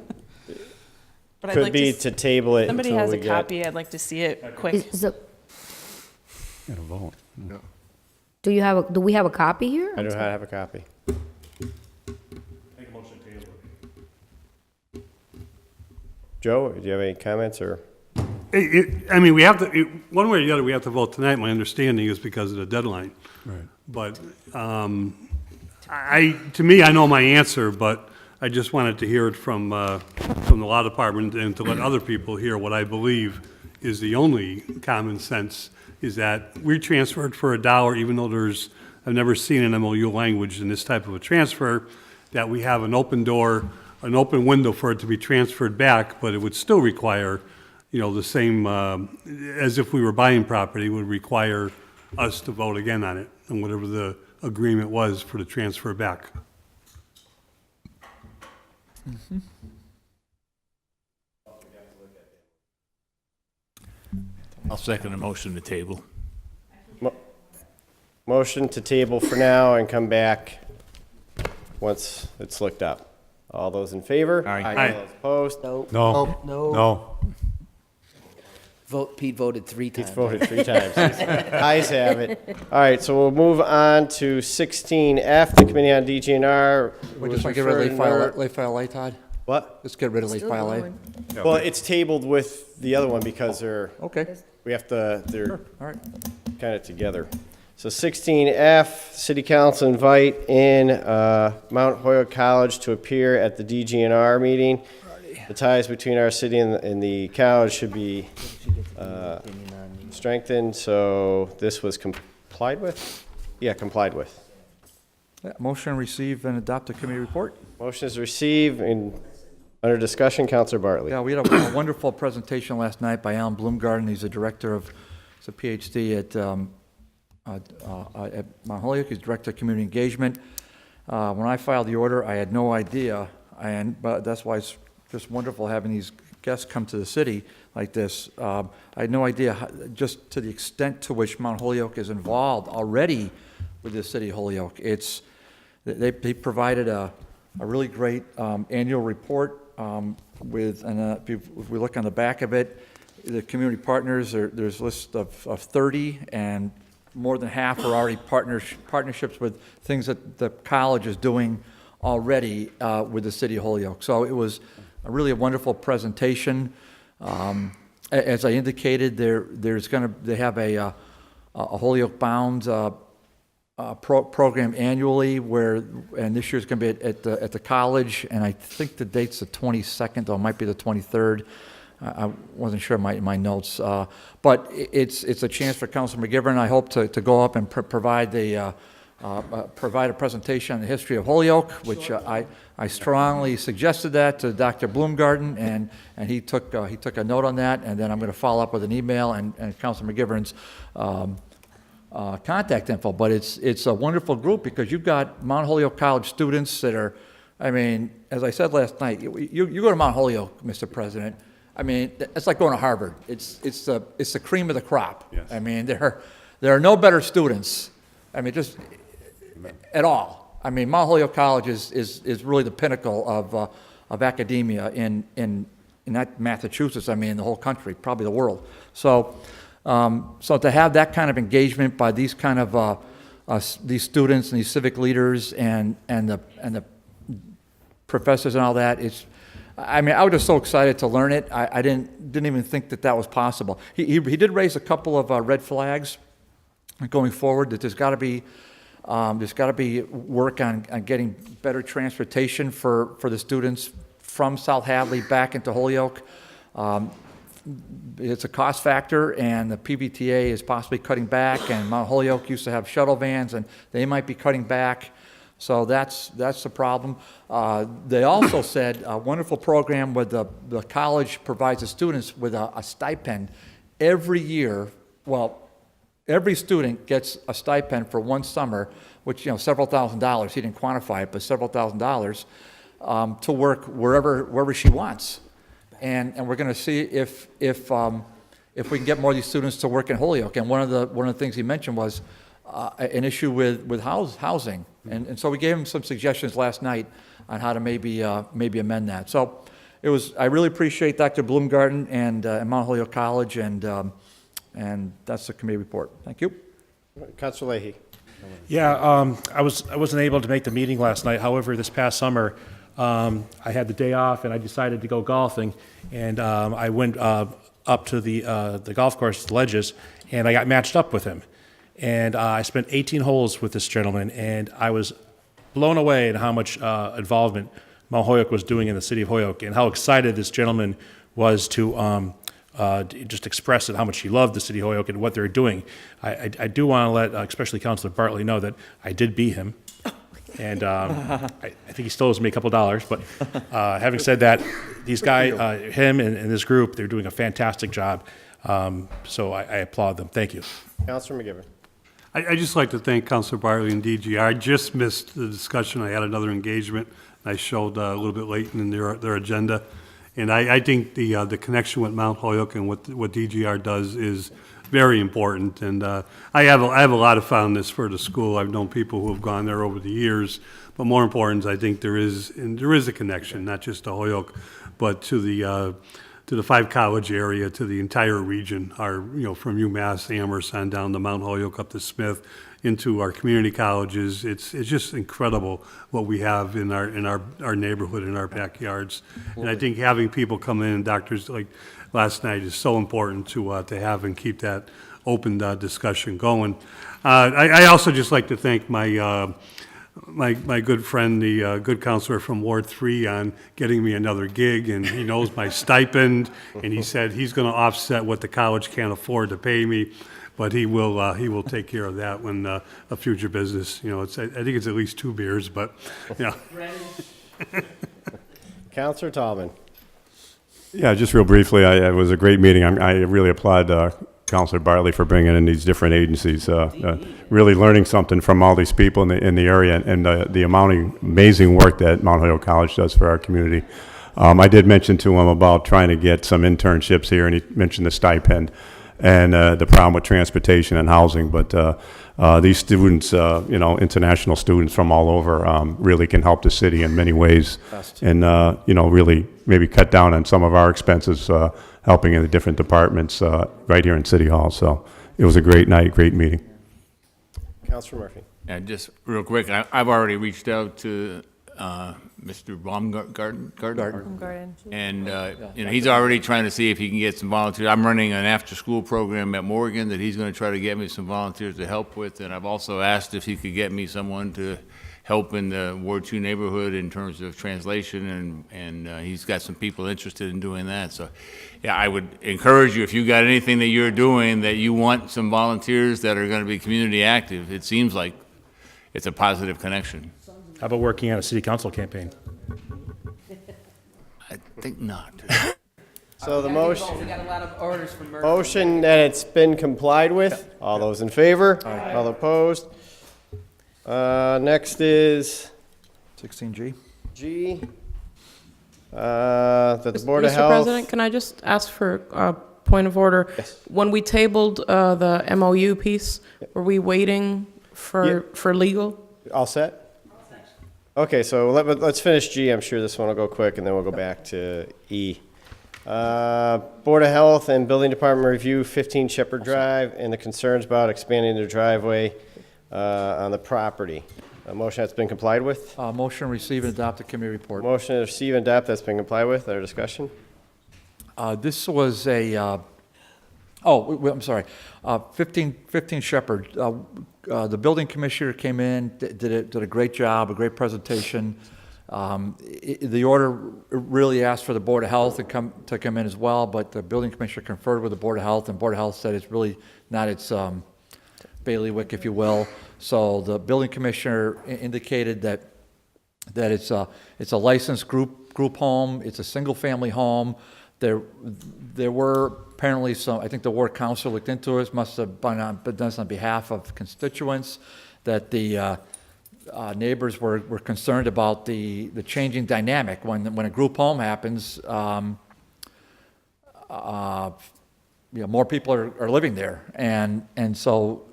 But I'd could like be to to table it Somebody until has we a get. copy, I'd like to see it quick. Got to vote. Do we have a copy here? I don't have a copy. Joe, do you have any comments or? I mean, we have to, one way or the other, we have to vote tonight. My understanding is because of the deadline. Right. But to me, I know my answer, but I just wanted to hear it from the law department and to let other people hear what I believe is the only common sense, is that we transferred for $1, even though I've never seen an MOU language in this type of a transfer, that we have an open door, an open window for it to be transferred back, but it would still require, the same, as if we were buying property, would require us to vote again on it, and whatever the agreement was for the transfer back. I'll second the motion to table. Motion to table for now and come back once it's looked up. All those in favor? Aye. All those opposed? No. No. Pete voted 3 times. He's voted 3 times. Ayes have it. All right, so we'll move on to 16F, the Committee on DGNR. We just want to get rid of late file A, Todd? What? Let's get rid of late file A. Well, it's tabled with the other one because they're, Okay. we have to, they're All right. kind of together. So 16F, City Council invite in Mount Holyoke College to appear at the DGNR meeting. The ties between our city and the college should be strengthened, so this was complied with? Yeah, complied with. Yeah, motion, receive, and adopt the committee report. Motion is received and under discussion, Councilor Bartley. Yeah, we had a wonderful presentation last night by Alan Bloomgarden. He's a director of, he's a PhD at Mount Holyoke. He's director of community engagement. When I filed the order, I had no idea, but that's why it's just wonderful having these guests come to the city like this. I had no idea just to the extent to which Mount Holyoke is involved already with the city of Holyoke. They provided a really great annual report with, and if we look on the back of it, the community partners, there's a list of 30, and more than half are already partnerships with things that the college is doing already with the city of Holyoke. So it was really a wonderful presentation. As I indicated, they have a Holyoke Bound program annually, and this year's going to be at the college, and I think the date's the 22nd, or it might be the 23rd. I wasn't sure my notes, but it's a chance for Councilor McGivern. I hope to go up and provide a presentation on the history of Holyoke, which I strongly suggested that to Dr. Bloomgarden, and he took a note on that, and then I'm going to follow up with an email and Councilor McGivern's contact info. But it's a wonderful group because you've got Mount Holyoke College students that are, I mean, as I said last night, you go to Mount Holyoke, Mr. President. I mean, it's like going to Harvard. It's the cream of the crop. Yes. I mean, there are no better students. I mean, just at all. I mean, Mount Holyoke College is really the pinnacle of academia in not Massachusetts. I mean, in the whole country, probably the world. So to have that kind of engagement by these kind of these students and these civic leaders and the professors and all that, I mean, I was just so excited to learn it. I didn't even think that was possible. He did raise a couple of red flags going forward, that there's got to be work on getting better transportation for the students from South Hadley back into Holyoke. It's a cost factor, and the PBTA is possibly cutting back, and Mount Holyoke used to have shuttle vans, and they might be cutting back. So that's the problem. They also said a wonderful program where the college provides the students with a stipend every year. Well, every student gets a stipend for one summer, which, several $1,000s. He didn't quantify it, but several $1,000s to work wherever she wants. And we're going to see if we can get more of these students to work in Holyoke. And one of the things he mentioned was an issue with housing. And so we gave him some suggestions last night on how to maybe amend that. So I really appreciate Dr. Bloomgarden and Mount Holyoke College, and that's the committee report. Thank you. Councilor Leahy. Yeah, I wasn't able to make the meeting last night. However, this past summer, I had the day off and I decided to go golfing, and I went up to the golf course, Ledges, and I got matched up with him. And I spent 18 holes with this gentleman, and I was blown away at how much involvement Mount Holyoke was doing in the city of Holyoke, and how excited this gentleman was to just express it, how much he loved the city of Holyoke and what they're doing. I do want to let, especially Councilor Bartley, know that I did beat him, and I think he still owes me a couple dollars. But having said that, these guys, him and this group, they're doing a fantastic job. So I applaud them. Thank you. Councilor McGivern. I'd just like to thank Councilor Bartley and DGR. I just missed the discussion. I had another engagement. I showed a little bit late in their agenda. And I think the connection with Mount Holyoke and what DGR does is very important. And I have a lot of fondness for the school. I've known people who have gone there over the years. But more important, I think there is a connection, not just to Holyoke, but to the Five College area, to the entire region, from UMass, Amherst, on down to Mount Holyoke, up to Smith, into our community colleges. It's just incredible what we have in our neighborhood, in our backyards. And I think having people come in, doctors like last night, is so important to have and keep that open discussion going. I also just like to thank my good friend, the good counselor from Ward 3, on getting me another gig, and he knows my stipend, and he said he's going to offset what the college can't afford to pay me, but he will take care of that when a future business, I think it's at least 2 beers, but, Counselor Tallman. Yeah, just real briefly, it was a great meeting. I really applaud Councilor Bartley for bringing in these different agencies, really learning something from all these people in the area, and the amazing work that Mount Holyoke College does for our community. I did mention to him about trying to get some internships here, and he mentioned the stipend and the problem with transportation and housing. But these students, international students from all over, really can help the city in many ways, and really maybe cut down on some of our expenses, helping in the different departments right here in City Hall. So it was a great night, great meeting. Counselor Murphy. Yeah, just real quick, I've already reached out to Mr. Baumgarten. And, he's already trying to see if he can get some volunteers. I'm running an after-school program at Morgan that he's going to try to get me some volunteers to help with. And I've also asked if he could get me someone to help in the Ward 2 neighborhood in terms of translation, and he's got some people interested in doing that. So, yeah, I would encourage you, if you got anything that you're doing that you want some volunteers that are going to be community active, it seems like it's a positive connection. How about working on a city council campaign? I think not. So the motion. We got a lot of orders from Murphy. Motion that it's been complied with. All those in favor? All opposed? Next is 16G. G. That the Board of Mr. Health. President, can I just ask for a point of order? Yes. When we tabled the MOU piece, were we waiting for legal? All set? Okay, so let's finish G. I'm sure this one will go quick, and then we'll go back to E. Board of Health and Building Department review 15 Shepherd Drive and the concerns about expanding the driveway on the property. A motion that's been complied with? Motion receive and adopt the committee report. Motion to receive and adopt that's been complied with. Our discussion? This was I'm sorry, 15 Shepherd. The building commissioner came in, did a great job, a great presentation. The order really asked for the Board of Health to come in as well, but the building commissioner conferred with the Board of Health, and Board of Health said it's really not its bailiwick, if you will. So the building commissioner indicated that it's a licensed group home, it's a single family home. There were apparently some, I think the ward council looked into it, must have been done on behalf of constituents, that the neighbors were concerned about the changing dynamic. When a group home happens, more people are living there. And so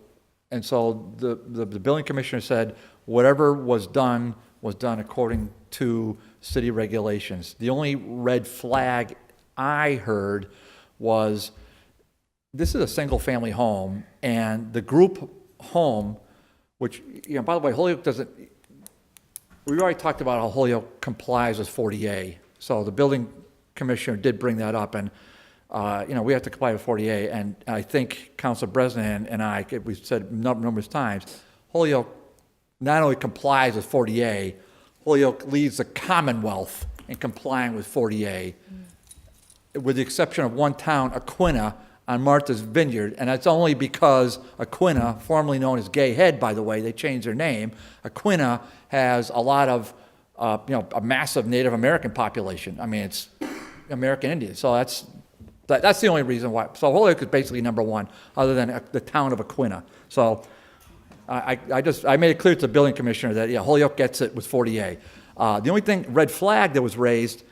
the building commissioner said whatever was done according to city regulations. The only red flag I heard was this is a single family home, and the group home, which, by the way, Holyoke doesn't, we already talked about how Holyoke complies with 40A. So the building commissioner did bring that up, and we have to comply with 40A, and I think Councilor Bresnahan and I, we've said numerous times, Holyoke not only complies with 40A, Holyoke leads the Commonwealth in complying with 40A, with the exception of one town, Aquina, on Martha's Vineyard, and that's only because Aquina, formerly known as Gay Head, by the way, they changed their name. Aquina has a lot of, a massive Native American population. I mean, it's American Indian, so that's the only reason why. So Holyoke is basically number one, other than the town of Aquina. So I made it clear to the building commissioner that, yeah, Holyoke gets it with 40A. The only thing, red flag that was raised,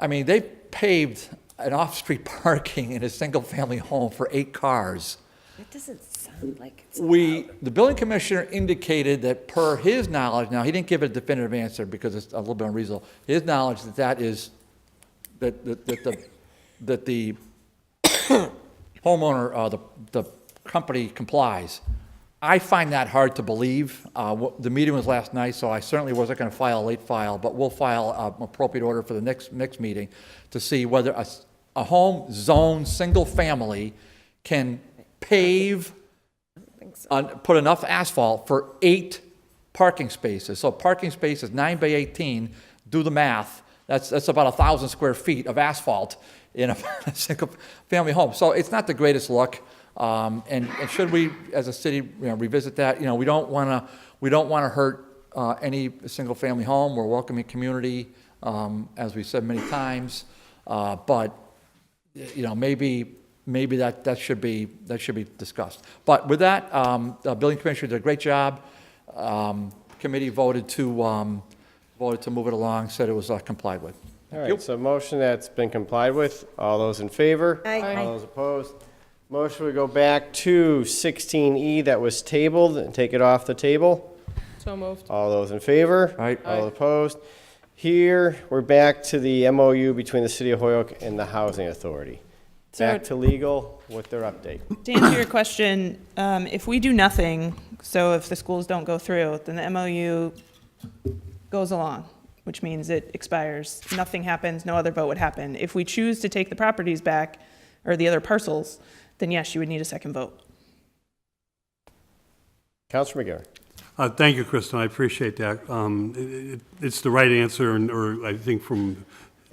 I mean, they paved an off-street parking in a single-family home for 8 cars. That doesn't sound like it's The building commissioner indicated that per his knowledge, now, he didn't give a definitive answer because it's a little bit unreasonable, his knowledge that the homeowner, the company complies. I find that hard to believe. The meeting was last night, so I certainly wasn't going to file a late file, but we'll file an appropriate order for the next meeting to see whether a home zone, single family, can pave, put enough asphalt for 8 parking spaces. So parking space is 9 by 18, do the math, that's about 1,000 square feet of asphalt in a single family home. So it's not the greatest look. And should we, as a city, revisit that? We don't want to hurt any single-family home. We're a welcoming community, as we've said many times. But maybe that should be discussed. But with that, the building commissioner did a great job. Committee voted to move it along, said it was complied with. All right, so motion that's been complied with. All those in favor? Aye. All those opposed? Motion would go back to 16E that was tabled and take it off the table. So moved. All those in favor? Aye. All opposed? Here, we're back to the MOU between the City of Holyoke and the Housing Authority. Back to legal with their update. To answer your question, if we do nothing, so if the schools don't go through, then the MOU goes along, which means it expires. Nothing happens, no other vote would happen. If we choose to take the properties back, or the other parcels, then yes, you would need a second vote. Councilor McGarry. Thank you, Kristen. I appreciate that. It's the right answer, or I think from,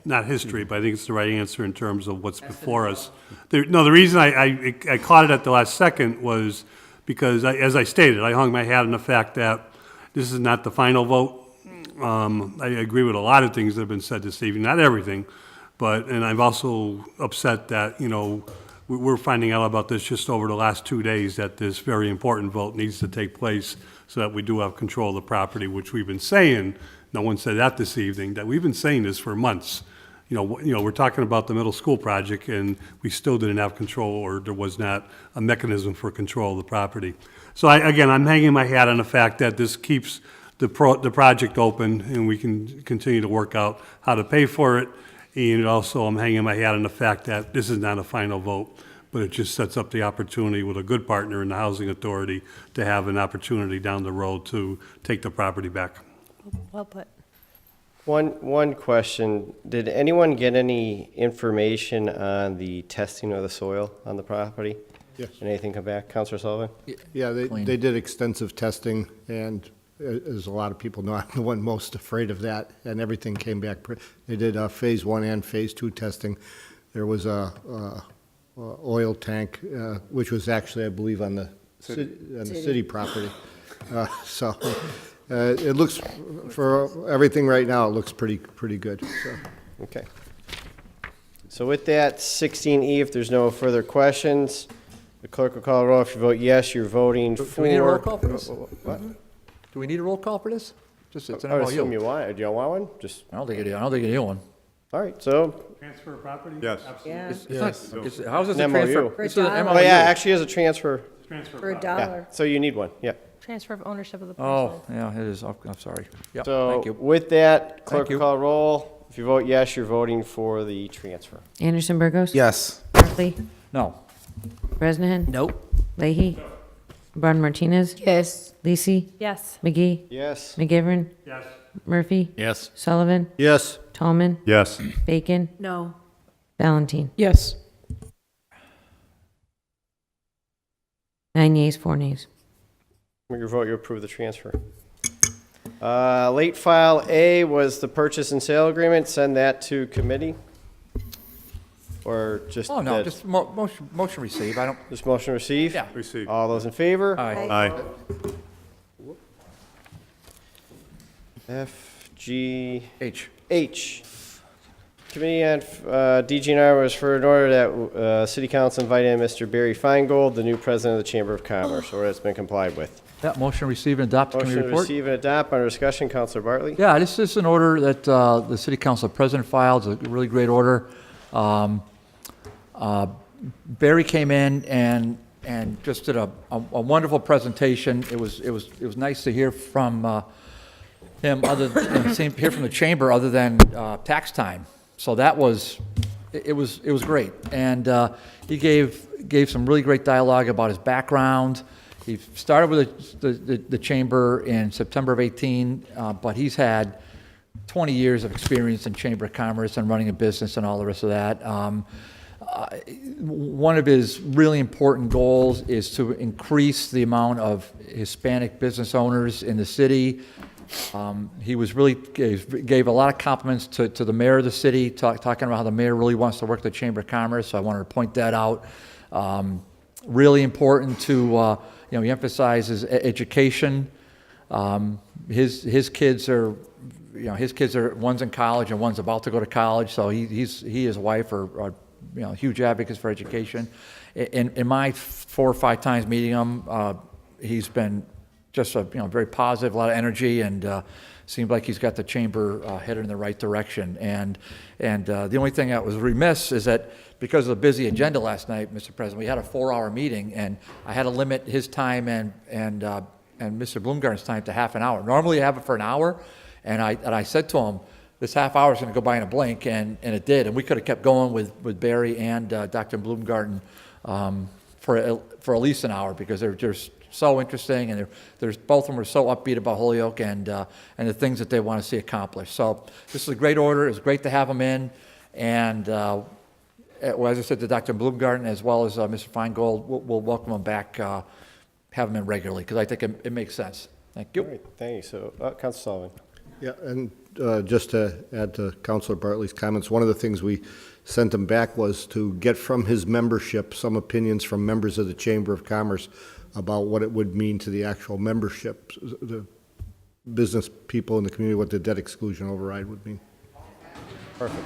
not history, but I think it's the right answer in terms of what's before us. The reason I caught it at the last second was because, as I stated, I hung my hat on the fact that this is not the final vote. I agree with a lot of things that have been said this evening, not everything, and I'm also upset that, we're finding out about this just over the last 2 days, that this very important vote needs to take place so that we do have control of the property, which we've been saying, no one said that this evening, that we've been saying this for months. We're talking about the middle school project, and we still didn't have control, or there was not a mechanism for control of the property. So I'm hanging my hat on the fact that this keeps the project open, and we can continue to work out how to pay for it. And also, I'm hanging my hat on the fact that this is not a final vote, but it just sets up the opportunity with a good partner in the Housing Authority to have an opportunity down the road to take the property back. Well put. One question. Did anyone get any information on the testing of the soil on the property? Yes. Did anything come back? Councilor Sullivan? Yeah, they did extensive testing, and as a lot of people know, I'm the one most afraid of that, and everything came back. They did phase 1 and phase 2 testing. There was a oil tank, which was actually, I believe, on the city property. So it looks, for everything right now, it looks pretty good. So. Okay. So with that, 16E, if there's no further questions, the clerk will call a roll. If you vote yes, you're voting for... Do we need a roll call for this? What? Do we need a roll call for this? Just it's an I would MOU. assume you want it. Do you want one? I don't think you need one. All right, so... Transfer of property? Yes. Yeah. How is this a An transfer? MOU. This is an For a MOU. Oh, yeah, actually is a transfer. For $1. Yeah, so you need one, yeah. Transfer of ownership of the Oh, parcel. yeah, it is. I'm sorry. Yep, So thank you. with that, clerk Thank will you. call a roll. If you vote yes, you're voting for the transfer. Anderson Burgos? Yes. Barclay? No. Bresnahan? Nope. Leahy? Brown Martinez? Yes. Lisi? Yes. McGee? Yes. McGivern? Yes. Murphy? Yes. Sullivan? Yes. Tallman? Yes. Bacon? No. Valentine? Yes. 9 yeas, 4 nays. With your vote, you approve the transfer. Late file A was the purchase and sale agreement. Send that to committee? Or just... Oh, no, the- just motion receive. I don't, Just motion receive? yeah. Receive. All those in favor? Aye. Aye. F, G, H. H. Committee on DGNR was for an order that City Council invited in Mr. Barry Feingold, the new president of the Chamber of Commerce, order that's been complied with. That motion receive and adopt Motion committee to report? receive and adopt under discussion, Councilor Bartley. Yeah, this is an order that the City Council President filed. It's a really great order. Barry came in and just did a wonderful presentation. It was nice to hear from him, hear from the chamber other than tax time. So that was it was great, and he gave some really great dialogue about his background. He started with the chamber in September of 18, but he's had 20 years of experience in Chamber of Commerce and running a business and all the rest of that. One of his really important goals is to increase the amount of Hispanic business owners in the city. He was really gave a lot of compliments to the mayor of the city, talking about how the mayor really wants to work the Chamber of Commerce. So I wanted to point that out. Really important to he emphasizes education. His kids are one's in college and one's about to go to college. So he and his wife are huge advocates for education. In my 4 or 5 times meeting him, he's been just very positive, a lot of energy, and seems like he's got the chamber headed in the right direction. And the only thing that was remiss is that because of the busy agenda last night, Mr. President, we had a 4-hour meeting, and I had to limit his time and Mr. Bloomgarden's time to half an hour. Normally I have it for an hour, and I said to him, this half hour is going to go by in a blink, and it did. And we could have kept going with Barry and Dr. Bloomgarden for at least an hour, because they're just so interesting, and both of them are so upbeat about Holyoke and the things that they want to see accomplished. So this is a great order. It's great to have them in, and as I said to Dr. Bloomgarden as well as Mr. Feingold, we'll welcome them back, have them in regularly, because I think it makes sense. Thank you. All right, thank you. So, Councilor Sullivan. Yeah, and just to add to Councilor Bartley's comments, one of the things we sent him back was to get from his membership some opinions from members of the Chamber of Commerce about what it would mean to the actual membership, the business people in the community, what the debt exclusion override would mean. Perfect.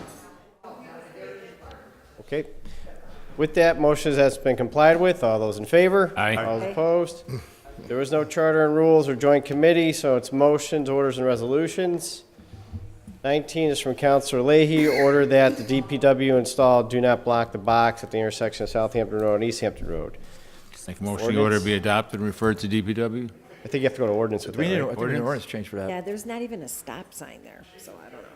Okay. With that, motion has been complied with. All those in favor? Aye. All those opposed? There was no charter and rules or joint committee, so it's motions, orders, and resolutions. 19 is from Councilor Leahy. Order that the DPW install do not block the box at the intersection of Southampton Road and East Hampton Road. Make a motion the order be adopted and referred to DPW? I think you have to go to ordinance with that, right? I think we need an ordinance change for that. Yeah, there's not even a stop sign there, so I don't know.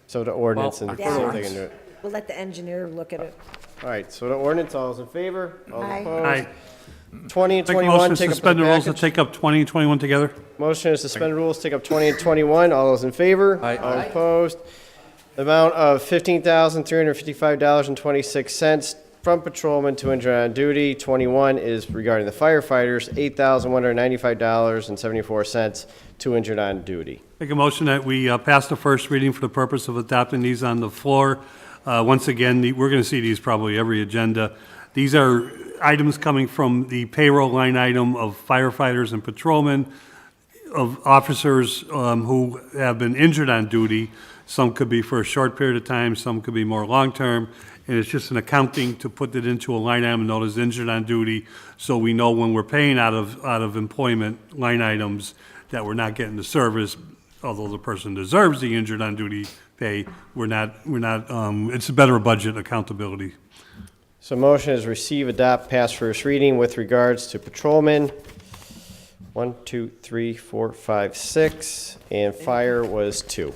So to ordinance Well, and see yeah. if they can do it. We'll let the engineer look at it. All right, so to ordinance, all those in favor? All Aye. opposed? Aye. 20 and Make a 21, motion to take up suspend the rules to package. take up 20 and 21 together. Motion is suspend rules, take up 20 and 21. All those in favor? Aye. All opposed? The amount of $15,355.26 from patrolman to injured on duty. 21 is regarding the firefighters, $8,195.74 to injured on duty. Make a motion that we pass the first reading for the purpose of adopting these on the floor. Once again, we're going to see these probably every agenda. These are items coming from the payroll line item of firefighters and patrolmen, of officers who have been injured on duty. Some could be for a short period of time, some could be more long-term, and it's just an accounting to put it into a line item known as injured on duty, so we know when we're paying out of employment line items that we're not getting the service, although the person deserves the injured on duty pay, we're not, it's a better budget accountability. So motion is receive, adopt, pass first reading with regards to patrolmen. 1, 2, 3, 4, 5, 6, and fire was 2.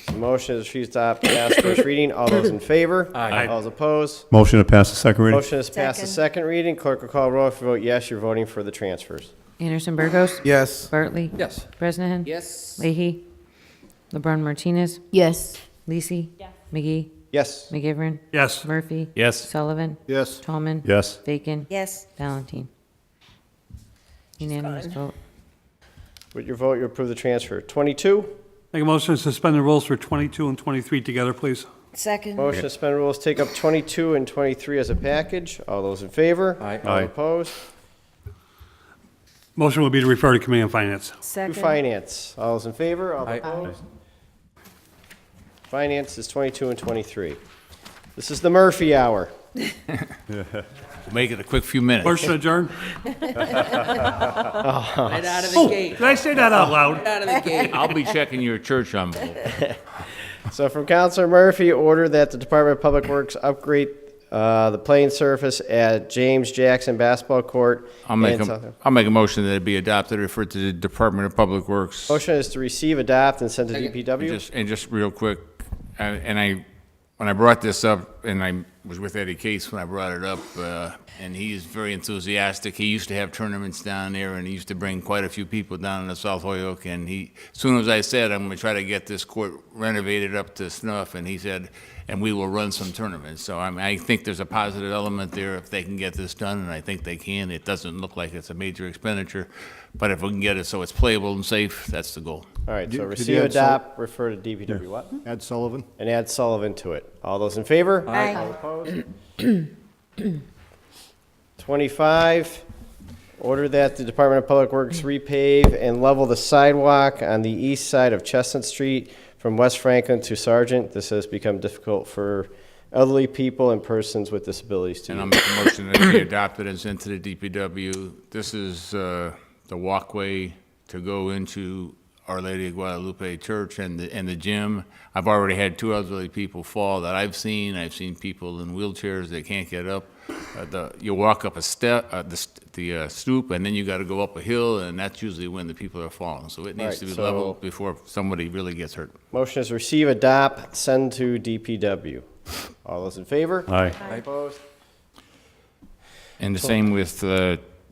The motion is receive, adopt, pass first reading. All those in favor? Aye. All those opposed? Motion to pass the second reading. Motion is pass the second reading. Clerk will call roll. If you vote yes, you're voting for the transfers. Anderson Burgos. Yes. Bartley. Yes. Bresnahan. Yes. Leahy. LeBron Martinez. Yes. Lisi. McGee. Yes. McGivern. Yes. Murphy. Yes. Sullivan. Yes. Tallman. Yes. Bacon. Yes. Valentine. Unanimous vote. With your vote, you approve the transfer. 22. Make a motion to suspend the rules for 22 and 23 together, please. Second. Motion to suspend rules, take up 22 and 23 as a package. All those in favor? Aye. All opposed? Motion would be to refer to Committee on Finance. To Second. finance. All those in favor? All Aye. opposed? Finance is 22 and 23. This is the Murphy Hour. Make it a quick few minutes. Motion adjourned. Right out of the gate. Did I say that out loud? Right out of the gate. I'll be checking your church envelope. So from Counselor Murphy, order that the Department of Public Works upgrade the playing surface at James Jackson Basketball Court. I'll make a motion that it be adopted, referred to the Department of Public Works. Motion is to receive, adopt, and send to DPW. And just real quick, when I brought this up, and I was with Eddie Case when I brought it up, and he is very enthusiastic. He used to have tournaments down there, and he used to bring quite a few people down to South Holyoke. And as soon as I said, I'm going to try to get this court renovated up to snuff, and he said, and we will run some tournaments. So I think there's a positive element there if they can get this done, and I think they can. It doesn't look like it's a major expenditure, but if we can get it so it's playable and safe, that's the goal. All right, so Could receive, you add adopt, refer to DPW. What? Add Sullivan? And add Sullivan to it. All those in favor? Aye. All opposed? 25, order that the Department of Public Works repave and level the sidewalk on the east side of Chestnut Street from West Franklin to Sargent. This has become difficult for elderly people and persons with disabilities to And I'll use. make a motion that it be adopted and sent to the DPW. This is the walkway to go into Our Lady of Guadalupe Church and the gym. I've already had 2 elderly people fall that I've seen. I've seen people in wheelchairs that can't get up. You walk up a step, the stoop, and then you got to go up a hill, and that's usually when the people are falling. So it needs right, to be so- leveled before somebody really gets hurt. Motion is receive, adopt, send to DPW. All those in favor? Aye. Opposed? And the same with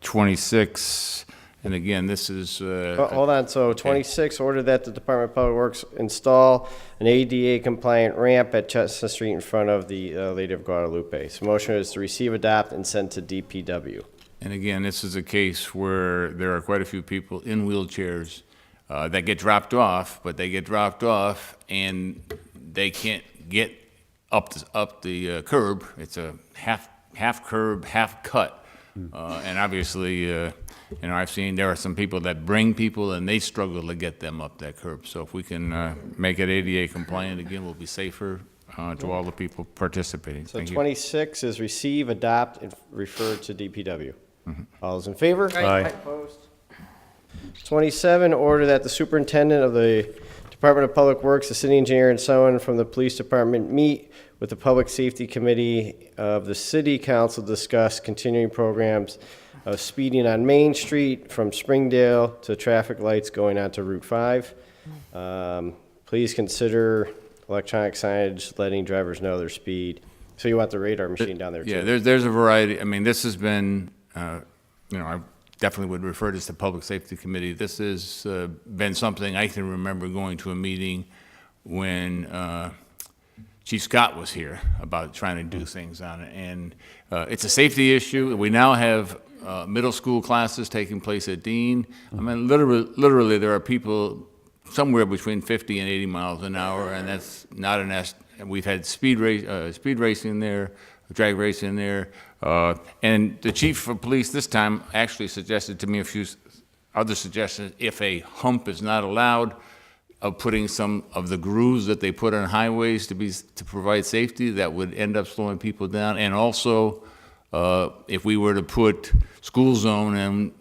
26. And again, this is Hold on, so 26, order that the Department of Public Works install an ADA compliant ramp at Chestnut Street in front of the Lady of Guadalupe. So motion is to receive, adopt, and send to DPW. And again, this is a case where there are quite a few people in wheelchairs that get dropped off, but they get dropped off and they can't get up the curb. It's a half curb, half cut. And obviously, I've seen there are some people that bring people and they struggle to get them up that curb. So if we can make it ADA compliant, again, we'll be safer to all the people participating. So Thank you. 26 is receive, adopt, and refer to DPW. All those in favor? Aye. Opposed? 27, order that the superintendent of the Department of Public Works, the city engineer, and someone from the police department meet with the Public Safety Committee of the City Council to discuss continuing programs of speeding on Main Street from Springdale to traffic lights going onto Route 5. Please consider electronic signage letting drivers know their speed. So you want the radar machine down there too? Yeah, there's a variety. I mean, this has been, I definitely would refer this to Public Safety Committee. This has been something I can remember going to a meeting when Chief Scott was here about trying to do things on it. And it's a safety issue. We now have middle school classes taking place at Dean. I mean, literally there are people somewhere between 50 and 80 miles an hour, and that's not we've had speed racing there, drag racing there, and the chief of police this time actually suggested to me a few other suggestions. If a hump is not allowed, of putting some of the grooves that they put on highways to provide safety, that would end up slowing people down. And also, if we were to put school zone in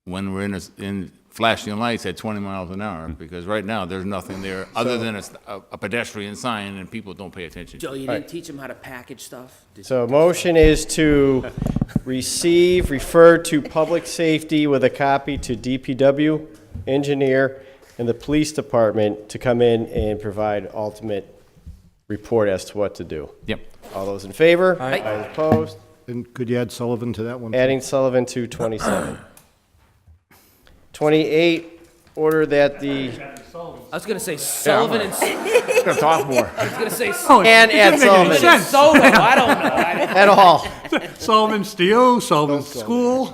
when we're in flashing lights at 20 miles an hour, because right now there's nothing there other than a pedestrian sign, and people don't pay attention. Joe, you didn't teach them how to package stuff? So motion is to receive, refer to public safety with a copy to DPW, engineer, and the police department to come in and provide ultimate report as to what to do. Yep. All those in favor? Aye. All opposed? And could you add Sullivan to that one? Adding Sullivan to 27. 28, order that the, I was gonna say Sullivan and. I'm gonna talk more. I was gonna say. and add Sullivan. And Solo, I don't know. At all. Sullivan Steel, Sullivan School.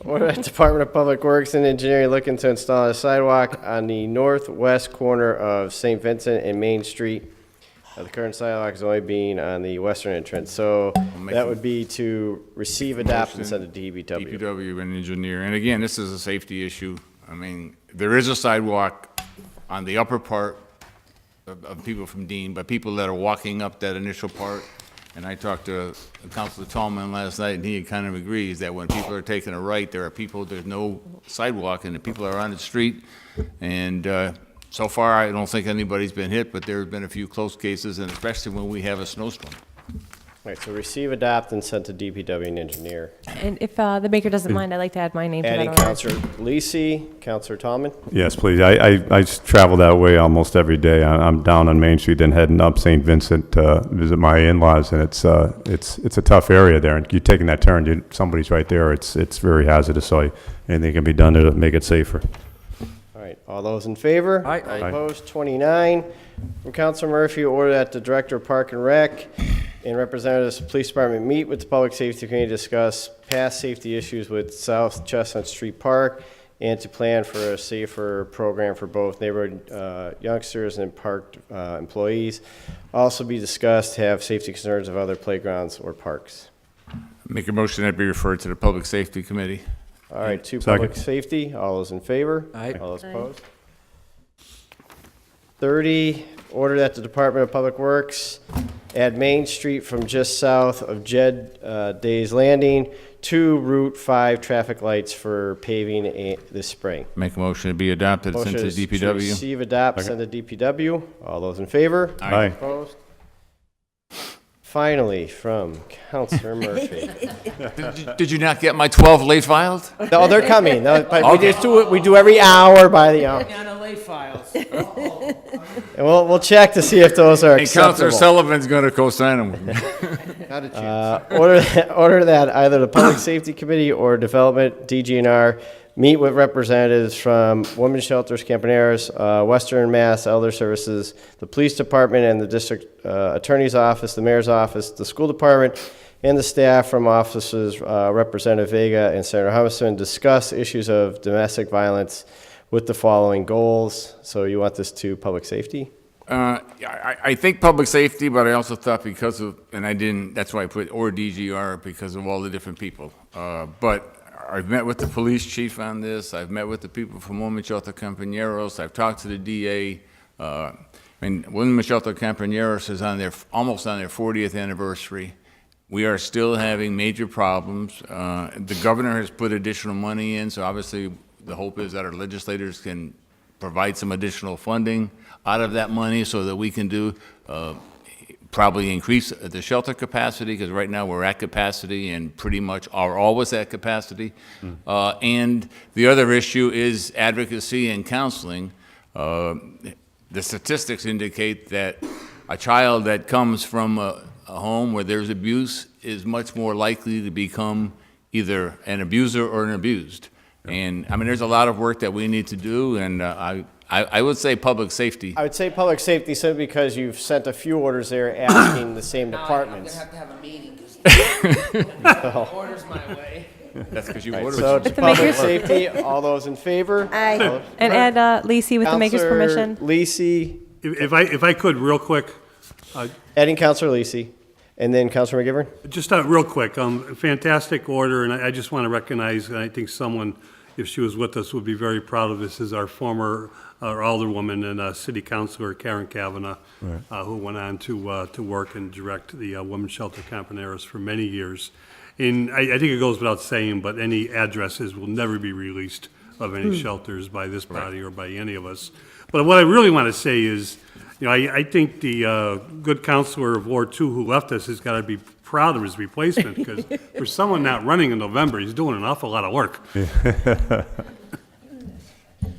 Order that Department of Public Works and Engineering looking to install a sidewalk on the northwest corner of St. Vincent and Main Street. The current sidewalk is only being on the western entrance. So that would be to receive, adopt, and send to DPW. DPW and engineer. And again, this is a safety issue. I mean, there is a sidewalk on the upper part of people from Dean, but people that are walking up that initial part. And I talked to Councilor Tallman last night, and he kind of agrees that when people are taking a right, there are people, there's no sidewalk, and the people are on the street. And so far, I don't think anybody's been hit, but there have been a few close cases, and especially when we have a snowstorm. All right, so receive, adopt, and send to DPW and engineer. And if the maker doesn't mind, I'd like to add my name to that Adding order. Counselor Lisi, Counselor Tallman. Yes, please. I travel that way almost every day. I'm down on Main Street, then heading up St. Vincent to visit my in-laws, and it's a tough area there. And you're taking that turn, somebody's right there. It's very hazardous. So anything can be done to make it safer. All right, all those in favor? Aye. All opposed, 29. From Counselor Murphy, order that the Director of Park and Rec and representatives of the Police Department meet with the Public Safety Committee to discuss past safety issues with South Chestnut Street Park and to plan for a safer program for both neighborhood youngsters and park employees. Also be discussed to have safety concerns of other playgrounds or parks. Make a motion that be referred to the Public Safety Committee. All right, to Second. Public Safety, all those in favor? Aye. All those opposed? 30, order that the Department of Public Works add Main Street from just south of Jed Days Landing to Route 5 traffic lights for paving this spring. Make a motion to be adopted, sent Motion to is to DPW. receive, adopt, send to DPW. All those in favor? Aye. Opposed? Finally, from Counselor Murphy. Did you not get my 12 late filed? No, they're coming. No, but Okay. we just do it. We do every hour by the hour. On the late files. And we'll check to see if those are And Counselor acceptable. Sullivan's going to co-sign them with me. Order that either the Public Safety Committee or Development, DGNR, meet with representatives from Women's Shelters, Campaneras, Western Mass Elder Services, the Police Department and the District Attorney's Office, the Mayor's Office, the School Department, and the staff from offices Representative Vega and Senator Humison discuss issues of domestic violence with the following goals. So you want this to Public Safety? I think public safety, but I also thought because of, and I didn't, that's why I put or DGR because of all the different people. But I've met with the police chief on this. I've met with the people from Women's Shelter Campaneros. I've talked to the DA. Women's Shelter Campaneros is almost on their 40th anniversary. We are still having major problems. The governor has put additional money in, so obviously the hope is that our legislators can provide some additional funding out of that money so that we can do probably increase the shelter capacity, because right now we're at capacity and pretty much are always at capacity. And the other issue is advocacy and counseling. The statistics indicate that a child that comes from a home where there's abuse is much more likely to become either an abuser or an abused. And I mean, there's a lot of work that we need to do, and I would say public safety. I would say Public Safety simply because you've sent a few orders there asking the same departments. I'm going to have a meeting because orders my way. That's because you Right, ordered so it. to Public Safety, all those in favor? Aye. And add Lisi with the maker's permission. Lisi, If I could, real quick, adding Counselor Lisi, and then Counselor McGivern? just real quick, fantastic order, and I just want to recognize, and I think someone, if she was with us, would be very proud of this, is our former alderwoman and city councilor Karen Kavanaugh, who went on to work and direct the Women's Shelter Campaneros for many years. And I think it goes without saying, but any addresses will never be released of any shelters by this body or by any of us. But what I really want to say is, you know, I think the good councilor of Ward 2 who left us has got to be proud of his replacement, because for someone not running in November, he's doing an awful lot of work.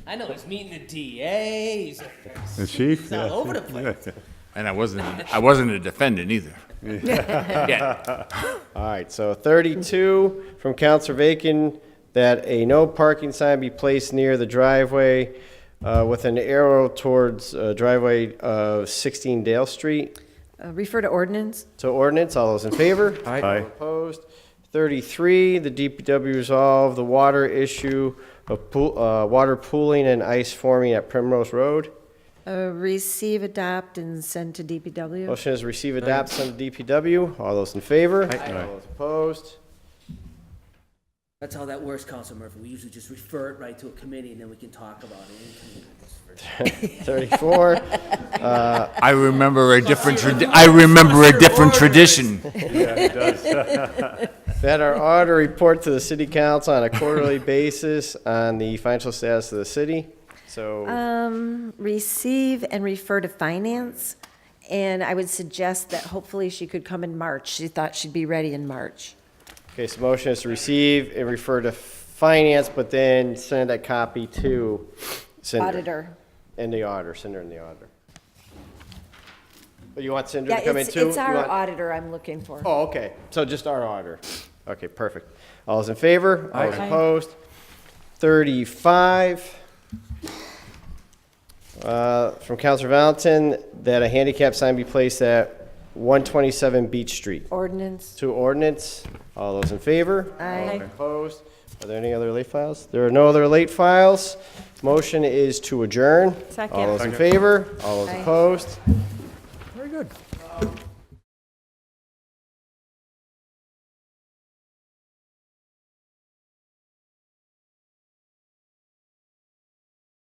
I know he's meeting the DA. He's The chief? He's all over the place. And I wasn't a defendant either. Yeah. All right, so 32 from Counselor Bacon, that a no parking sign be placed near the driveway with an arrow towards driveway of 16 Dale Street. Refer to ordinance. To ordinance, all those in favor? Aye. All opposed? 33, the DPW resolve the water issue of water pooling and ice forming at Primrose Road. Receive, adopt, and send to DPW. Motion is receive, adopt, send to DPW. All those in favor? All those opposed? That's how that works, Council Murphy. We usually just refer it right to a committee, and then we can talk about it. 34. I remember a different tradition. That our auditor report to the city council on a quarterly basis on the financial status of the city. So, Receive and refer to finance, and I would suggest that hopefully she could come in March. She thought she'd be ready in March. okay, so motion is to receive and refer to finance, but then send a copy to Cinder. Auditor. And the auditor, Cinder and the auditor. But you want Cinder Yeah, to come in it's, too? it's You our want- auditor I'm looking for. Oh, okay, so just our auditor. Okay, perfect. All those in favor? All those Aye. opposed? 35. From Councilor Valentin, that a handicap sign be placed at 127 Beach Street. Ordinance. To ordinance. All those in favor? Aye. All opposed? Are there any other late files? There are no other late files. Motion is to adjourn. Second. All those in favor? All those Aye. opposed? Very good.